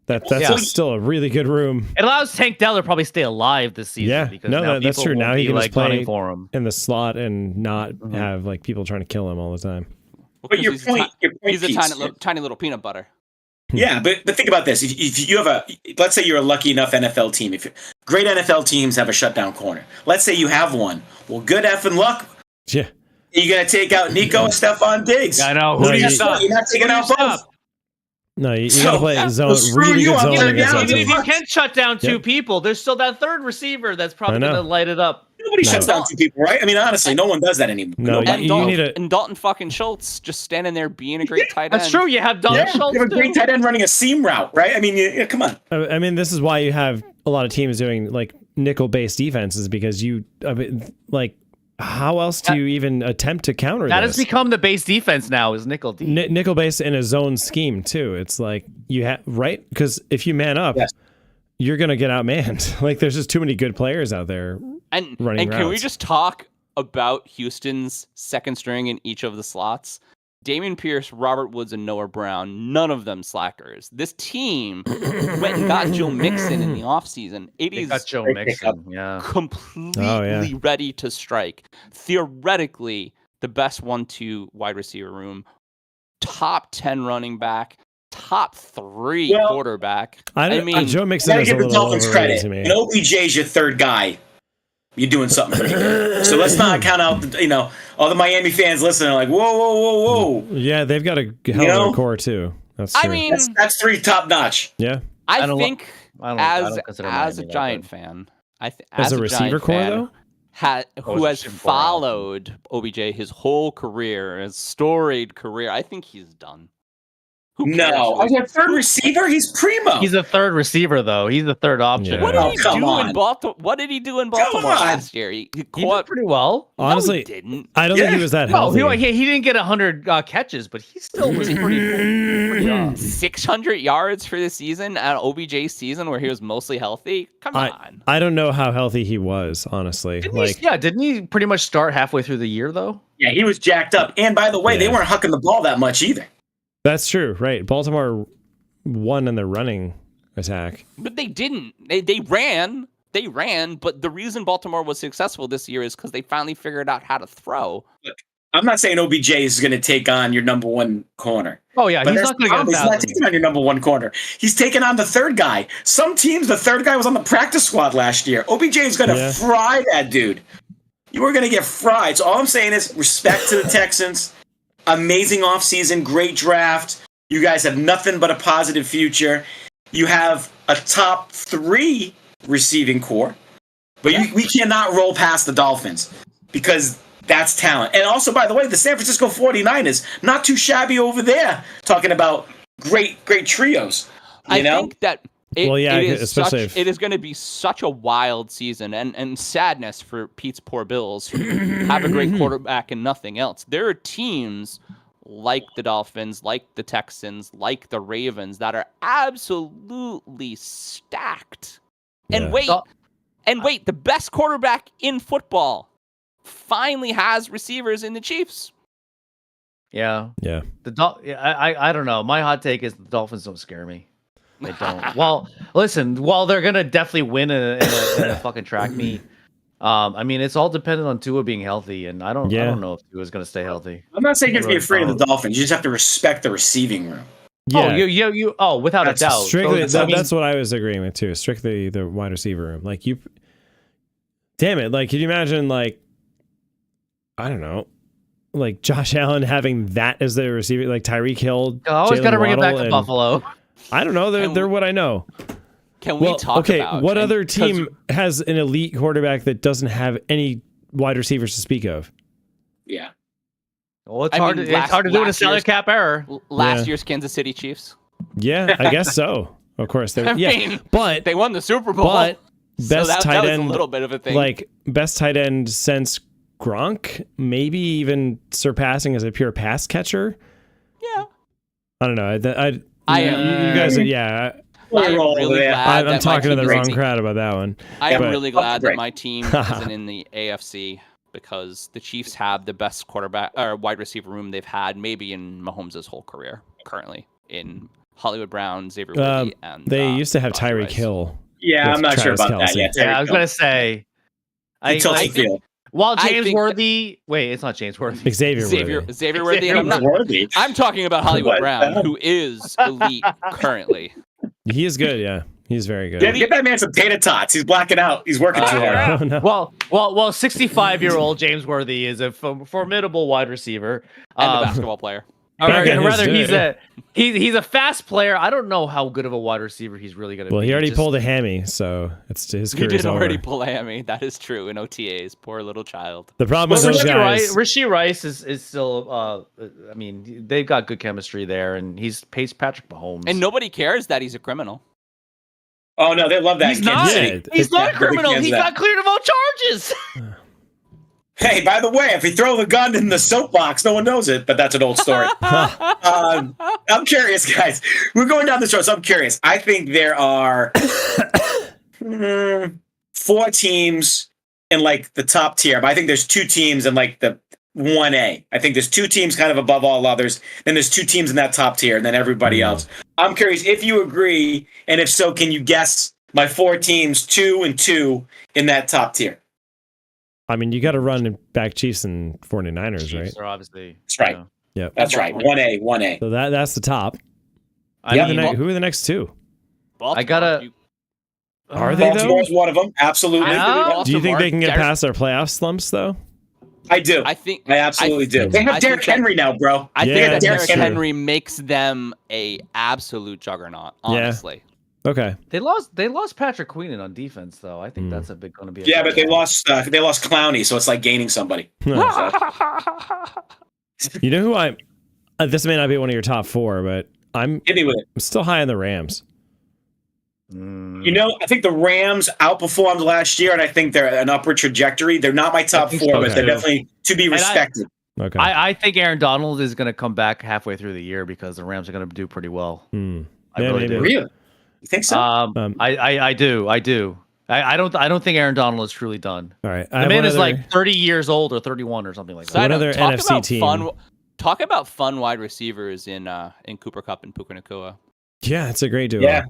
S1: That's still a really good room.
S2: It allows Tank Dell to probably stay alive this season.
S1: Yeah,
S2: because
S1: that's true. Now he can just play
S2: for him
S1: in the slot and not have like people trying to kill him all the time.
S3: Well, but he's a tiny little peanut butter.
S4: Yeah, but think about this. If you have let's say you're a lucky enough NFL team. Great NFL teams have a shutdown corner. Let's say you have one. Well, good effing luck.
S1: Yeah.
S4: You got to take out Nico and Stephon Diggs.
S2: I know.
S4: You're not taking out both.
S1: No, you got to play zone, really good zone against that
S2: Even if
S1: team.
S2: you can shut down 2 people, there's still that third receiver that's probably going to light it up.
S4: Nobody shuts down 2 people, right? I mean, honestly, no one does that anymore.
S1: No,
S3: and Dalton fucking Schultz just standing there being a great tight end.
S2: That's true. You have Dalton Schultz.
S4: You have a great tight end running a seam route, right? I mean, come on.
S1: I mean, this is why you have a lot of teams doing like nickel-based defenses because how else do you even attempt to counter
S2: that
S1: this?
S2: has become the base defense now is nickel defense.
S1: Nickel-based in a zone scheme too. It's like you have right because if you man up, you're gonna get outmanned. Like there's just too many good players out there.
S3: And
S1: running
S3: can we
S1: routes.
S3: just talk about Houston's second string in each of the slots? Damian Pierce, Robert Woods, and Noah Brown, none of them slackers. This team went and got Joe Mixon in the offseason. It is completely ready to strike. Theoretically, the best 1-2 wide receiver room, top 10 running back, top 3 quarterback.
S1: I mean, Joe Mixon is a little overrated to me.
S4: And OBJ is your third guy. You're doing something pretty good. So let's not count out, all the Miami fans listening are like, whoa.
S1: Yeah, they've got a hell of a core too. That's true.
S3: I mean,
S4: that's 3 top notch.
S1: Yeah.
S3: I think as a Giant fan,
S1: as a receiver core though,
S3: who has followed OBJ his whole career, his storied career, I think he's done.
S4: No, as a third receiver, he's primo.
S2: He's a third receiver, though. He's a third option.
S1: Yeah.
S3: What did he do in Baltimore? What did he do in Baltimore last year? He caught
S2: pretty well.
S1: Honestly,
S3: no, he didn't.
S1: I don't think he was that healthy.
S2: No, he didn't get 100 catches, but he still was pretty
S3: 600 yards for the season at OBJ's season where he was mostly healthy. Come on.
S1: I don't know how healthy he was, honestly.
S2: Didn't he pretty much start halfway through the year though?
S4: Yeah, he was jacked up. And by the way, they weren't hucking the ball that much either.
S1: That's true, right? Baltimore won in the running attack.
S3: But they didn't. They ran. But the reason Baltimore was successful this year is because they finally figured out how to throw.
S4: Look, I'm not saying OBJ is going to take on your number 1 corner.
S2: Oh, yeah. He's not going to get
S4: He's not taking on your number 1 corner. He's taking on the third guy. Some teams, the third guy was on the practice squad last year. OBJ is going to fry that dude. You are going to get fried. So all I'm saying is respect to the Texans. Amazing offseason, great draft. You guys have nothing but a positive future. You have a top 3 receiving core, but we cannot roll past the Dolphins because that's talent. And also, by the way, the San Francisco 49ers, not too shabby over there, talking about great trios.
S3: I think that
S1: Well, yeah,
S3: it is
S1: especially
S3: it is going to be such a wild season, and sadness for Pete's poor Bills, who have a great quarterback and nothing else. There are teams like the Dolphins, like the Texans, like the Ravens that are absolutely stacked. And wait, the best quarterback in football finally has receivers in the Chiefs.
S2: Yeah.
S1: Yeah.
S2: I don't know. My hot take is the Dolphins don't scare me. They don't. Well, listen. While they're gonna definitely win in a fucking track meet, I mean, it's all dependent on Tua being healthy, and I don't know if Tua's gonna stay healthy.
S4: I'm not saying you have to be afraid of the Dolphins. You just have to respect the receiving room.
S1: Yeah.
S2: Without a doubt.
S1: Strictly,
S2: So,
S1: that's what I was agreeing with too. Strictly the wide receiver room. Like damn it. Like, can you imagine, like, I don't know, like Josh Allen having that as their receiver, like Tyreek Hill.
S2: I always got to bring it back to Buffalo.
S1: I don't know. They're what I know.
S3: Can we talk about
S1: what other team has an elite quarterback that doesn't have any wide receivers to speak of?
S4: Yeah.
S2: Well, it's hard to do in a salary cap error.
S3: Last year's Kansas City Chiefs.
S1: Yeah, I guess so. Of course, but
S3: they won the Super Bowl.
S1: But best tight end,
S3: that was a little bit of a thing.
S1: Like best tight end since Gronk, maybe even surpassing as a pure pass catcher.
S3: Yeah.
S1: I don't know. You guys are, yeah.
S3: I'm really glad
S1: I'm talking to the wrong crowd about that one.
S3: I am really glad that my team isn't in the AFC because the Chiefs have the best quarterback or wide receiver room they've had maybe in Mahomes' whole career currently in Hollywood Brown, Xavier Worthy, and
S1: they used to have
S3: Roger
S1: Tyreek
S3: Rice.
S1: Hill.
S4: Yeah, I'm not sure about
S1: Kelsey.
S4: that. Yeah,
S2: I was gonna say. While James Worthy, wait, it's not James Worthy.
S1: Xavier
S3: Worthy. I'm talking about Hollywood Brown, who is elite currently.
S1: He is good, yeah. He's very good.
S4: Yeah, get that man some tater tots. He's blacking out. He's working too hard.
S1: Oh, no.
S2: Well, 65-year-old James Worthy is a formidable wide receiver
S3: And a basketball player.
S2: He's a fast player. I don't know how good of a wide receiver he's really going to be.
S1: Well, he already pulled a hammy, so it's his career's
S3: He did already
S1: over.
S3: pull a hammy. That is true in OTAs. Poor little child.
S1: The problem is those guys.
S2: Rasheed Rice is still. I mean, they've got good chemistry there, and he's Patrick Mahomes.
S3: And nobody cares that he's a criminal.
S4: Oh no, they love that.
S2: He's not. He's not a criminal. He got cleared of all charges.
S4: Hey, by the way, if he throw the gun in the soapbox, no one knows it, but that's an old story. I'm curious, guys. We're going down this road, so I'm curious. I think there are 4 teams in like the top tier, but I think there's 2 teams in like the 1A. I think there's 2 teams kind of above all others. Then there's 2 teams in that top tier, and then everybody else. I'm curious if you agree, and if so, can you guess my 4 teams, 2 and 2 in that top tier?
S1: I mean, you got to run back Chiefs and 49ers,
S2: Chiefs
S1: right?
S2: are obviously.
S4: That's right.
S1: Yeah,
S4: that's right. 1A.
S1: So that's the top. Who are the next 2?
S3: Baltimore.
S2: I gotta.
S1: Are they though?
S4: Baltimore's one of them. Absolutely.
S1: Do you think they can get past their playoff slumps though?
S4: I do. I absolutely do. They have Derrick Henry now, bro.
S3: I think that Derrick Henry makes them a absolute juggernaut. Honestly.
S1: Okay.
S2: They lost Patrick Queen on defense though. I think that's going to be.
S4: But they lost Clowney, so it's like gaining somebody.
S1: You know who this may not be one of your top 4, but I'm still high on the Rams.
S4: You know, I think the Rams outperformed last year, and I think they're an upward trajectory. They're not my top 4, but they're definitely to be respected.
S1: Okay.
S2: I think Aaron Donald is going to come back halfway through the year because the Rams are going to do pretty well. I really do.
S4: Really? You think so?
S2: I do. I don't think Aaron Donald is truly done.
S1: All right.
S2: The man is like 30 years old or 31 or something like that.
S1: What other NFC team?
S3: Talk about fun wide receivers in Cooper Kupp and Puka Nacua.
S1: Yeah, it's a great duo.
S4: Yeah.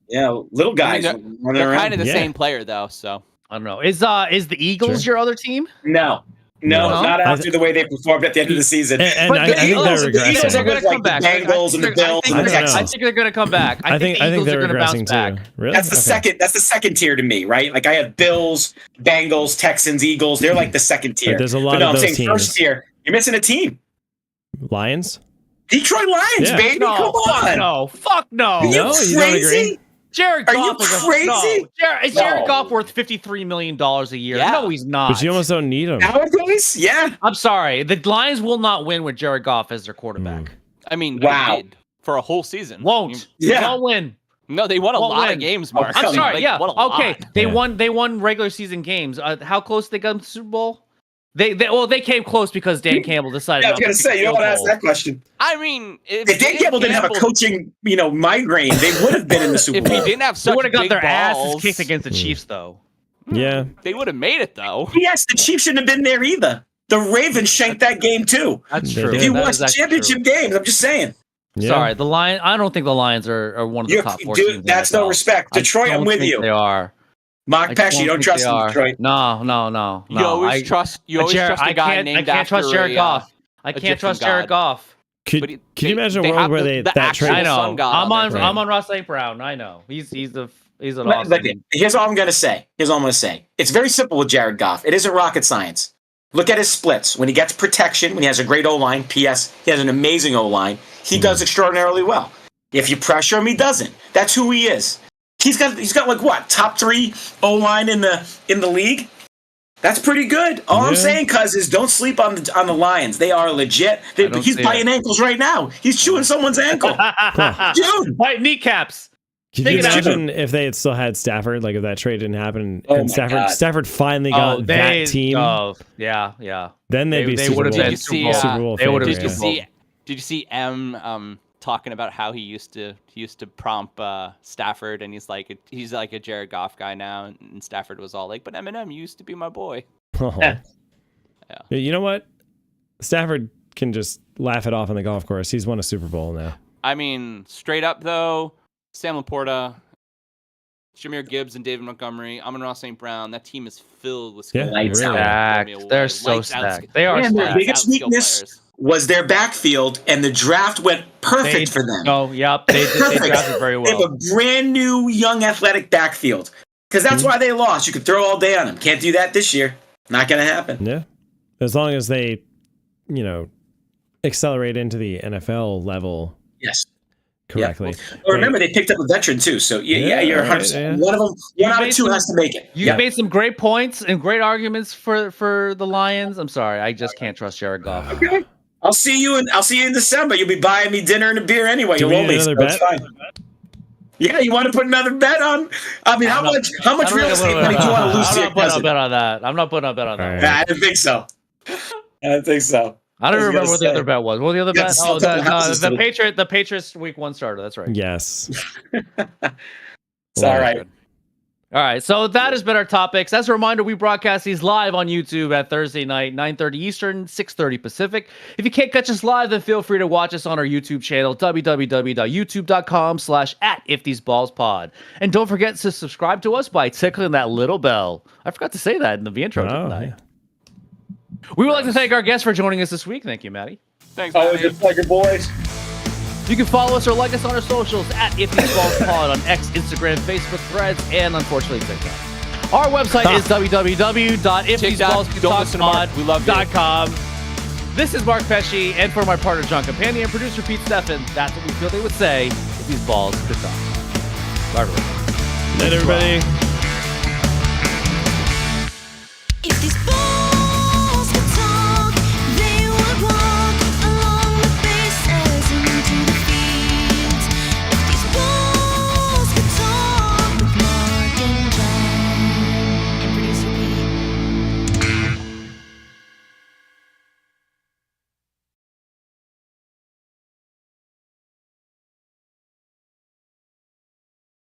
S4: Yeah, little guys.
S3: I mean, they're kind of the same player though, so
S2: I don't know. Is the Eagles your other team?
S4: No, not after the way they performed at the end of the season.
S1: And I think they're regressing.
S2: The Eagles are going to come back.
S4: The Bengals and the Bills and the Texans.
S2: I think they're going to come back. I think the Eagles are going to bounce back.
S1: Really?
S4: That's the second. That's the second tier to me, right? Like I have Bills, Bengals, Texans, Eagles. They're like the second tier.
S1: But there's a lot of those teams.
S4: First tier, you're missing a team.
S1: Lions.
S4: Detroit Lions, baby.
S2: No,
S4: come on.
S2: No, fuck no.
S4: Are you crazy?
S2: Jared Goff is
S4: crazy?
S2: Is Jared Goff worth $53 million a year?
S3: Yeah.
S2: No, he's not.
S1: But you almost don't need him.
S4: Nowadays, yeah.
S2: I'm sorry. The Lions will not win with Jared Goff as their quarterback.
S3: I mean, they did for a whole season.
S2: Won't. Won't win.
S3: No, they won a lot of games, Mark.
S2: I'm sorry.
S3: Like,
S2: Yeah.
S3: won a lot.
S2: Okay. They won regular season games. How close they got to the Super Bowl? They came close because Dan Campbell decided.
S4: Yeah, I was going to say, you don't want to ask that question.
S3: I mean,
S4: if Dan Campbell didn't have a coaching, migraine, they would have been in the Super Bowl.
S3: If he didn't have such
S2: they would have got their
S3: balls,
S2: asses kicked against the Chiefs, though.
S1: Yeah.
S3: They would have made it, though.
S4: Yes, the Chiefs shouldn't have been there either. The Ravens shanked that game, too.
S2: That's true.
S4: If you watch championship games, I'm just saying.
S1: Yeah.
S2: Sorry, the Lions. I don't think the Lions are one of the top 4 teams.
S4: That's no respect. Detroit, I'm with you.
S2: They are.
S4: Mark Pesci, don't trust them, Detroit.
S2: No.
S3: You always trust a guy named after
S2: I can't trust Jared Goff. I can't trust Jared Goff.
S1: Could you imagine a world where that trade?
S2: I know. I'm on Ross St. Brown. I know. He's an awesome.
S4: Here's all I'm going to say. It's very simple with Jared Goff. It isn't rocket science. Look at his splits. When he gets protection, when he has a great O-line, P.S., he has an amazing O-line, he does extraordinarily well. If you pressure him, he doesn't. That's who he is. He's got like what, top 3 O-line in the league? That's pretty good. All I'm saying, cuz, is don't sleep on the Lions. They are legit. He's biting ankles right now. He's chewing someone's ankle. Dude,
S2: bite kneecaps.
S1: Could you imagine if they had still had Stafford, like if that trade didn't happen and Stafford finally got that team?
S2: Yeah.
S1: Then they'd be Super Bowl. Super Bowl.
S2: They would have
S3: been. Did you see M talking about how he used to prompt Stafford, and he's like a Jared Goff guy now, and Stafford was all like, "But Eminem used to be my boy."
S1: Oh. Yeah. You know what? Stafford can just laugh it off on the golf course. He's won a Super Bowl now.
S3: I mean, straight up though. Sam Laporta, Jahmyr Gibbs, and David Montgomery. Amon-Ra St. Brown. That team is filled with skills.
S2: They're so stacked. They are stacked.
S4: Their biggest weakness was their backfield, and the draft went perfect for them.
S2: Oh, yep. They drafted very well.
S4: They have a brand new, young, athletic backfield. Because that's why they lost. You could throw all day on them. Can't do that this year. Not going to happen.
S1: Yeah. As long as they, accelerate into the NFL level.
S4: Yes.
S1: Correctly.
S4: Yeah. Well, remember, they picked up a veteran too. So you're 100%. One of them, one out of two has to make it.
S2: You made some great points and great arguments for the Lions. I'm sorry, I just can't trust Jared Goff.
S4: Okay. I'll see you in December. You'll be buying me dinner and a beer anyway.
S1: Do
S4: you won't be.
S1: Another bet?
S4: Fine. Yeah, you want to put another bet on? I mean, how much real estate money do you want to lose to your cousin?
S2: I'm not putting a bet on that.
S4: Right. I didn't think so.
S2: I don't remember what the other bet was. What was the other bet? Oh, the Patriots week 1 starter. That's right.
S1: Yes.
S4: It's all right.
S2: All right, so that has been our topics. As a reminder, we broadcast these live on YouTube at Thursday night, 9:30 Eastern, 6:30 Pacific. If you can't catch us live, then feel free to watch us on our YouTube channel, www.youtube.com/@iftheseballspod. And don't forget to subscribe to us by tickling that little bell. I forgot to say that in the intro, didn't I?
S1: Yeah.
S2: We would like to thank our guests for joining us this week. Thank you, Matty.
S3: Thanks,
S4: Always a pleasure, boys.
S2: You can follow us or like us on our socials at @IfTheseBallsPod on X, Instagram, Facebook, Threads, and unfortunately TikTok. Our website is www.iftheseballscould.com. This is Mark Pesci, and for my partner John Companion and producer Pete Steffen, that's what we feel they would say if these balls could talk. Bye, everybody.
S1: Night, everybody.